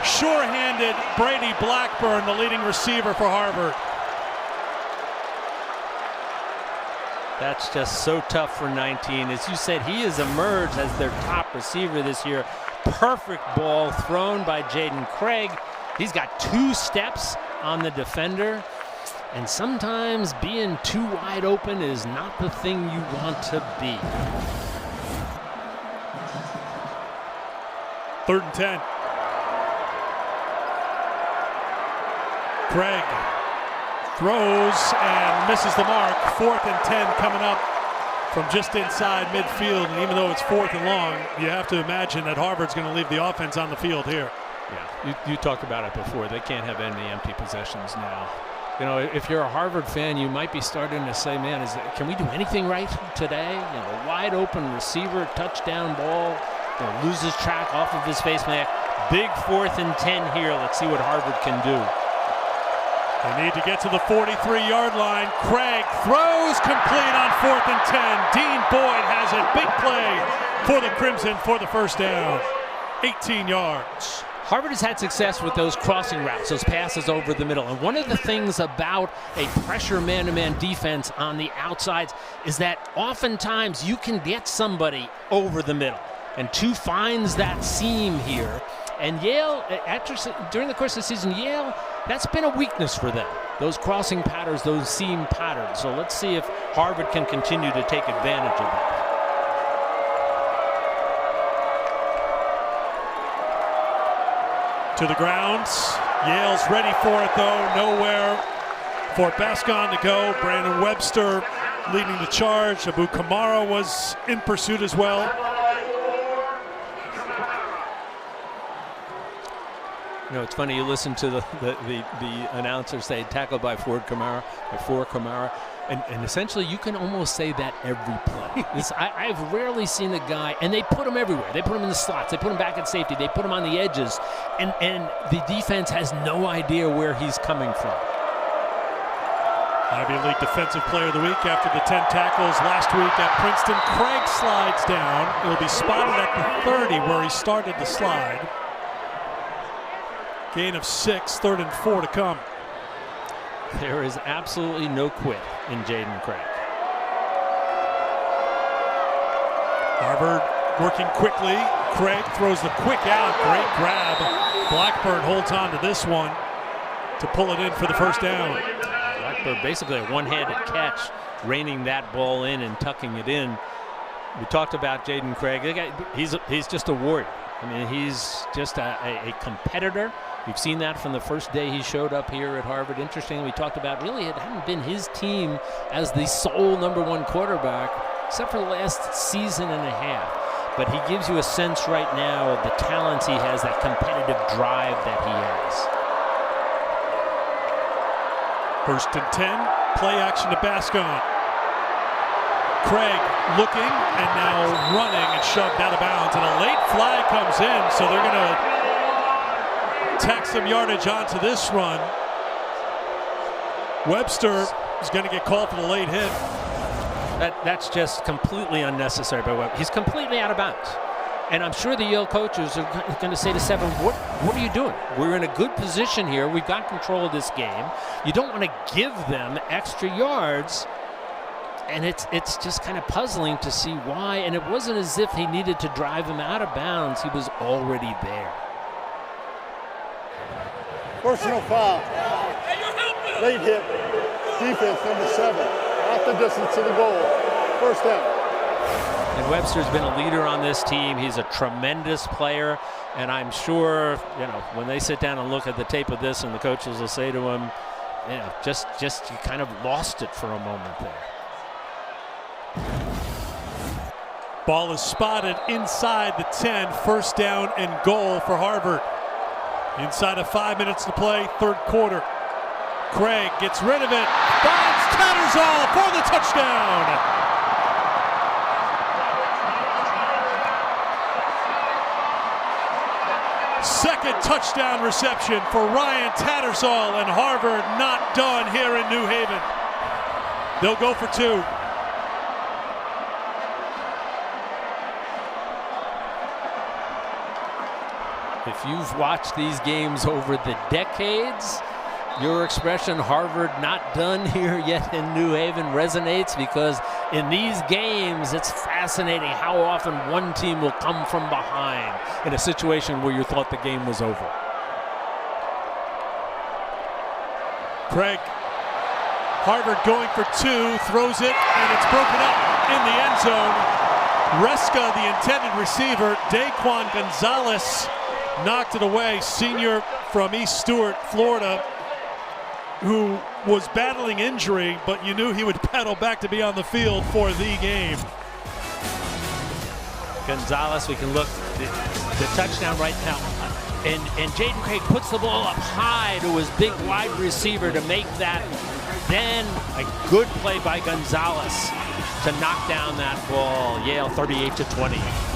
sure-handed Brady Blackburn, the leading receiver for Harvard. That's just so tough for 19. As you said, he has emerged as their top receiver this year. Perfect ball thrown by Jaden Craig. He's got 2 steps on the defender. And sometimes being too wide open is not the thing you want to be. 3rd and 10. Craig throws and misses the mark. 4th and 10 coming up from just inside midfield. And even though it's 4th and long, you have to imagine that Harvard's going to leave the offense on the field here. Yeah, you talked about it before. They can't have any empty possessions now. You know, if you're a Harvard fan, you might be starting to say, man, can we do anything right today? You know, wide open receiver, touchdown ball, you know, loses track off of his face mask. Big 4th and 10 here. Let's see what Harvard can do. They need to get to the 43-yard line. Craig throws complete on 4th and 10. Dean Boyd has it. Big play for the Crimson for the first down. 18 yards. Harvard has had success with those crossing routes, those passes over the middle. And one of the things about a pressure man-to-man defense on the outsides is that oftentimes you can get somebody over the middle. And 2 finds that seam here. And Yale, during the course of the season, Yale, that's been a weakness for them. Those crossing patterns, those seam patterns. So let's see if Harvard can continue to take advantage of that. To the ground. Yale's ready for it, though. Nowhere for Bascon to go. Brandon Webster leading the charge. Abu Kamara was in pursuit as well. You know, it's funny, you listen to the announcers say tackled by Ford Kamara, and essentially you can almost say that every play. I've rarely seen a guy, and they put him everywhere. They put him in the slots, they put him back at safety, they put him on the edges, and the defense has no idea where he's coming from. Ivy League Defensive Player of the Week after the 10 tackles last week at Princeton. Craig slides down. He'll be spotted at the 30 where he started the slide. Gain of 6, 3rd and 4 to come. There is absolutely no quit in Jaden Craig. Harvard working quickly. Craig throws the quick out. Great grab. Blackbird holds on to this one to pull it in for the first down. Blackbird basically a one-handed catch, reining that ball in and tucking it in. We talked about Jaden Craig. He's just a warrior. I mean, he's just a competitor. We've seen that from the first day he showed up here at Harvard. Interestingly, we talked about really it hadn't been his team as the sole #1 quarterback, except for the last season and a half. But he gives you a sense right now of the talents he has, that competitive drive that he has. 1st and 10, play action to Bascon. Craig looking and now running and shoved out of bounds, and a late flag comes in, so they're going to tack some yardage onto this run. Webster is going to get called for the late hit. That's just completely unnecessary by Webster. He's completely out of bounds. And I'm sure the Yale coaches are going to say to Seven, what are you doing? We're in a good position here. We've got control of this game. You don't want to give them extra yards. And it's just kind of puzzling to see why. And it wasn't as if he needed to drive him out of bounds. He was already there. Personal foul. Late hit. Defense, number 7. Off the distance to the goal. First down. And Webster's been a leader on this team. He's a tremendous player. And I'm sure, you know, when they sit down and look at the tape of this and the coaches will say to him, you know, just you kind of lost it for a moment there. Ball is spotted inside the 10. 1st down and goal for Harvard. Inside of 5 minutes to play, 3rd quarter. Craig gets rid of it, finds Tattersall for the touchdown. Second touchdown reception for Ryan Tattersall, and Harvard not done here in New Haven. They'll go for 2. If you've watched these games over the decades, your expression, Harvard not done here yet in New Haven, resonates, because in these games, it's fascinating how often one team will come from behind in a situation where you thought the game was over. Craig, Harvard going for 2, throws it, and it's broken up in the end zone. Reska, the intended receiver, Daquan Gonzalez, knocked it away. Senior from East Stewart, Florida, who was battling injury, but you knew he would pedal back to be on the field for the game. Gonzalez, we can look, the touchdown right now. And Jaden Craig puts the ball up high to his big wide receiver to make that. Then a good play by Gonzalez to knock down that ball. Yale 38-20.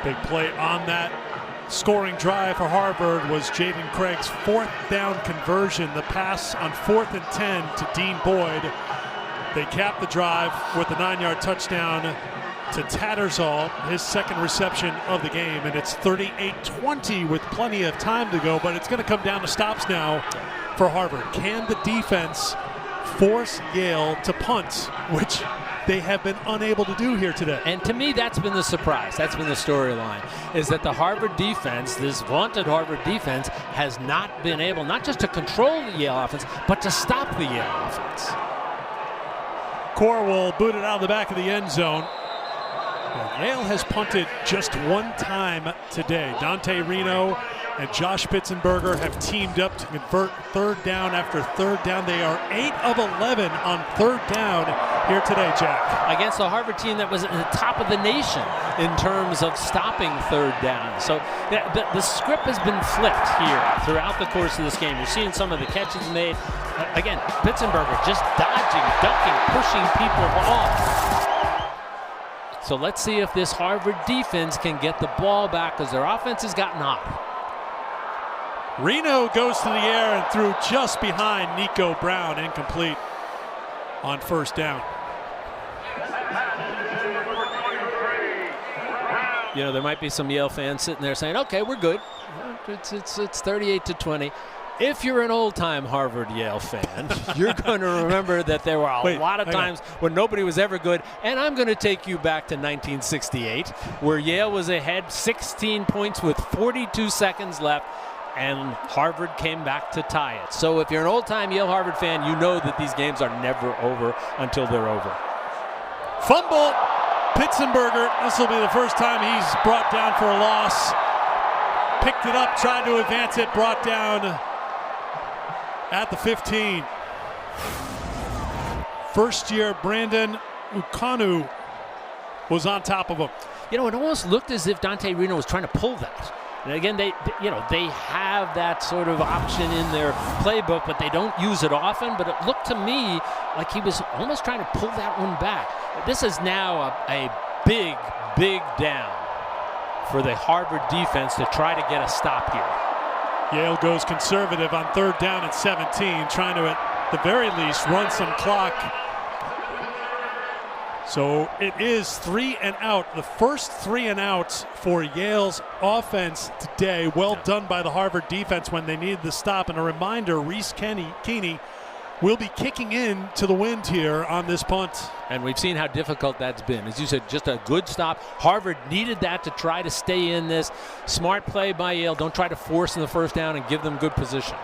Big play on that scoring drive for Harvard was Jaden Craig's 4th down conversion. The pass on 4th and 10 to Dean Boyd. They capped the drive with a 9-yard touchdown to Tattersall, his 2nd reception of the game, and it's 38-20 with plenty of time to go, but it's going to come down to stops now for Harvard. Can the defense force Yale to punt, which they have been unable to do here today? And to me, that's been the surprise. That's been the storyline, is that the Harvard defense, this vaunted Harvard defense, has not been able not just to control the Yale offense, but to stop the Yale offense. Core will boot it out of the back of the end zone. Yale has punted just one time today. Dante Reno and Josh Pitzenberger have teamed up to convert 3rd down after 3rd down. They are 8 of 11 on 3rd down here today, Jack. Against a Harvard team that was at the top of the nation in terms of stopping 3rd down. So the script has been flipped here throughout the course of this game. You're seeing some of the catches made. Again, Pitzenberger just dodging, ducking, pushing people off. So let's see if this Harvard defense can get the ball back, because their offense has gotten hot. Reno goes to the air and threw just behind Nico Brown, incomplete on 1st down. You know, there might be some Yale fans sitting there saying, okay, we're good. It's 38-20. If you're an old-time Harvard-Yale fan, you're going to remember that there were a lot of times when nobody was ever good. And I'm going to take you back to 1968, where Yale was ahead 16 points with 42 seconds left, and Harvard came back to tie it. So if you're an old-time Yale-Harvard fan, you know that these games are never over until they're over. Fumble, Pitzenberger. This will be the first time he's brought down for a loss. Picked it up, tried to advance it, brought down at the 15. First year Brandon Ukanu was on top of him. You know, it almost looked as if Dante Reno was trying to pull that. And again, they have that sort of option in their playbook, but they don't use it often. But it looked to me like he was almost trying to pull that one back. This is now a big, big down for the Harvard defense to try to get a stop here. Yale goes conservative on 3rd down and 17, trying to, at the very least, run some clock. So it is 3 and out. The first 3 and outs for Yale's offense today. Well done by the Harvard defense when they needed the stop. And a reminder, Reese Keeney will be kicking in to the wind here on this punt. And we've seen how difficult that's been. As you said, just a good stop. Harvard needed that to try to stay in this. Smart play by Yale. Don't try to force in the first down and give them good position.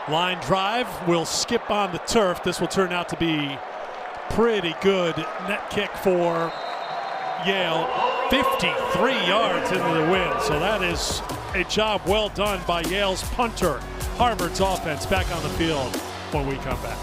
Line drive will skip on the turf. This will turn out to be pretty good net kick for Yale. 53 yards into the wind. So that is a job well done by Yale's punter. Harvard's offense back on the field when we come back.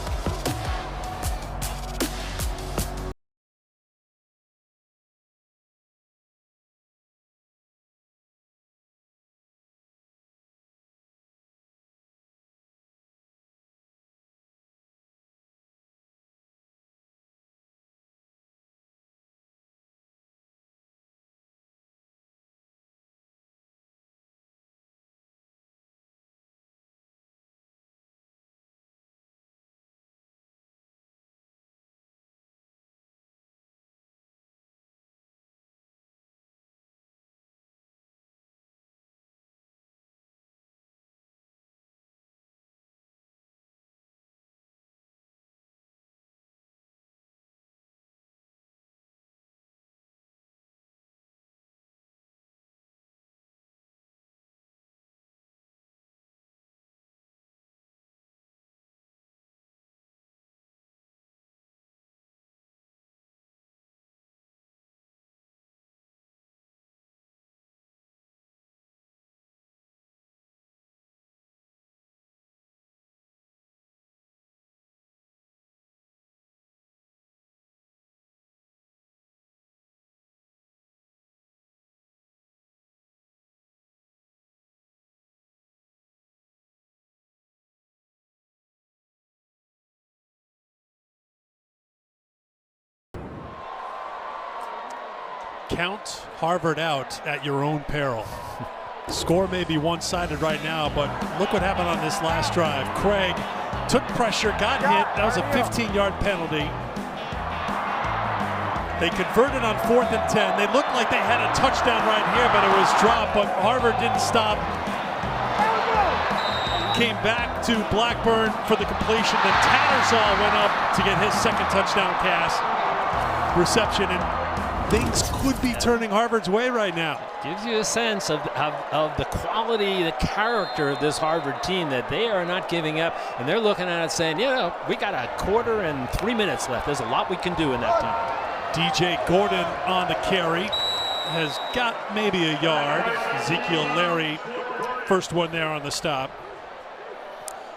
Count Harvard out at your own peril. Score may be one-sided right now, but look what happened on this last drive. Craig took pressure, got hit. That was a 15-yard penalty. They converted on 4th and 10. They looked like they had a touchdown right here, but it was dropped, but Harvard didn't stop. Came back to Blackburn for the completion. Then Tattersall went up to get his second touchdown pass reception, and things could be turning Harvard's way right now. Gives you a sense of the quality, the character of this Harvard team, that they are not giving up, and they're looking at it saying, you know, we got a quarter and 3 minutes left. There's a lot we can do in that team. DJ Gordon on the carry has got maybe a yard. Ezekiel Larry, first one there on the stop.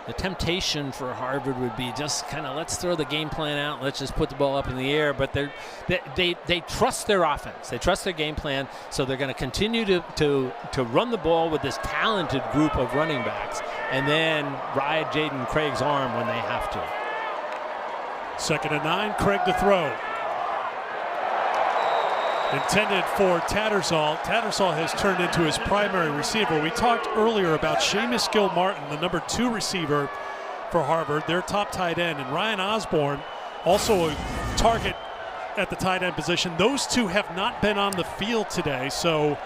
The temptation for Harvard would be just kind of, let's throw the game plan out, let's just put the ball up in the air, but they trust their offense, they trust their game plan, so they're going to continue to run the ball with this talented group of running backs and then ride Jaden Craig's arm when they have to. 2nd and 9, Craig to throw. Intended for Tattersall. Tattersall has turned into his primary receiver. We talked earlier about Seamus Gilmartin, the number 2 receiver for Harvard, their top tight end, and Ryan Osborne, also a target at the tight end position. Those two have not been on the field today, so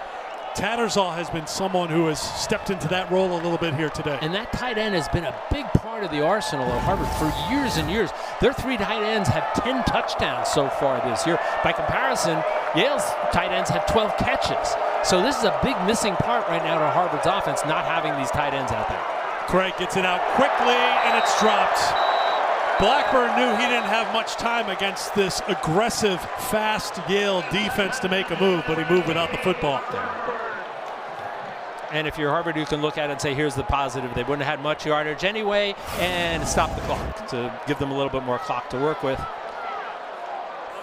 Tattersall has been someone who has stepped into that role a little bit here today. And that tight end has been a big part of the arsenal of Harvard for years and years. Their 3 tight ends have 10 touchdowns so far this year. By comparison, Yale's tight ends have 12 catches. So this is a big missing part right now to Harvard's offense, not having these tight ends out there. Craig gets it out quickly, and it's dropped. Blackburn knew he didn't have much time against this aggressive, fast Yale defense to make a move, but he moved without the football. And if you're Harvard, you can look at it and say, here's the positive. They wouldn't have had much yardage anyway, and stop the clock to give them a little bit more clock to work with.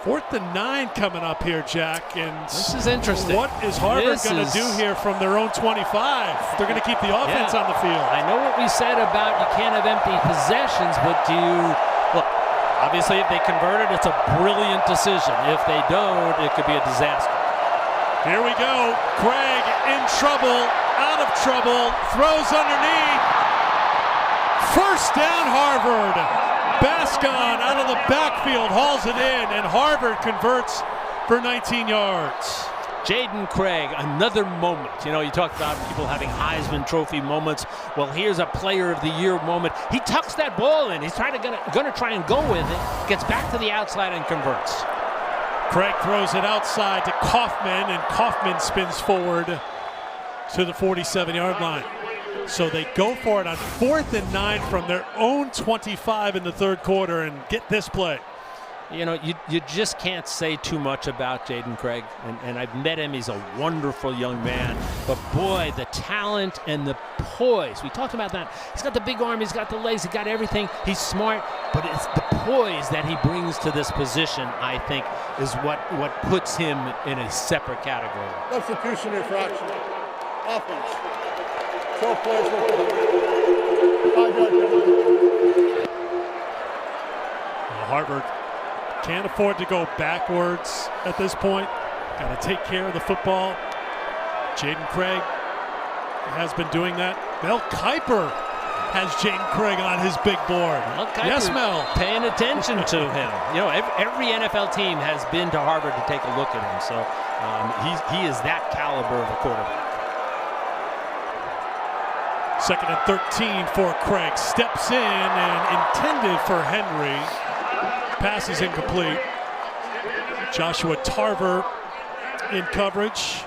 4th and 9 coming up here, Jack. And this is interesting. What is Harvard going to do here from their own 25? They're going to keep the offense on the field. I know what we said about you can't have empty possessions, but do you look? Obviously, if they convert it, it's a brilliant decision. If they don't, it could be a disaster. Here we go. Craig in trouble, out of trouble, throws underneath. First down, Harvard. Bass Gascon out of the backfield hauls it in, and Harvard converts for 19 yards. Jaden Craig, another moment. You know, you talked about people having Heisman Trophy moments. Well, here's a Player of the Year moment. He tucks that ball in. He's gonna try and go with it. Gets back to the outside and converts. Craig throws it outside to Kaufman, and Kaufman spins forward to the 47-yard line. So they go for it on 4th and 9 from their own 25 in the third quarter, and get this play. You know, you just can't say too much about Jaden Craig, and I've met him. He's a wonderful young man. But boy, the talent and the poise. We talked about that. He's got the big arm, he's got the legs, he's got everything. He's smart, but it's the poise that he brings to this position, I think, is what puts him in a separate category. Substitution infraction. Offense. 12 plays with 5-yard penalty. Harvard can't afford to go backwards at this point. Got to take care of the football. Jaden Craig has been doing that. Mel Kiper has Jaden Craig on his big board. Yes, Mel. Paying attention to him. You know, every NFL team has been to Harvard to take a look at him. So he is that caliber of a quarterback. 2nd and 13 for Craig. Steps in and intended for Henry. Pass is incomplete. Joshua Tarver in coverage.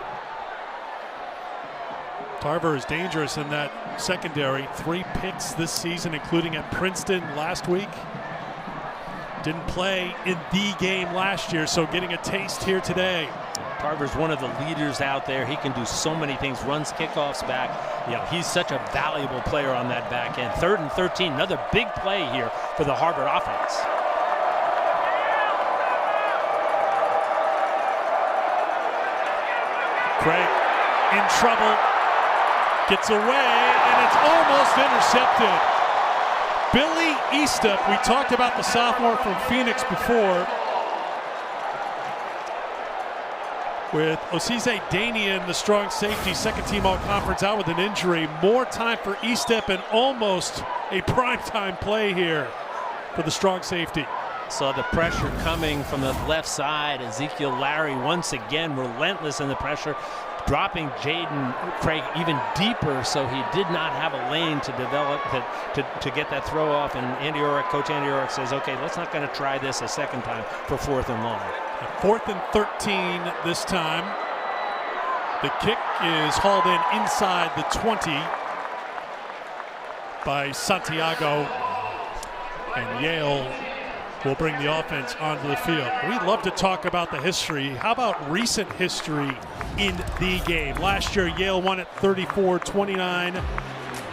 Tarver is dangerous in that secondary. 3 picks this season, including at Princeton last week. Didn't play in the game last year, so getting a taste here today. Tarver's one of the leaders out there. He can do so many things, runs kickoffs back. You know, he's such a valuable player on that back end. 3rd and 13, another big play here for the Harvard offense. Craig in trouble, gets away, and it's almost intercepted. Billy Eastup, we talked about the sophomore from Phoenix before, with Osise Danian, the strong safety, second team all-conference, out with an injury. More time for Eastup, and almost a primetime play here for the strong safety. Saw the pressure coming from the left side. Ezekiel Larry once again relentless in the pressure, dropping Jaden Craig even deeper, so he did not have a lane to develop to get that throw off. And Coach Andy Orrick says, okay, let's not going to try this a second time for 4th and long. 4th and 13 this time. The kick is hauled in inside the 20 by Santiago, and Yale will bring the offense onto the field. We'd love to talk about the history. How about recent history in the game? Last year, Yale won it 34-29.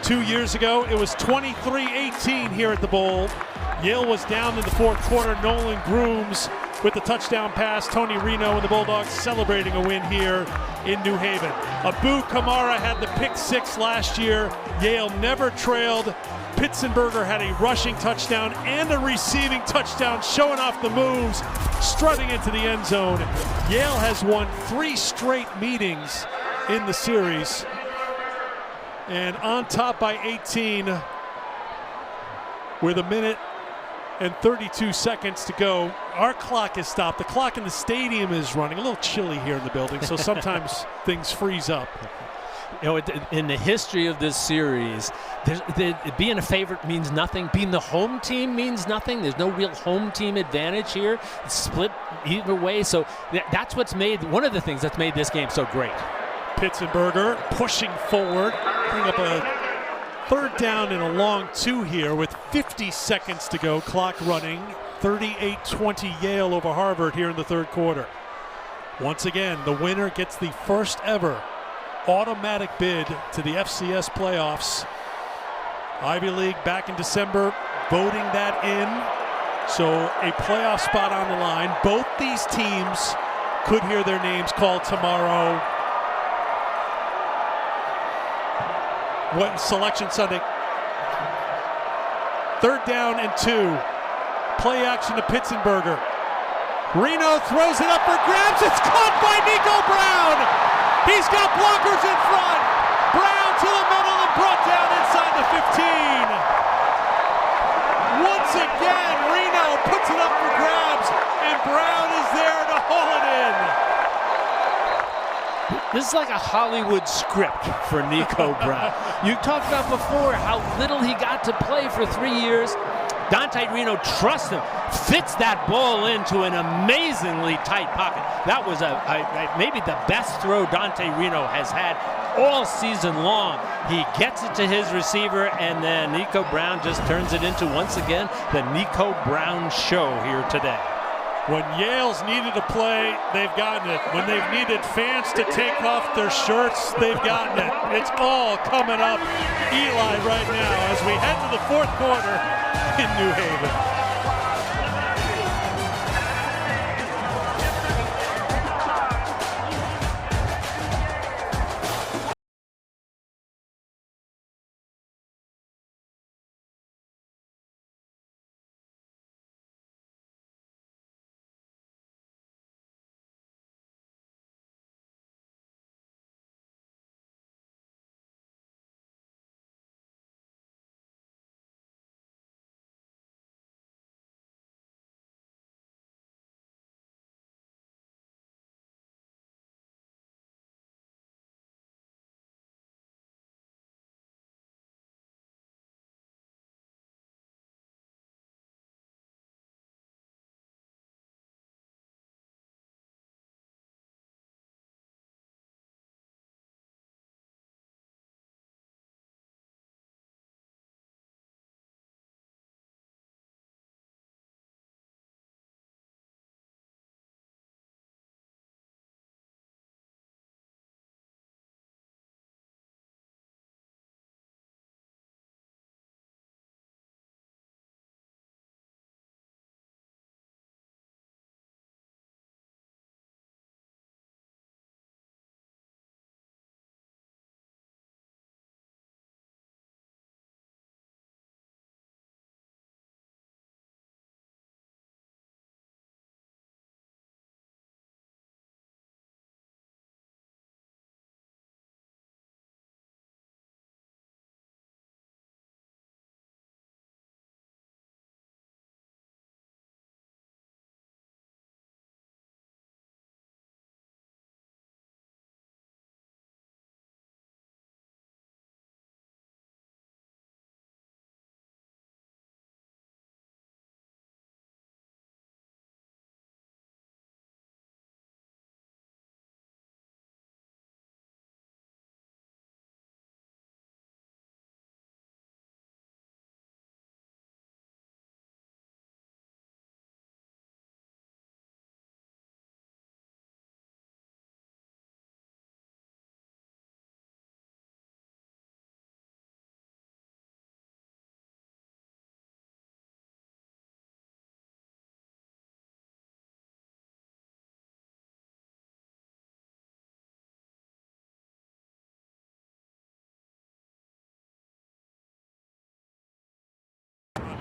2 years ago, it was 23-18 here at the Bowl. Yale was down in the fourth quarter. Nolan Grooms with the touchdown pass. Tony Reno and the Bulldogs celebrating a win here in New Haven. Abu Kamara had the pick 6 last year. Yale never trailed. Pitzenberger had a rushing touchdown and a receiving touchdown, showing off the moves, strutting into the end zone. Yale has won 3 straight meetings in the series, and on top by 18 with 1 minute and 32 seconds to go. Our clock is stopped. The clock in the stadium is running. A little chilly here in the building, so sometimes things freeze up. You know, in the history of this series, being a favorite means nothing. Being the home team means nothing. There's no real home team advantage here. It's split either way. So that's what's made, one of the things that's made this game so great. Pitzenberger pushing forward. Bring up a 3rd down and a long 2 here with 50 seconds to go. Clock running. 38-20 Yale over Harvard here in the 3rd quarter. Once again, the winner gets the first ever automatic bid to the FCS playoffs. Ivy League back in December voting that in, so a playoff spot on the line. Both these teams could hear their names called tomorrow. What Selection Sunday. 3rd down and 2. Play action to Pitzenberger. Reno throws it up for grabs. It's caught by Nico Brown. He's got blockers in front. Brown to the middle and brought down inside the 15. Once again, Reno This is like a Hollywood script for Nico Brown. You talked about before how little he got to play for 3 years. Dante Reno trusts him, fits that ball into an amazingly tight pocket. That was maybe the best throw Dante Reno has had all season long. He gets it to his receiver, and then Nico Brown just turns it into, once again, the Nico Brown show here today. When Yale's needed to play, they've gotten it. When they've needed fans to take off their shirts, they've gotten it. It's all coming up Eli right now as we head to the fourth quarter in New Haven.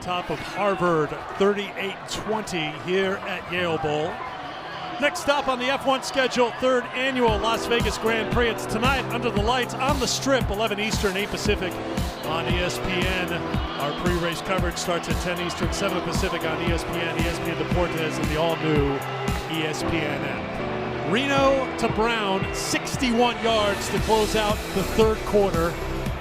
Top of Harvard, 38-20 here at Yale Bowl. Next stop on the F1 schedule, third annual Las Vegas Grand Prix. It's tonight under the lights on the Strip, 11 Eastern, 8 Pacific on ESPN. Our pre-race coverage starts at 10 Eastern, 7 Pacific on ESPN, ESPN Deportes, and the all-new ESPN app. Reno to Brown, 61 yards to close out the third quarter.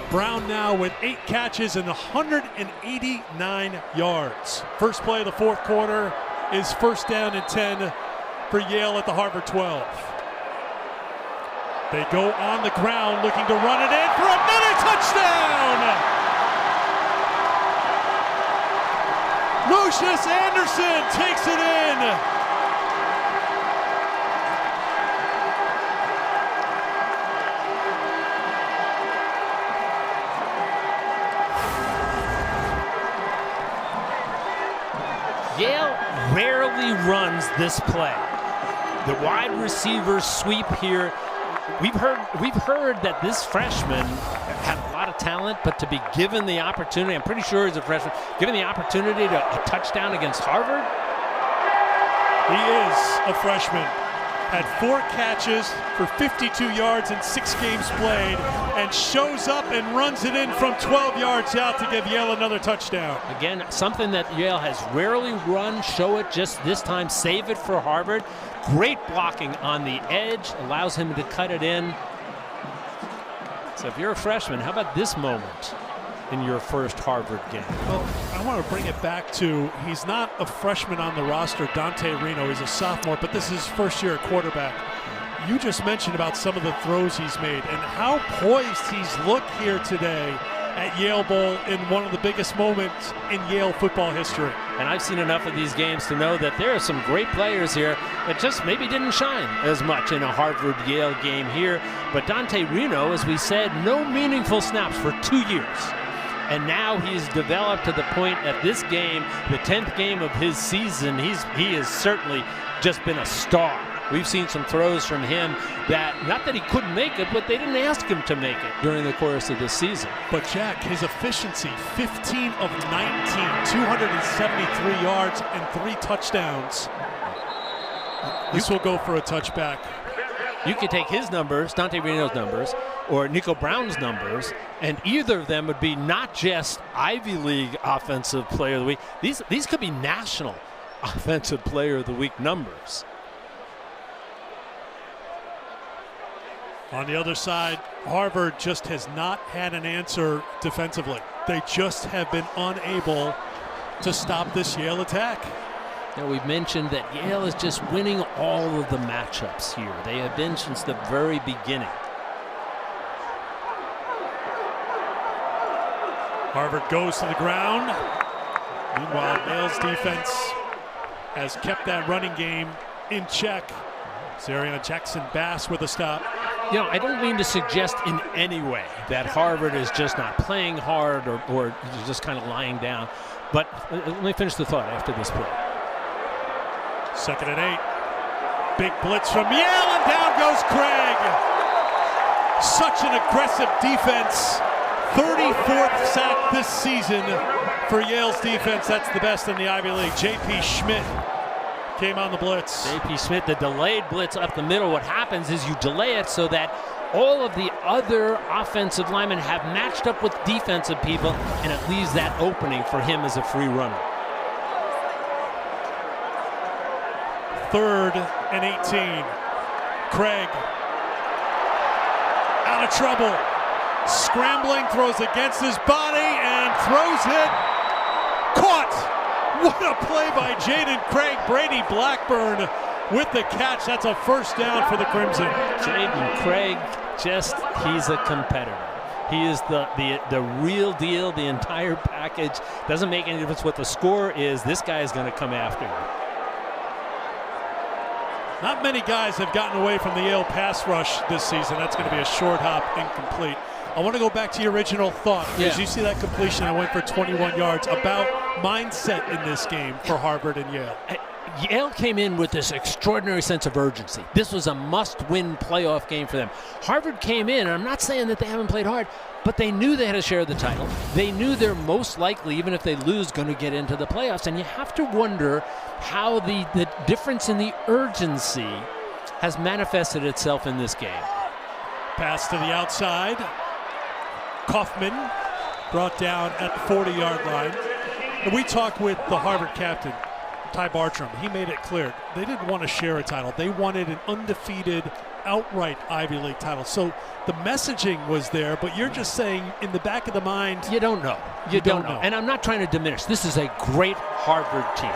Brown now with 8 catches and 189 yards. First play of the fourth quarter is first down and 10 for Yale at the Harvard 12. They go on the ground looking to run it in for another touchdown! Lucius Anderson takes it in. Yale rarely runs this play. The wide receiver sweep here. We've heard that this freshman had a lot of talent, but to be given the opportunity, I'm pretty sure he's a freshman, given the opportunity to a touchdown against Harvard. He is a freshman. had 4 catches for 52 yards in 6 games played, and shows up and runs it in from 12 yards out to give Yale another touchdown. Again, something that Yale has rarely run. Show it just this time. Save it for Harvard. Great blocking on the edge. Allows him to cut it in. So if you're a freshman, how about this moment in your first Harvard game? Well, I want to bring it back to, he's not a freshman on the roster, Dante Reno. He's a sophomore, but this is his first year at quarterback. You just mentioned about some of the throws he's made and how poised he's looked here today at Yale Bowl in one of the biggest moments in Yale football history. And I've seen enough of these games to know that there are some great players here that just maybe didn't shine as much in a Harvard-Yale game here. But Dante Reno, as we said, no meaningful snaps for 2 years. And now he's developed to the point at this game, the 10th game of his season, he has certainly just been a star. We've seen some throws from him that, not that he couldn't make it, but they didn't ask him to make it during the course of this season. But Jack, his efficiency, 15 of 19, 273 yards and 3 touchdowns. This will go for a touchback. You could take his numbers, Dante Reno's numbers, or Nico Brown's numbers, and either of them would be not just Ivy League Offensive Player of the Week. These could be National Offensive Player of the Week numbers. On the other side, Harvard just has not had an answer defensively. They just have been unable to stop this Yale attack. Now, we've mentioned that Yale is just winning all of the matchups here. They have been since the very beginning. Harvard goes to the ground. Meanwhile, Yale's defense has kept that running game in check. Zarian Jackson-Bass with a stop. You know, I don't mean to suggest in any way that Harvard is just not playing hard or just kind of lying down. But let me finish the thought after this play. 2nd and 8. Big blitz from Yale, and down goes Craig. Such an aggressive defense. 34th sack this season for Yale's defense. That's the best in the Ivy League. J.P. Schmidt came on the blitz. J.P. Schmidt, the delayed blitz up the middle. What happens is you delay it so that all of the other offensive linemen have matched up with defensive people, and it leaves that opening for him as a free runner. 3rd and 18. Craig out of trouble. Scrambling, throws against his body and throws it. Caught! What a play by Jaden Craig. Brady Blackburn with the catch. That's a first down for the Crimson. Jaden Craig, he's a competitor. He is the real deal, the entire package. Doesn't make any difference what the score is. This guy is going to come after you. Not many guys have gotten away from the Yale pass rush this season. That's going to be a short hop, incomplete. I want to go back to your original thought. As you see that completion, I went for 21 yards. About mindset in this game for Harvard and Yale. Yale came in with this extraordinary sense of urgency. This was a must-win playoff game for them. Harvard came in, and I'm not saying that they haven't played hard, but they knew they had to share the title. They knew they're most likely, even if they lose, going to get into the playoffs. And you have to wonder how the difference in the urgency has manifested itself in this game. Pass to the outside. Kaufman brought down at the 40-yard line. And we talked with the Harvard captain, Ty Bartram. He made it clear they didn't want to share a title. They wanted an undefeated, outright Ivy League title. So the messaging was there, but you're just saying in the back of the mind, you don't know. You don't know. And I'm not trying to diminish. This is a great Harvard team.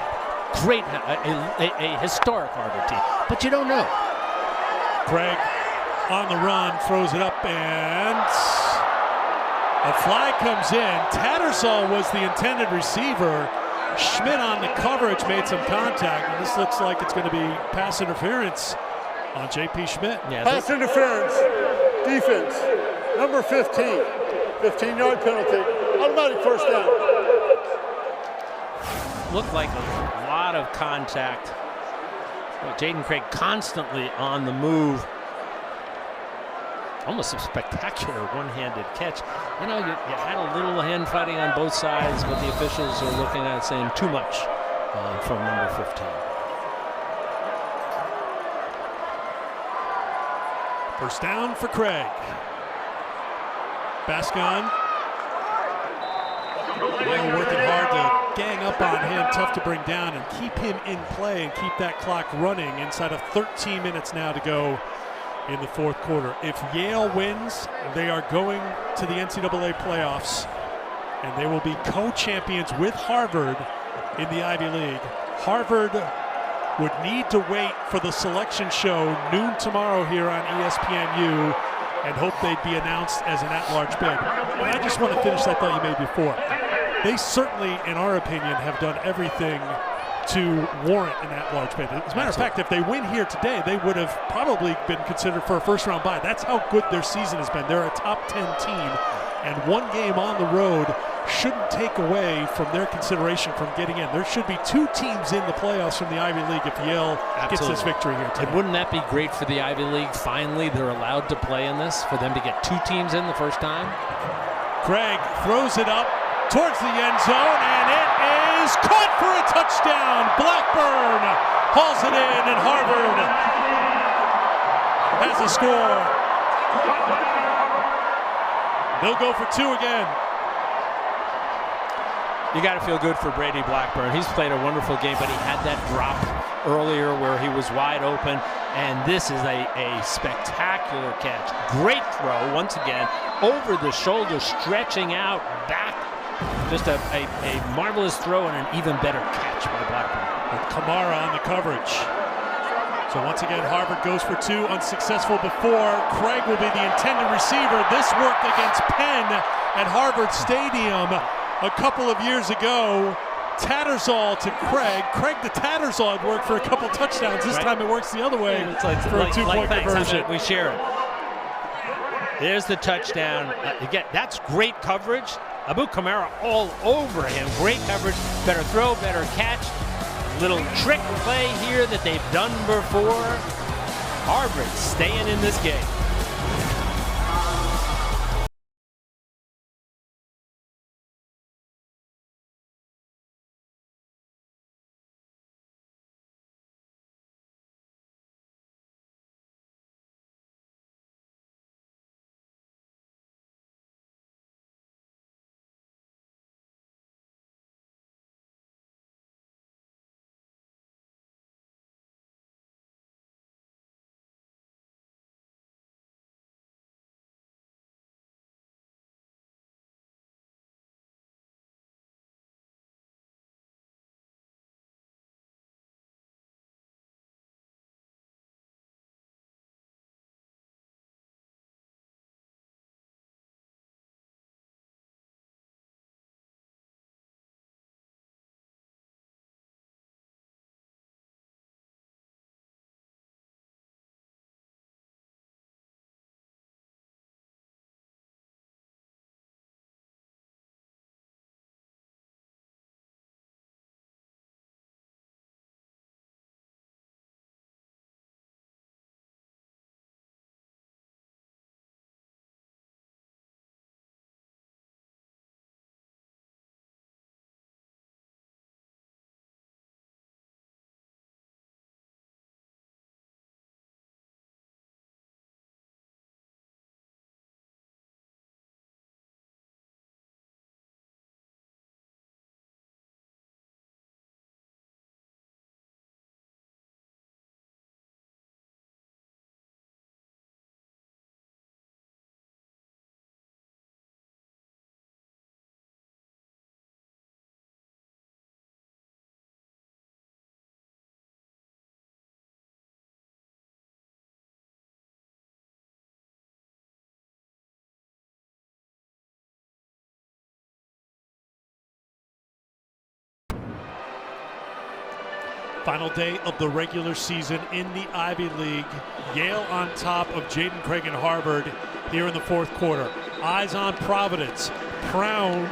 Great, a historic Harvard team. But you don't know. Craig on the run, throws it up, and a flag comes in. Tattersall was the intended receiver. Schmidt on the coverage made some contact, and this looks like it's going to be pass interference on J.P. Schmidt. Yeah, pass interference, defense, number 15, 15-yard penalty, automatic first down. Looked like a lot of contact. Jaden Craig constantly on the move. Almost a spectacular one-handed catch. You know, you had a little hand fighting on both sides, but the officials are looking at it saying too much from number 15. First down for Craig. Bascon. Yale working hard to gang up on him, tough to bring down and keep him in play and keep that clock running inside of 13 minutes now to go in the fourth quarter. If Yale wins, they are going to the NCAA playoffs, and they will be co-champions with Harvard in the Ivy League. Harvard would need to wait for the selection show noon tomorrow here on ESPNU and hope they'd be announced as an at-large bid. And I just want to finish that thought you made before. They certainly, in our opinion, have done everything to warrant an at-large bid. As a matter of fact, if they win here today, they would have probably been considered for a first-round bye. That's how good their season has been. They're a top 10 team, and one game on the road shouldn't take away from their consideration from getting in. There should be two teams in the playoffs from the Ivy League if Yale gets this victory here today. And wouldn't that be great for the Ivy League? Finally, they're allowed to play in this, for them to get two teams in the first time. Craig throws it up towards the end zone, and it is caught for a touchdown. Blackburn hauls it in, and Harvard has a score. They'll go for two again. You got to feel good for Brady Blackburn. He's played a wonderful game, but he had that drop earlier where he was wide open, and this is a spectacular catch. Great throw, once again, over the shoulder, stretching out back. Just a marvelous throw and an even better catch by Blackburn. With Kamara on the coverage. So once again, Harvard goes for two, unsuccessful before. Craig will be the intended receiver. This worked against Penn at Harvard Stadium a couple of years ago. Tattersall to Craig. Craig to Tattersall had worked for a couple touchdowns. This time it works the other way for a two-point conversion. We share it. There's the touchdown. Again, that's great coverage. Abu Kamara all over him. Great coverage. Better throw, better catch. Little trick play here that they've done before. Harvard staying in this game. Final day of the regular season in the Ivy League. Yale on top of Jaden Craig and Harvard here in the fourth quarter. Eyes on Providence. Brown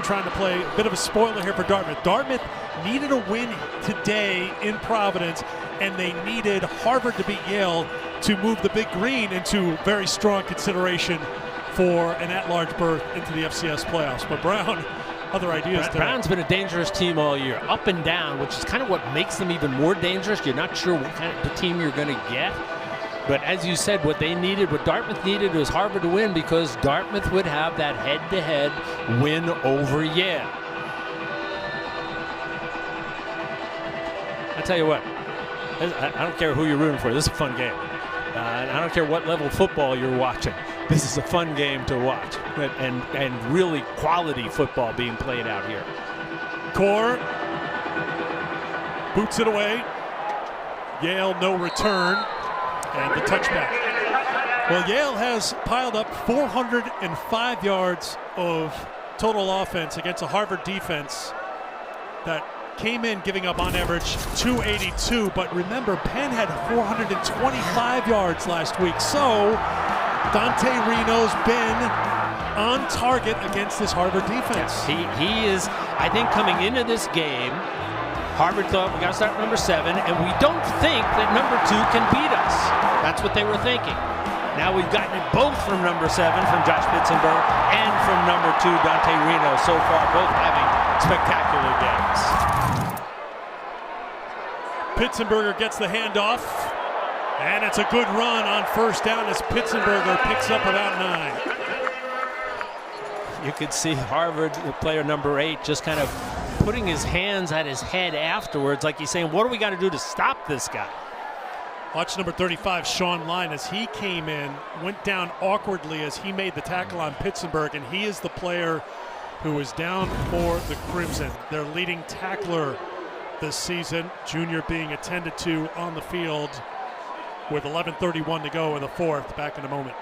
trying to play a bit of a spoiler here for Dartmouth. Dartmouth needed a win today in Providence, and they needed Harvard to beat Yale to move the Big Green into very strong consideration for an at-large berth into the FCS playoffs. But Brown, other ideas. Brown's been a dangerous team all year, up and down, which is kind of what makes them even more dangerous. You're not sure what kind of team you're going to get. But as you said, what they needed, what Dartmouth needed, was Harvard to win, because Dartmouth would have that head-to-head win over Yale. I tell you what, I don't care who you're rooting for. This is a fun game. I don't care what level of football you're watching. This is a fun game to watch, and really quality football being played out here. Core boots it away. Yale no return, and the touchback. Well, Yale has piled up 405 yards of total offense against a Harvard defense that came in giving up on average 282, but remember, Penn had 425 yards last week, so Dante Reno's been on target against this Harvard defense. He is, I think, coming into this game, Harvard thought we got to start number 7, and we don't think that number 2 can beat us. That's what they were thinking. Now we've gotten it both from number 7, from Josh Pitzenberg, and from number 2, Dante Reno, so far, both having spectacular games. Pitzenberger gets the handoff, and it's a good run on first down as Pitzenberger picks up about 9. You could see Harvard, player number 8, just kind of putting his hands at his head afterwards, like he's saying, what do we got to do to stop this guy? Watch number 35, Sean Line, as he came in, went down awkwardly as he made the tackle on Pitzenberg, and he is the player who is down for the Crimson. Their leading tackler this season, junior being attended to on the field with 11:31 to go in the fourth. Back in a moment.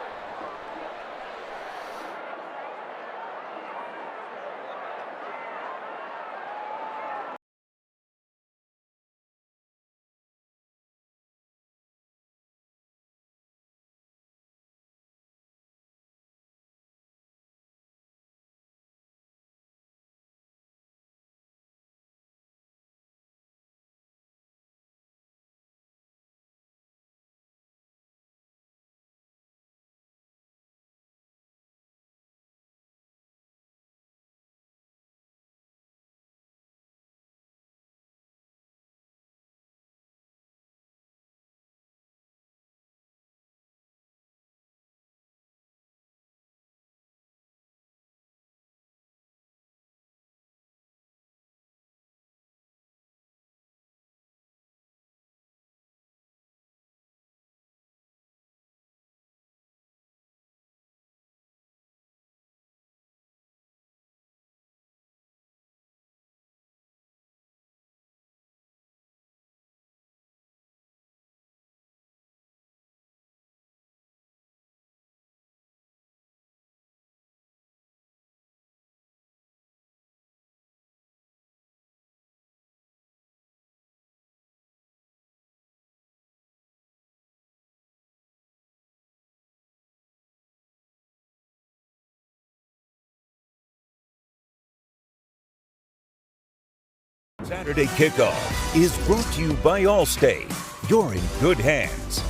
Saturday Kickoff is brought to you by Allstate. You're in good hands.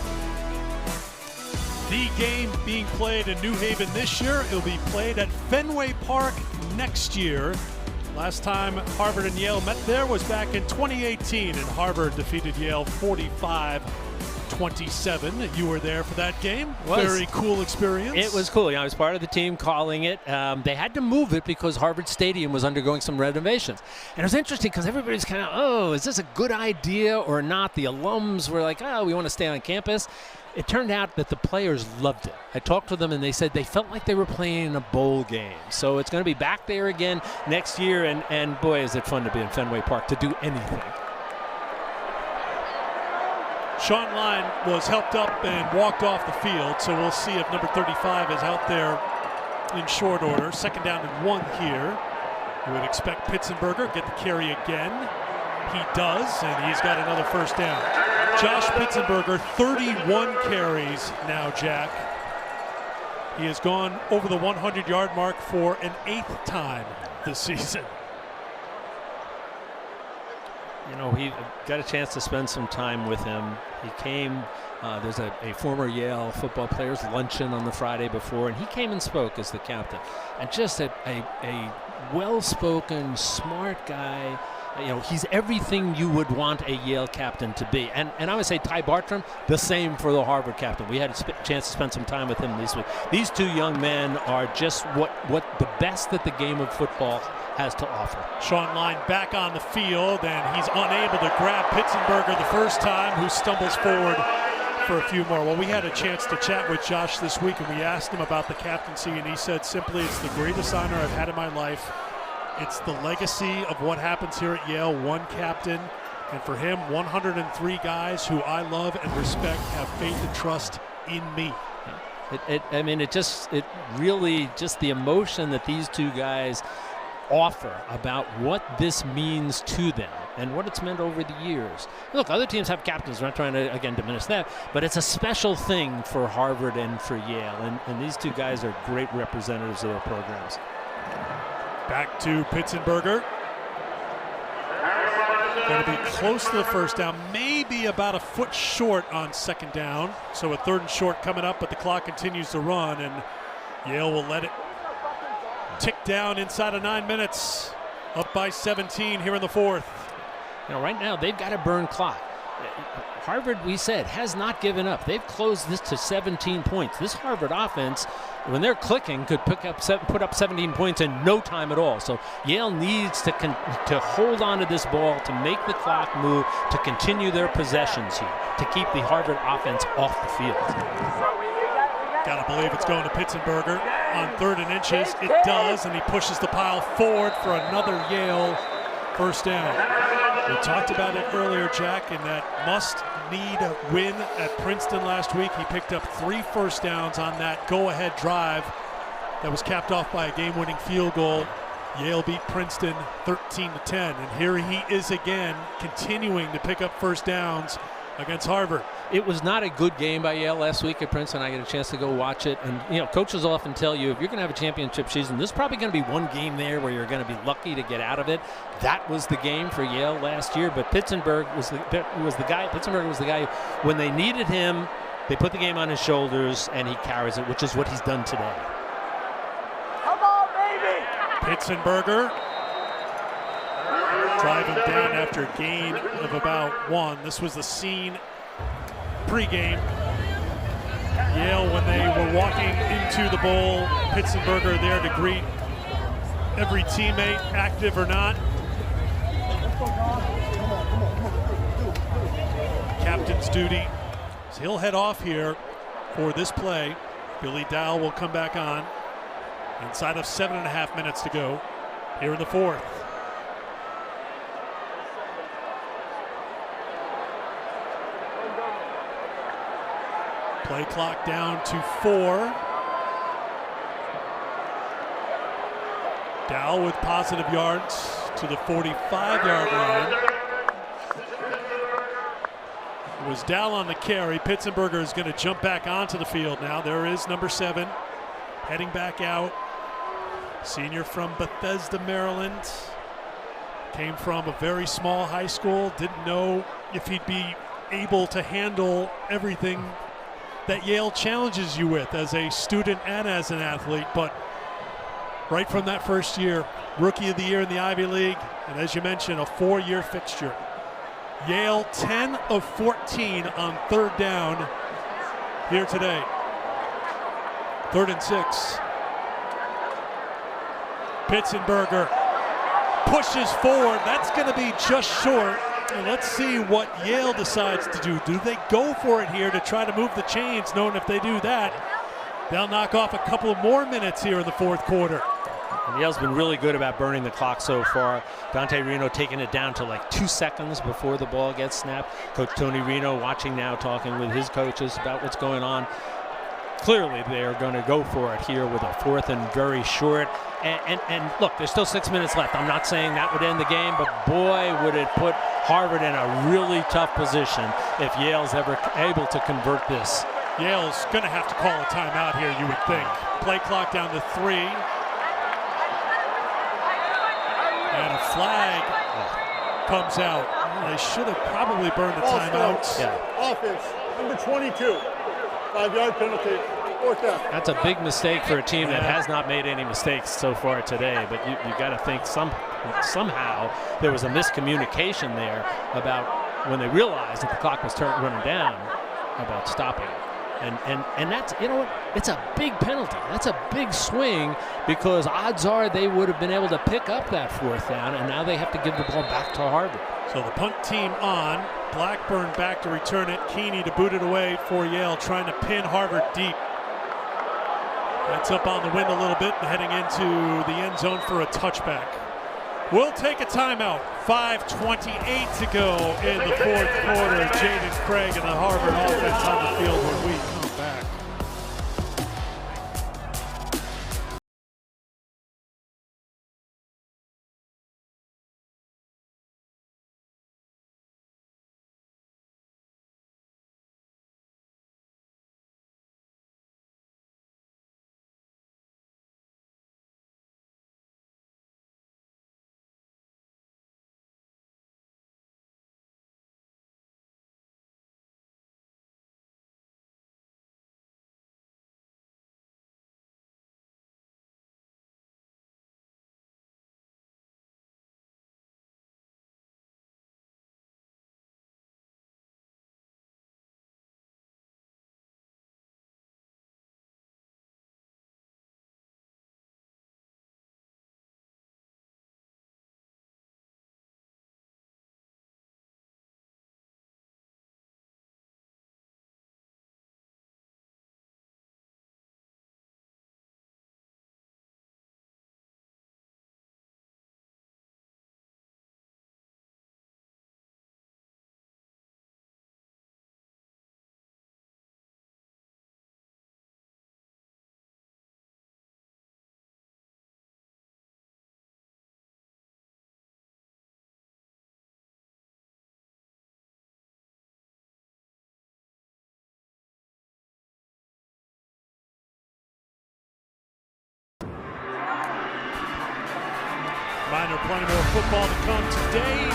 The game being played in New Haven this year, it'll be played at Fenway Park next year. Last time Harvard and Yale met there was back in 2018, and Harvard defeated Yale 45-27. You were there for that game. Very cool experience. It was cool. I was part of the team calling it. They had to move it because Harvard Stadium was undergoing some renovations. And it was interesting because everybody's kind of, oh, is this a good idea or not? The alums were like, oh, we want to stay on campus. It turned out that the players loved it. I talked to them, and they said they felt like they were playing in a bowl game. So it's going to be back there again next year, and boy, is it fun to be in Fenway Park to do anything. Sean Line was helped up and walked off the field, so we'll see if number 35 is out there in short order. Second down and 1 here. You would expect Pitzenberger get the carry again. He does, and he's got another first down. Josh Pitzenberger, 31 carries now, Jack. He has gone over the 100-yard mark for an 8th time this season. You know, he got a chance to spend some time with him. He came, there's a former Yale football players luncheon on the Friday before, and he came and spoke as the captain. And just a well-spoken, smart guy. He's everything you would want a Yale captain to be. And I would say Ty Bartram, the same for the Harvard captain. We had a chance to spend some time with him this week. These two young men are just what the best that the game of football has to offer. Sean Line back on the field, and he's unable to grab Pitzenberger the first time, who stumbles forward for a few more. Well, we had a chance to chat with Josh this week, and we asked him about the captaincy, and he said simply, it's the greatest honor I've had in my life. It's the legacy of what happens here at Yale, one captain, and for him, 103 guys who I love and respect have faith and trust in me. It really just the emotion that these two guys offer about what this means to them and what it's meant over the years. Look, other teams have captains. We're not trying to, again, diminish that, but it's a special thing for Harvard and for Yale, and these two guys are great representatives of their programs. Back to Pitzenberger. Going to be close to the first down, maybe about a foot short on second down. So a third and short coming up, but the clock continues to run, and Yale will let it tick down inside of 9 minutes. Up by 17 here in the fourth. Right now they've got to burn clock. Harvard, we said, has not given up. They've closed this to 17 points. This Harvard offense, when they're clicking, could put up 17 points in no time at all. So Yale needs to hold on to this ball, to make the clock move, to continue their possessions here, to keep the Harvard offense off the field. Gotta believe it's going to Pitzenberger on 3rd and inches. It does, and he pushes the pile forward for another Yale first down. We talked about it earlier, Jack, in that must-need win at Princeton last week. He picked up 3 first downs on that go-ahead drive that was capped off by a game-winning field goal. Yale beat Princeton 13-10, and here he is again, continuing to pick up first downs against Harvard. It was not a good game by Yale last week at Princeton. I got a chance to go watch it. And, coaches often tell you, if you're going to have a championship season, there's probably going to be one game there where you're going to be lucky to get out of it. That was the game for Yale last year. But Pitzenberger was the guy, when they needed him, they put the game on his shoulders, and he carries it, which is what he's done today. Come on, baby! Pitzenberger driving down after a gain of about 1. This was the scene pregame. Yale, when they were walking into the bowl, Pitzenberger there to greet every teammate, active or not. Captain's duty. So he'll head off here for this play. Billy Dowell will come back on. Inside of 7.5 minutes to go here in the fourth. Play clock down to 4. Dowell with positive yards to the 45-yard line. It was Dowell on the carry. Pitzenberger is going to jump back onto the field now. There is number 7 heading back out. Senior from Bethesda, Maryland. Came from a very small high school. Didn't know if he'd be able to handle everything that Yale challenges you with as a student and as an athlete, but right from that first year, Rookie of the Year in the Ivy League, and as you mentioned, a 4-year fixture. Yale 10 of 14 on 3rd down here today. 3rd and 6. Pitzenberger pushes forward. That's going to be just short. And let's see what Yale decides to do. Do they go for it here to try to move the chains, knowing if they do that, they'll knock off a couple of more minutes here in the fourth quarter. And Yale's been really good about burning the clock so far. Dante Reno taking it down to like 2 seconds before the ball gets snapped. Coach Tony Reno watching now, talking with his coaches about what's going on. Clearly they are going to go for it here with a 4th and very short. And look, there's still 6 minutes left. I'm not saying that would end the game, but boy, would it put Harvard in a really tough position if Yale's ever able to convert this. Yale's going to have to call a timeout here, you would think. Play clock down to 3. And a flag comes out. Well, they should have probably burned the timeout. Yeah. Offense, number 22. 5-yard penalty. 4th down. That's a big mistake for a team that has not made any mistakes so far today, but you got to think somehow there was a miscommunication there about when they realized that the clock was running down about stopping it. And that's, you know what, it's a big penalty. That's a big swing, because odds are they would have been able to pick up that 4th down, and now they have to give the ball back to Harvard. So the punt team on. Blackburn back to return it. Keeney to boot it away for Yale, trying to pin Harvard deep. That's up on the wind a little bit, heading into the end zone for a touchback. We'll take a timeout. 5:28 to go in the 4th quarter. Jaden Craig and the Harvard offense on the field when we come back. Reminder, plenty more football to come today.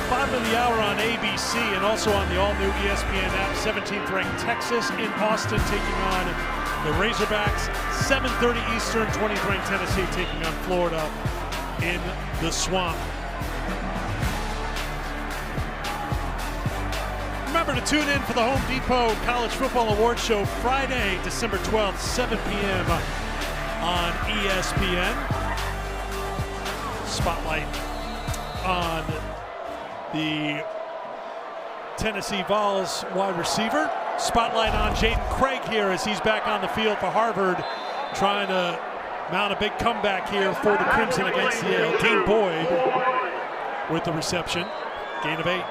Bottom of the hour on ABC and also on the all-new ESPN app. 17th ranked Texas in Austin taking on the Razorbacks. 7:30 Eastern. 20th ranked Tennessee taking on Florida in the Swamp. Remember to tune in for the Home Depot College Football Awards Show Friday, December 12th, 7 p.m. on ESPN. Spotlight on the Tennessee Vols wide receiver. Spotlight on Jaden Craig here as he's back on the field for Harvard, trying to mount a big comeback here for the Crimson against Yale. Dean Boyd with the reception. Gain of 8.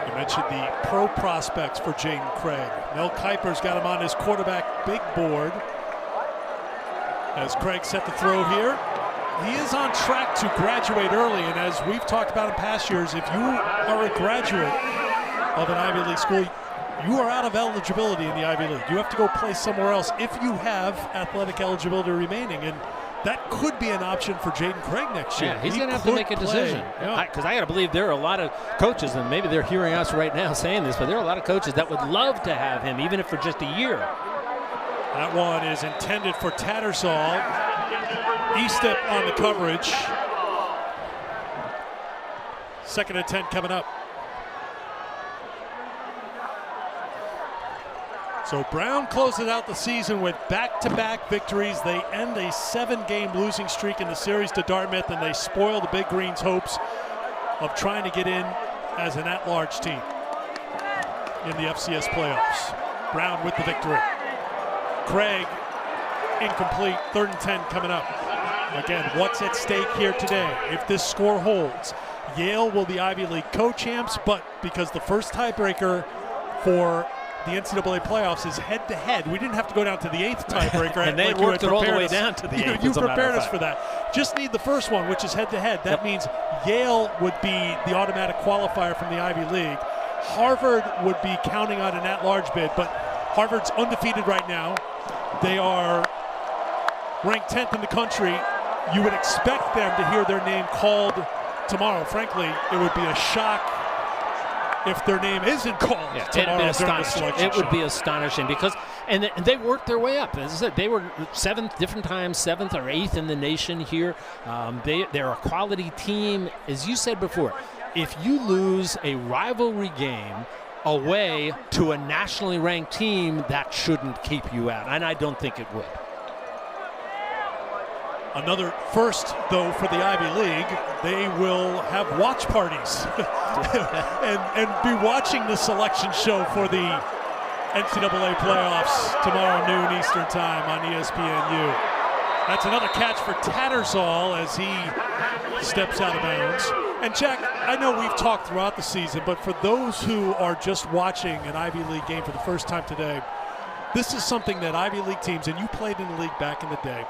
You mentioned the pro prospects for Jaden Craig. Mel Kiper's got him on his quarterback big board. As Craig set the throw here, he is on track to graduate early, and as we've talked about in past years, if you are a graduate of an Ivy League school, you are out of eligibility in the Ivy League. You have to go play somewhere else if you have athletic eligibility remaining, and that could be an option for Jaden Craig next year. Yeah, he's going to have to make a decision. Because I got to believe there are a lot of coaches, and maybe they're hearing us right now saying this, but there are a lot of coaches that would love to have him, even if for just a year. That one is intended for Tattersall. E-step on the coverage. 2nd and 10 coming up. So Brown closes out the season with back-to-back victories. They end a 7-game losing streak in the series to Dartmouth, and they spoil the Big Green's hopes of trying to get in as an at-large team in the FCS playoffs. Brown with the victory. Craig, incomplete. 3rd and 10 coming up. Again, what's at stake here today? If this score holds, Yale will be Ivy League co-champs, but because the first tiebreaker for the NCAA playoffs is head-to-head, we didn't have to go down to the 8th tiebreaker. And they like worked it all the way down to the 8th. You prepared us for that. Just need the first one, which is head-to-head. That means Yale would be the automatic qualifier from the Ivy League. Harvard would be counting on an at-large bid, but Harvard's undefeated right now. They are ranked 10th in the country. You would expect them to hear their name called tomorrow. Frankly, it would be a shock if their name isn't called tomorrow during the selection It would be astonishing because and they worked their way up. As I said, they were different times, 7th or 8th in the nation here. They're a quality team. As you said before, if you lose a rivalry game away to a nationally ranked team, that shouldn't keep you out, and I don't think it would. Another first, though, for the Ivy League. They will have watch parties and be watching the selection show for the NCAA playoffs tomorrow noon Eastern time on ESPNU. That's another catch for Tattersall as he steps out of bounds. And Jack, I know we've talked throughout the season, but for those who are just watching an Ivy League game for the first time today, this is something that Ivy League teams, and you played in the league back in the day,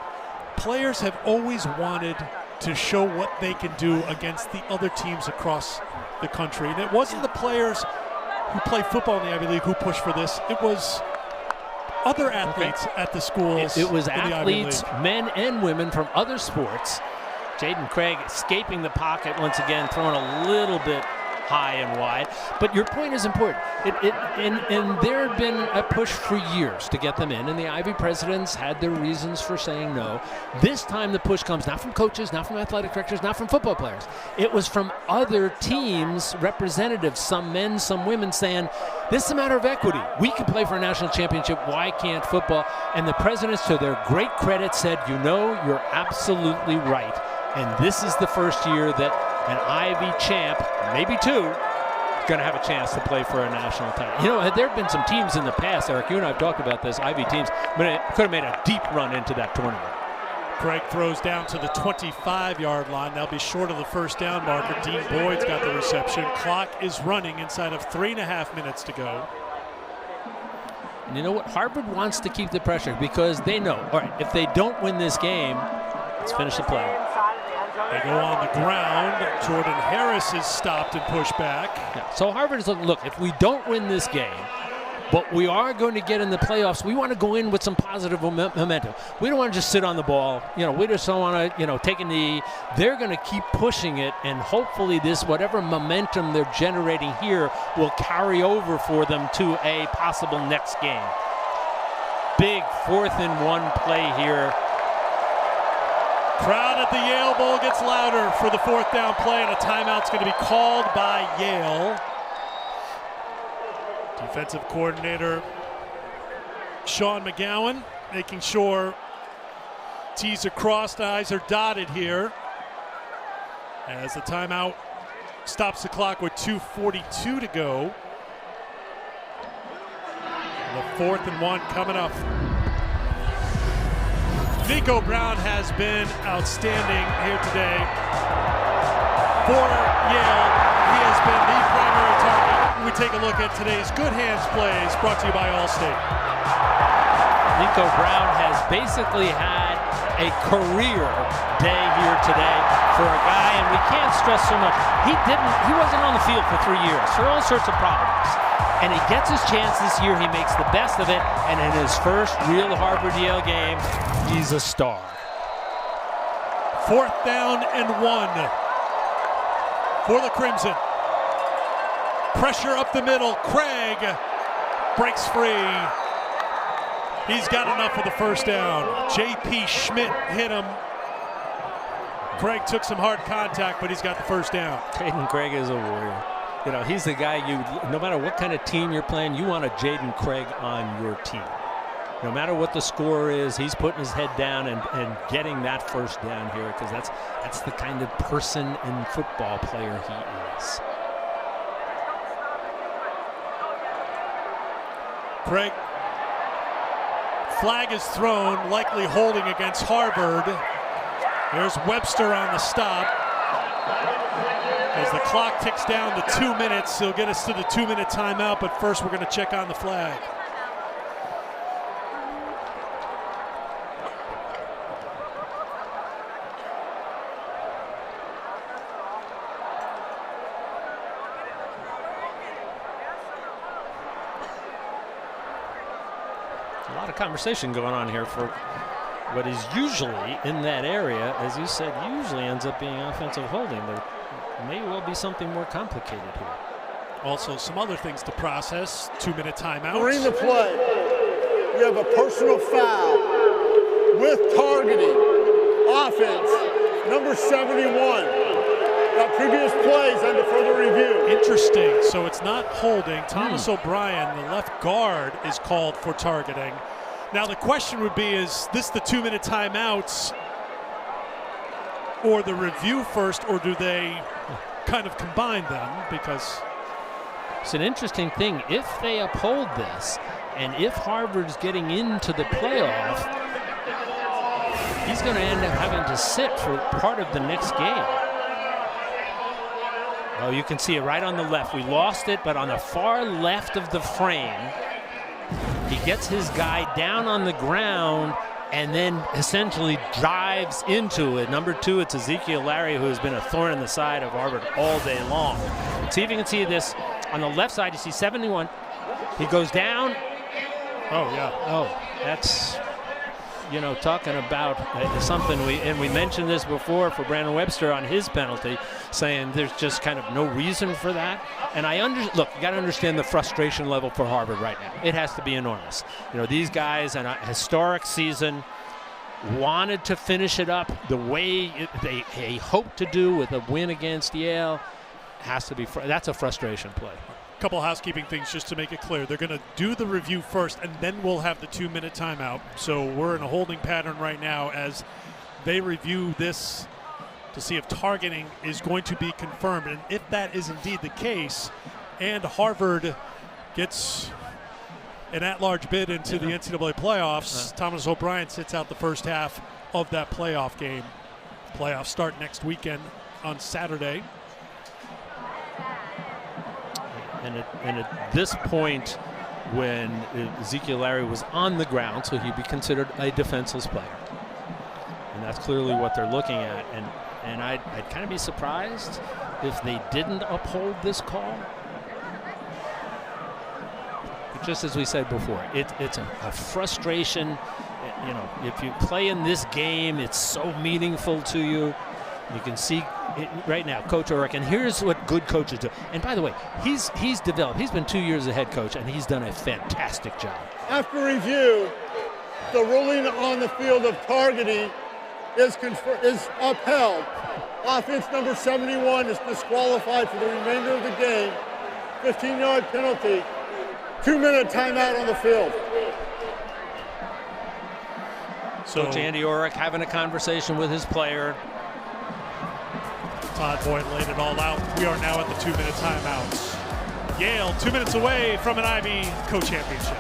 players have always wanted to show what they can do against the other teams across the country. And it wasn't the players who play football in the Ivy League who pushed for this. It was other athletes at the schools. It was in the athletes, Ivy League. men and women from other sports. Jaden Craig escaping the pocket once again, throwing a little bit high and wide. But your point is important. And there had been a push for years to get them in, and the Ivy presidents had their reasons for saying no. This time the push comes not from coaches, not from athletic directors, not from football players. It was from other teams' representatives, some men, some women, saying, this is a matter of equity. We can play for a national championship. Why can't football? And the presidents, to their great credit, said, you know, you're absolutely right. And this is the first year that an Ivy champ, maybe two, going to have a chance to play for a national title. You know, there have been some teams in the past, Eric, you and I have talked about this, Ivy teams, but it could have made a deep run into that tournament. Craig throws down to the 25-yard line. They'll be short of the first down marker. Dean Boyd's got the reception. Clock is running inside of 3.5 minutes to go. And you know what? Harvard wants to keep the pressure because they know, all right, if they don't win this game, let's finish the play. They go on the ground. Jordan Harris is stopped and pushed back. Yeah. So Harvard is looking, look, if we don't win this game, but we are going to get in the playoffs, we want to go in with some positive momentum. We don't want to just sit on the ball. You know, we just don't want to, you know, take a knee. They're going to keep pushing it, and hopefully this, whatever momentum they're generating here, will carry over for them to a possible next game. Big 4th and 1 play here. Crowd at the Yale Bowl gets louder for the 4th down play, and a timeout's going to be called by Yale. Defensive coordinator Sean McGowan making sure T's are crossed, I's are dotted here as the timeout stops the clock with 2:42 to go. And the 4th and 1 coming up. Nico Brown has been outstanding here today for Yale. He has been the primary target. We take a look at today's Good Hands plays brought to you by Allstate. Nico Brown has basically had a career day here today for a guy, and we can't stress so much. He wasn't on the field for 3 years for all sorts of problems. And he gets his chance this year. He makes the best of it. And in his first real Harvard-Yale game, he's a star. 4th down and 1 for the Crimson. Pressure up the middle. Craig breaks free. He's got enough for the first down. J.P. Schmidt hit him. Craig took some hard contact, but he's got the first down. Jaden Craig is a warrior. You know, he's the guy no matter what kind of team you're playing, you want a Jaden Craig on your team. No matter what the score is, he's putting his head down and getting that first down here because that's the kind of person and football player he is. Craig, flag is thrown, likely holding against Harvard. There's Webster on the stop. As the clock ticks down to 2 minutes, he'll get us to the 2-minute timeout, but first we're going to check on the flag. A lot of conversation going on here for what is usually in that area, as you said, usually ends up being offensive holding. There may well be something more complicated here. Also, some other things to process. 2-minute timeout. During the play, we have a personal foul with targeting. Offense, number 71. That previous play is under further review. Interesting. So it's not holding. Thomas O'Brien, the left guard, is called for targeting. Now the question would be, is this the 2-minute timeouts or the review first, or do they kind of combine them? Because it's an interesting thing. If they uphold this, and if Harvard's getting into the playoff, he's going to end up having to sit for part of the next game. Oh, you can see it right on the left. We lost it, but on the far left of the frame, he gets his guy down on the ground and then essentially dives into it. Number 2, it's Ezekiel Larry, who has been a thorn in the side of Harvard all day long. See if you can see this. On the left side, you see 71. He goes down. oh yeah, Oh, that's, you know, talking about something we mentioned this before for Brandon Webster on his penalty, saying there's just kind of no reason for that. And look, you got to understand the frustration level for Harvard right now. It has to be enormous. You know, these guys in a historic season wanted to finish it up the way they hoped to do with a win against Yale. Has to be. That's a frustration play. couple housekeeping things just to make it clear. They're going to do the review first, and then we'll have the 2-minute timeout. So we're in a holding pattern right now as they review this to see if targeting is going to be confirmed. And if that is indeed the case, and Harvard gets an at-large bid into the NCAA playoffs, Thomas O'Brien sits out the first half of that playoff game. Playoffs start next weekend on Saturday. And at this point, when Ezekiel Larry was on the ground, so he'd be considered a defenseless player. And that's clearly what they're looking at. And I'd kind of be surprised if they didn't uphold this call. But just as we said before, it's a frustration. You know, if you play in this game, it's so meaningful to you. You can see it right now, Coach Ulrich, and here's what good coaches do. And by the way, he's developed. He's been 2 years a head coach, and he's done a fantastic job. After review, the ruling on the field of targeting is upheld. Offense number 71 is disqualified for the remainder of the game. 15-yard penalty. 2-minute timeout on the field. So Coach Andy Ulrich having a conversation with his player. Todd Boyd laid it all out. We are now at the 2-minute timeouts. Yale 2 minutes away from an Ivy co-championship.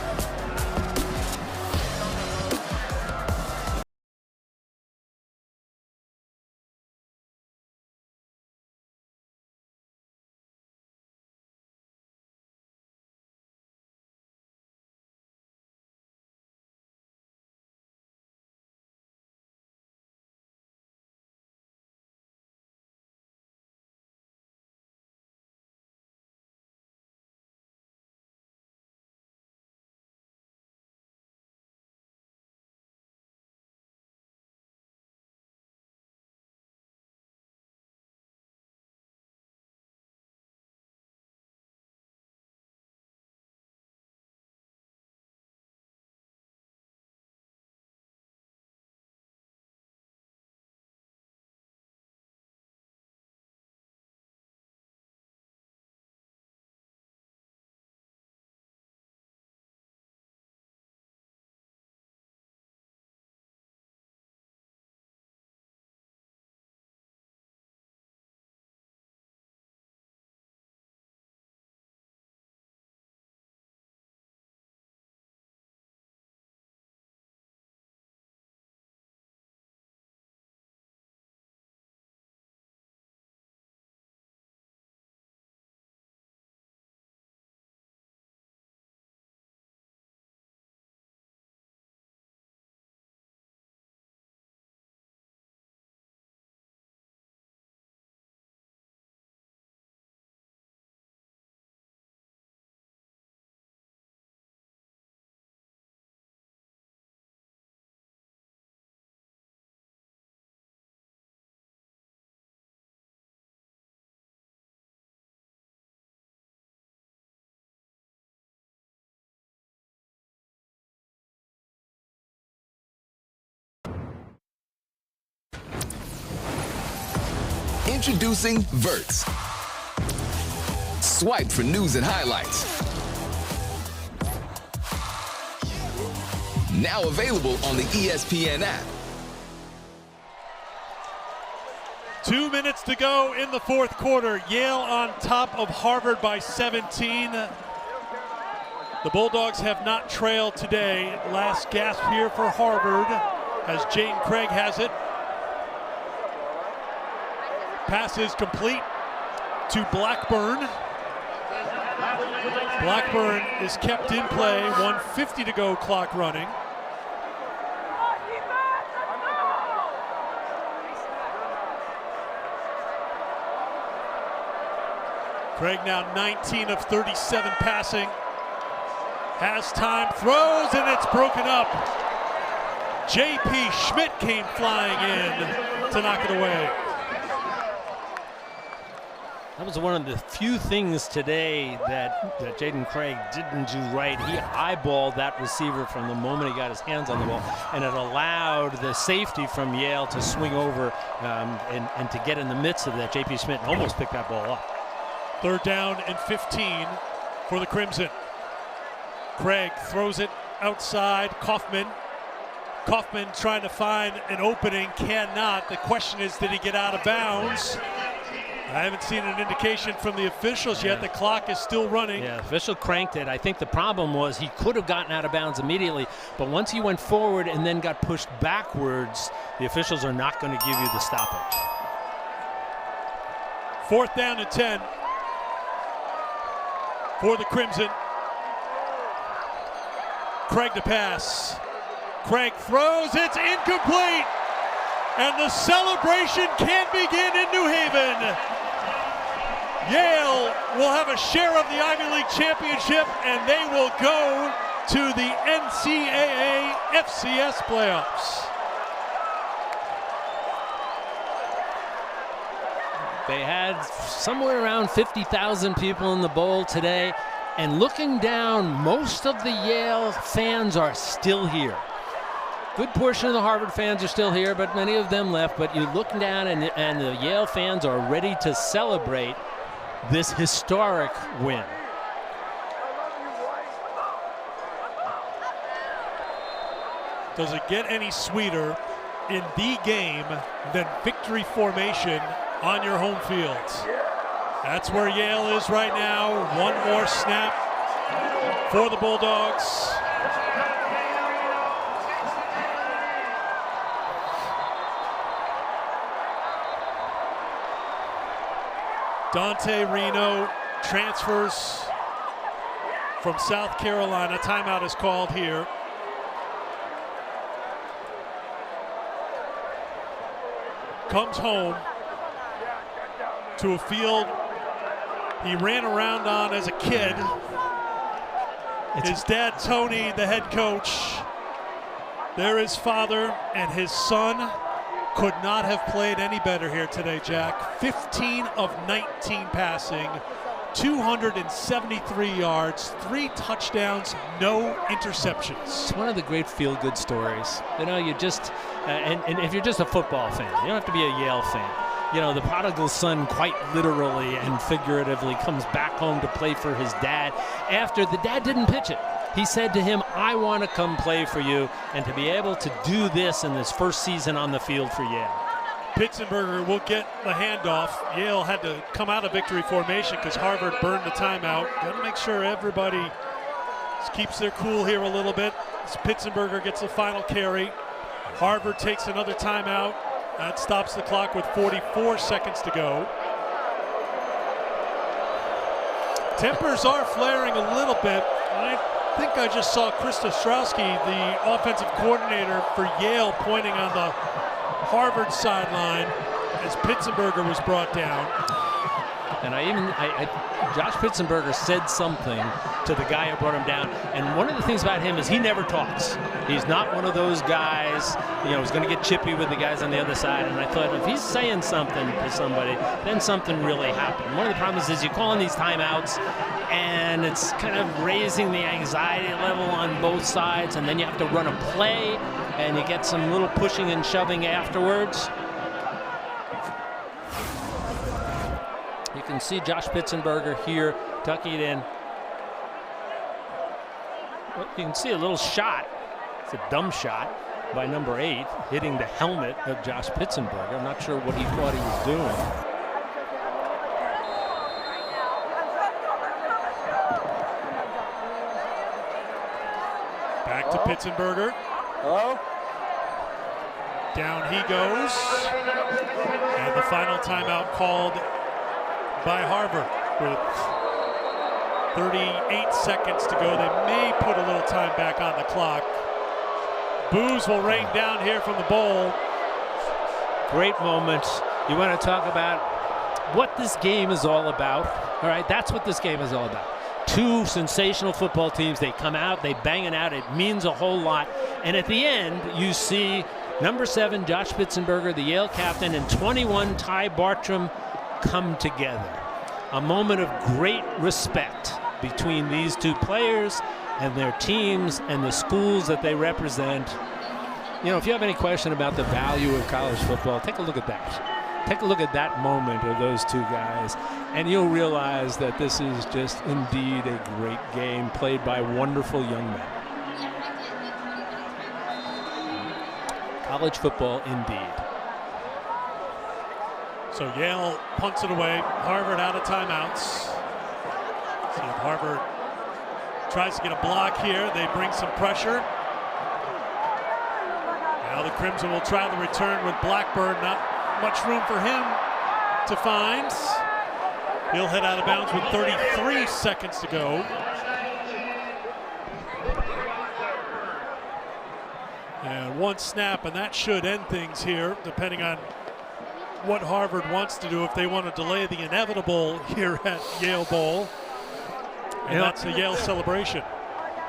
Introducing Verts. Swipe for news and highlights. Now available on the ESPN app. 2 minutes to go in the fourth quarter. Yale on top of Harvard by 17. The Bulldogs have not trailed today. Last gasp here for Harvard as Jaden Craig has it. Pass is complete to Blackburn. Blackburn is kept in play. 1:50 to go, clock running. Craig now 19 of 37 passing. Has time, throws, and it's broken up. J.P. Schmidt came flying in to knock it away. That was one of the few things today that Jaden Craig didn't do right. He eyeballed that receiver from the moment he got his hands on the ball, and it allowed the safety from Yale to swing over and to get in the midst of that. J.P. Schmidt almost picked that ball up. Third down and 15 for the Crimson. Craig throws it outside. Kaufman trying to find an opening, cannot. The question is, did he get out of bounds? I haven't seen an indication from the officials yet. The clock is still running. Yeah, the official cranked it. I think the problem was he could have gotten out of bounds immediately, but once he went forward and then got pushed backwards, the officials are not going to give you the stoppage. Fourth down and 10 for the Crimson. Craig to pass. Craig throws, it's incomplete. And the celebration can begin in New Haven. Yale will have a share of the Ivy League championship, and they will go to the NCAA FCS playoffs. They had somewhere around 50,000 people in the bowl today, and looking down, most of the Yale fans are still here. Good portion of the Harvard fans are still here, but many of them left. But you look down, and the Yale fans are ready to celebrate this historic win. Does it get any sweeter in the game than victory formation on your home field? That's where Yale is right now. One more snap for the Bulldogs. Dante Reno transfers from South Carolina. Timeout is called here. Comes home to a field he ran around on as a kid. His dad, Tony, the head coach. There his father and his son could not have played any better here today, Jack. 15 of 19 passing, 273 yards, 3 touchdowns, no interceptions. It's one of the great feel-good stories. You know, you just, and if you're just a football fan, you don't have to be a Yale fan. You know, the prodigal son quite literally and figuratively comes back home to play for his dad after the dad didn't pitch it. He said to him, I want to come play for you, and to be able to do this in this first season on the field for Yale. Pitzenberger will get the handoff. Yale had to come out of victory formation because Harvard burned the timeout. Got to make sure everybody keeps their cool here a little bit. As Pitzenberger gets the final carry. Harvard takes another timeout. That stops the clock with 44 seconds to go. Tempers are flaring a little bit. I think I just saw Krista Strowski, the offensive coordinator for Yale, pointing on the Harvard sideline as Pitzenberger was brought down. And Josh Pitzenberger said something to the guy who brought him down. And one of the things about him is he never talks. He's not one of those guys, you know, who's going to get chippy with the guys on the other side. And I thought, if he's saying something to somebody, then something really happened. One of the problems is you call in these timeouts, and it's kind of raising the anxiety level on both sides, and then you have to run a play, and you get some little pushing and shoving afterwards. You can see Josh Pitzenberger here tucking it in. Well, you can see a little shot. It's a dumb shot by number 8, hitting the helmet of Josh Pitzenberger. I'm not sure what he thought he was doing. Back to Pitzenberger. Hello? Down he goes. And the final timeout called by Harvard with 38 seconds to go. They may put a little time back on the clock. Boos will rain down here from the bowl. Great moments. You want to talk about what this game is all about. All right, that's what this game is all about. Two sensational football teams. They come out, they bang it out. It means a whole lot. And at the end, you see number 7, Josh Pitzenberger, the Yale captain, and 21, Ty Bartram, come together. A moment of great respect between these two players and their teams and the schools that they represent. You know, if you have any question about the value of college football, take a look at that. Take a look at that moment of those two guys, and you'll realize that this is just indeed a great game played by wonderful young men. College football indeed. So Yale punts it away. Harvard out of timeouts. See if Harvard tries to get a block here. They bring some pressure. Now the Crimson will try the return with Blackburn. Not much room for him to find. He'll head out of bounds with 33 seconds to go. And one snap, and that should end things here, depending on what Harvard wants to do, if they want to delay the inevitable here at Yale Bowl. And that's a Yale celebration.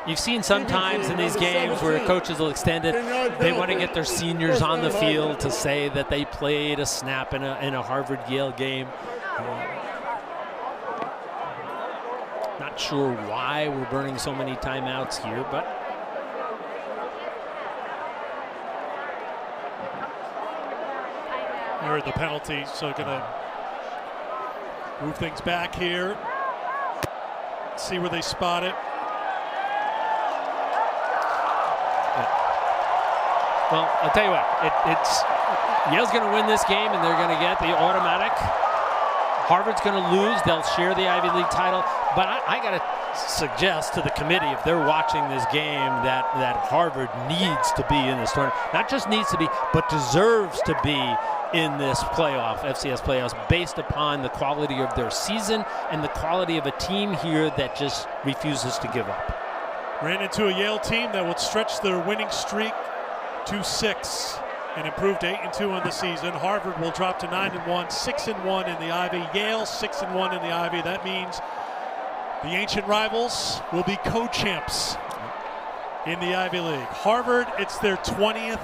You've seen sometimes in these games where coaches will extend it. They want to get their seniors on the field to say that they played a snap in a Harvard-Yale game. Not sure why we're burning so many timeouts here, but you heard the penalty, so gonna move things back here. See where they spot it. Well, I'll tell you what, it's Yale's going to win this game, and they're going to get the automatic. Harvard's going to lose. They'll share the Ivy League title. But I got to suggest to the committee, if they're watching this game, that Harvard needs to be in this tournament. Not just needs to be, but deserves to be in this playoff, FCS playoffs, based upon the quality of their season and the quality of a team here that just refuses to give up. Ran into a Yale team that would stretch their winning streak to 6 and improved 8-2 on the season. Harvard will drop to 9-1, 6-1 in the Ivy. Yale 6-1 in the Ivy. That means the ancient rivals will be co-champs in the Ivy League. Harvard, it's their 20th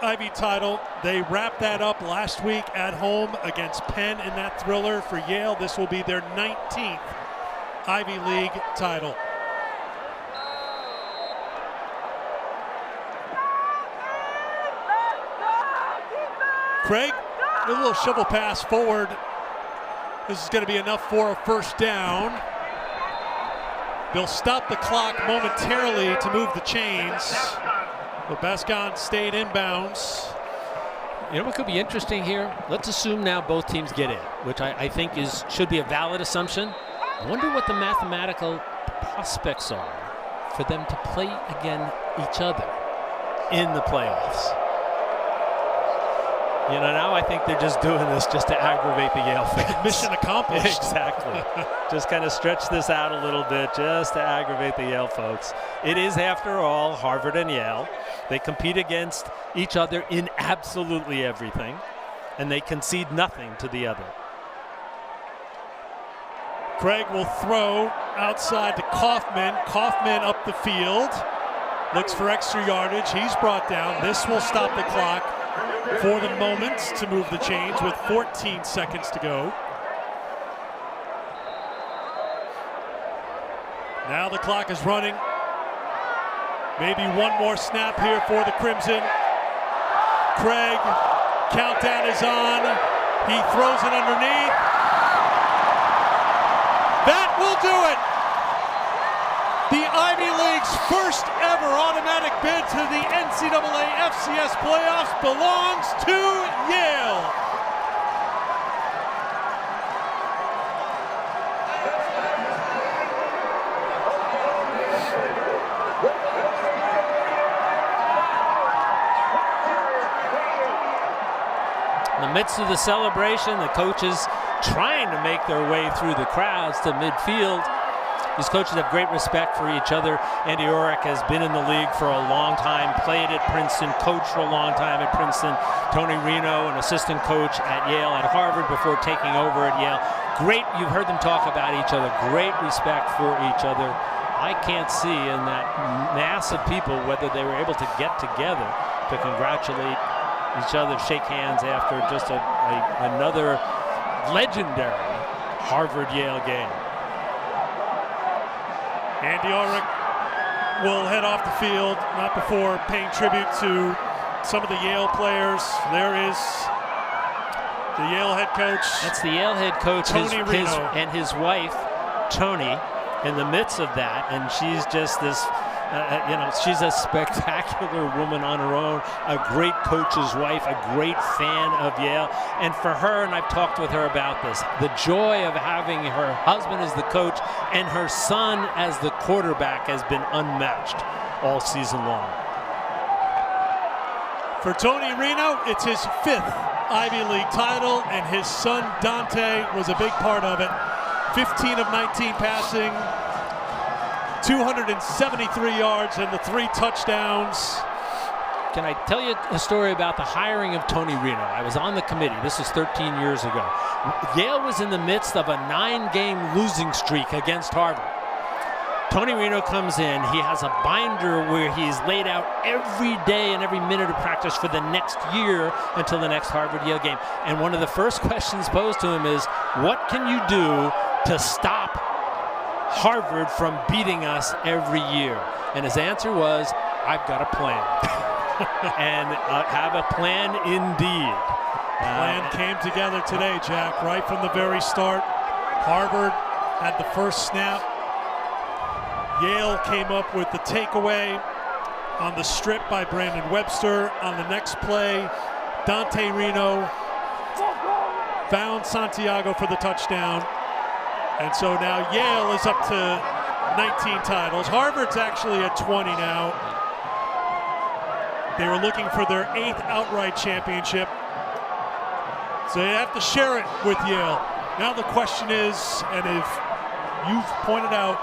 Ivy title. They wrapped that up last week at home against Penn in that thriller. For Yale, this will be their 19th Ivy League title. Craig, a little shovel pass forward. This is going to be enough for a first down. They'll stop the clock momentarily to move the chains. But Bascon stayed inbounds. You know what could be interesting here? Let's assume now both teams get in, which I think should be a valid assumption. I wonder what the mathematical prospects are for them to play against each other in the playoffs. You know, now I think they're just doing this just to aggravate the Yale fans. Mission accomplished. Exactly. Just kind of stretch this out a little bit just to aggravate the Yale folks. It is, after all, Harvard and Yale. They compete against each other in absolutely everything, and they concede nothing to the other. Craig will throw outside to Kaufman. Kaufman up the field. Looks for extra yardage. He's brought down. This will stop the clock for the moment to move the chains with 14 seconds to go. Now the clock is running. Maybe one more snap here for the Crimson. Craig, countdown is on. He throws it underneath. Ivy League's first ever automatic bid to the NCAA FCS playoffs belongs to Yale. In the midst of the celebration, the coaches trying to make their way through the crowds to midfield. These coaches have great respect for each other. Andy Orrick has been in the league for a long time, played at Princeton, coached for a long time at Princeton. Tony Reno, an assistant coach at Yale, at Harvard before taking over at Yale. Great, you've heard them talk about each other, great respect for each other. I can't see in that mass of people whether they were able to get together to congratulate each other, shake hands after just another legendary Harvard-Yale game. Andy Ulrich will head off the field, not before paying tribute to some of the Yale players. There is the Yale head coach. That's the Yale head coach, Tony Reno. and his wife, Tony, in the midst of that. And she's just this, she's a spectacular woman on her own, a great coach's wife, a great fan of Yale. And for her, and I've talked with her about this, the joy of having her husband as the coach and her son as the quarterback has been unmatched all season long. For Tony Reno, it's his 5th Ivy League title, and his son Dante was a big part of it. 15 of 19 passing, 273 yards and the 3 touchdowns. Can I tell you a story about the hiring of Tony Reno? I was on the committee. This was 13 years ago. Yale was in the midst of a 9-game losing streak against Harvard. Tony Reno comes in. He has a binder where he's laid out every day and every minute of practice for the next year until the next Harvard-Yale game. And one of the first questions posed to him is, what can you do to stop Harvard from beating us every year? And his answer was, I've got a plan. And have a plan indeed. Plan came together today, Jack, right from the very start. Harvard had the first snap. Yale came up with the takeaway on the strip by Brandon Webster. On the next play, Dante Reno found Santiago for the touchdown. And so now Yale is up to 19 titles. Harvard's actually at 20 now. They were looking for their 8th outright championship. So they have to share it with Yale. Now the question is, and if you've pointed out,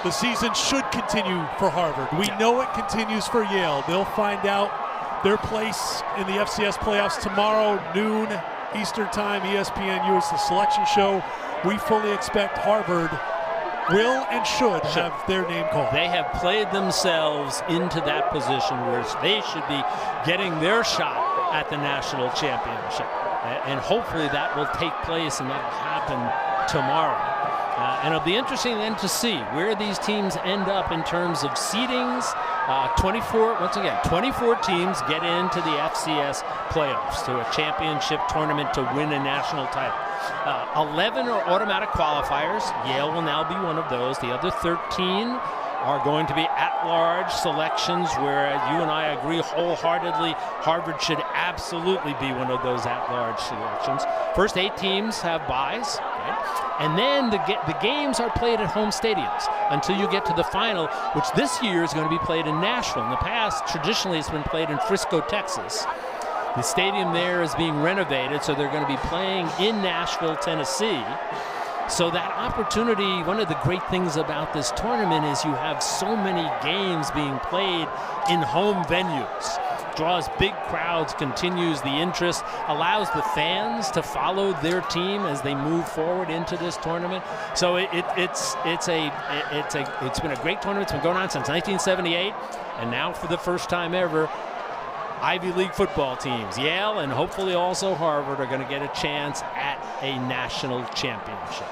the season should continue for Harvard. We know it continues for Yale. They'll find out their place in the FCS playoffs tomorrow, noon Eastern time. ESPNU is the selection show. We fully expect Harvard will and should have their name called. They have played themselves into that position where they should be getting their shot at the national championship. And hopefully that will take place and that will happen tomorrow. And it'll be interesting then to see where these teams end up in terms of seedings. 24 teams get into the FCS playoffs, to a championship tournament to win a national title. 11 are automatic qualifiers. Yale will now be one of those. The other 13 are going to be at-large selections where you and I agree wholeheartedly Harvard should absolutely be one of those at-large selections. First 8 teams have byes, right? And then the games are played at home stadiums until you get to the final, which this year is going to be played in Nashville. In the past, traditionally, it's been played in Frisco, Texas. The stadium there is being renovated, so they're going to be playing in Nashville, Tennessee. So that opportunity, one of the great things about this tournament is you have so many games being played in home venues. Draws big crowds, continues the interest, allows the fans to follow their team as they move forward into this tournament. So it's been a great tournament. It's been going on since 1978, and now for the first time ever, Ivy League football teams, Yale and hopefully also Harvard, are going to get a chance at a national championship.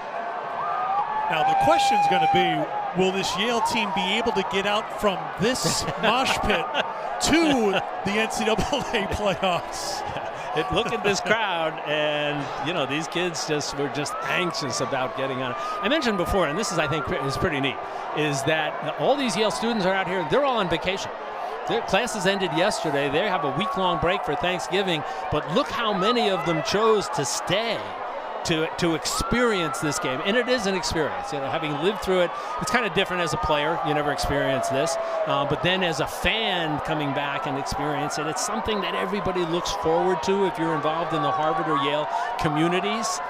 Now the question's going to be, will this Yale team be able to get out from this mosh pit to the NCAA playoffs? Look at this crowd, and these kids were just anxious about getting on. I mentioned before, and this is, I think, is pretty neat, is that all these Yale students are out here. They're all on vacation. Their classes ended yesterday. They have a week-long break for Thanksgiving, but look how many of them chose to stay to experience this game. And it is an experience. Having lived through it, it's kind of different as a player. You never experienced this. But then as a fan coming back and experience it, it's something that everybody looks forward to if you're involved in the Harvard or Yale communities.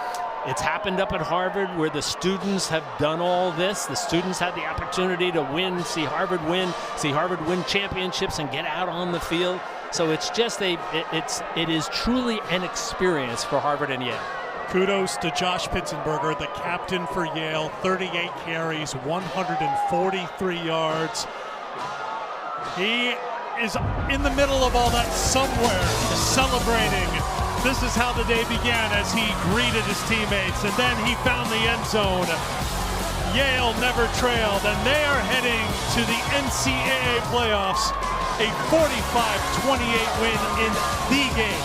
It's happened up at Harvard where the students have done all this. The students had the opportunity to win, see Harvard win championships and get out on the field. So it's just it is truly an experience for Harvard and Yale. Kudos to Josh Pitzenberger, the captain for Yale. 38 carries, 143 yards. He is in the middle of all that somewhere, celebrating. This is how the day began as he greeted his teammates, and then he found the end zone. Yale never trailed, and they are heading to the NCAA playoffs. A 45-28 win in the game.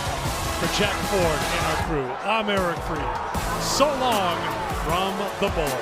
For Jack Ford and our crew, I'm Eric Freed. So long from the Bowl.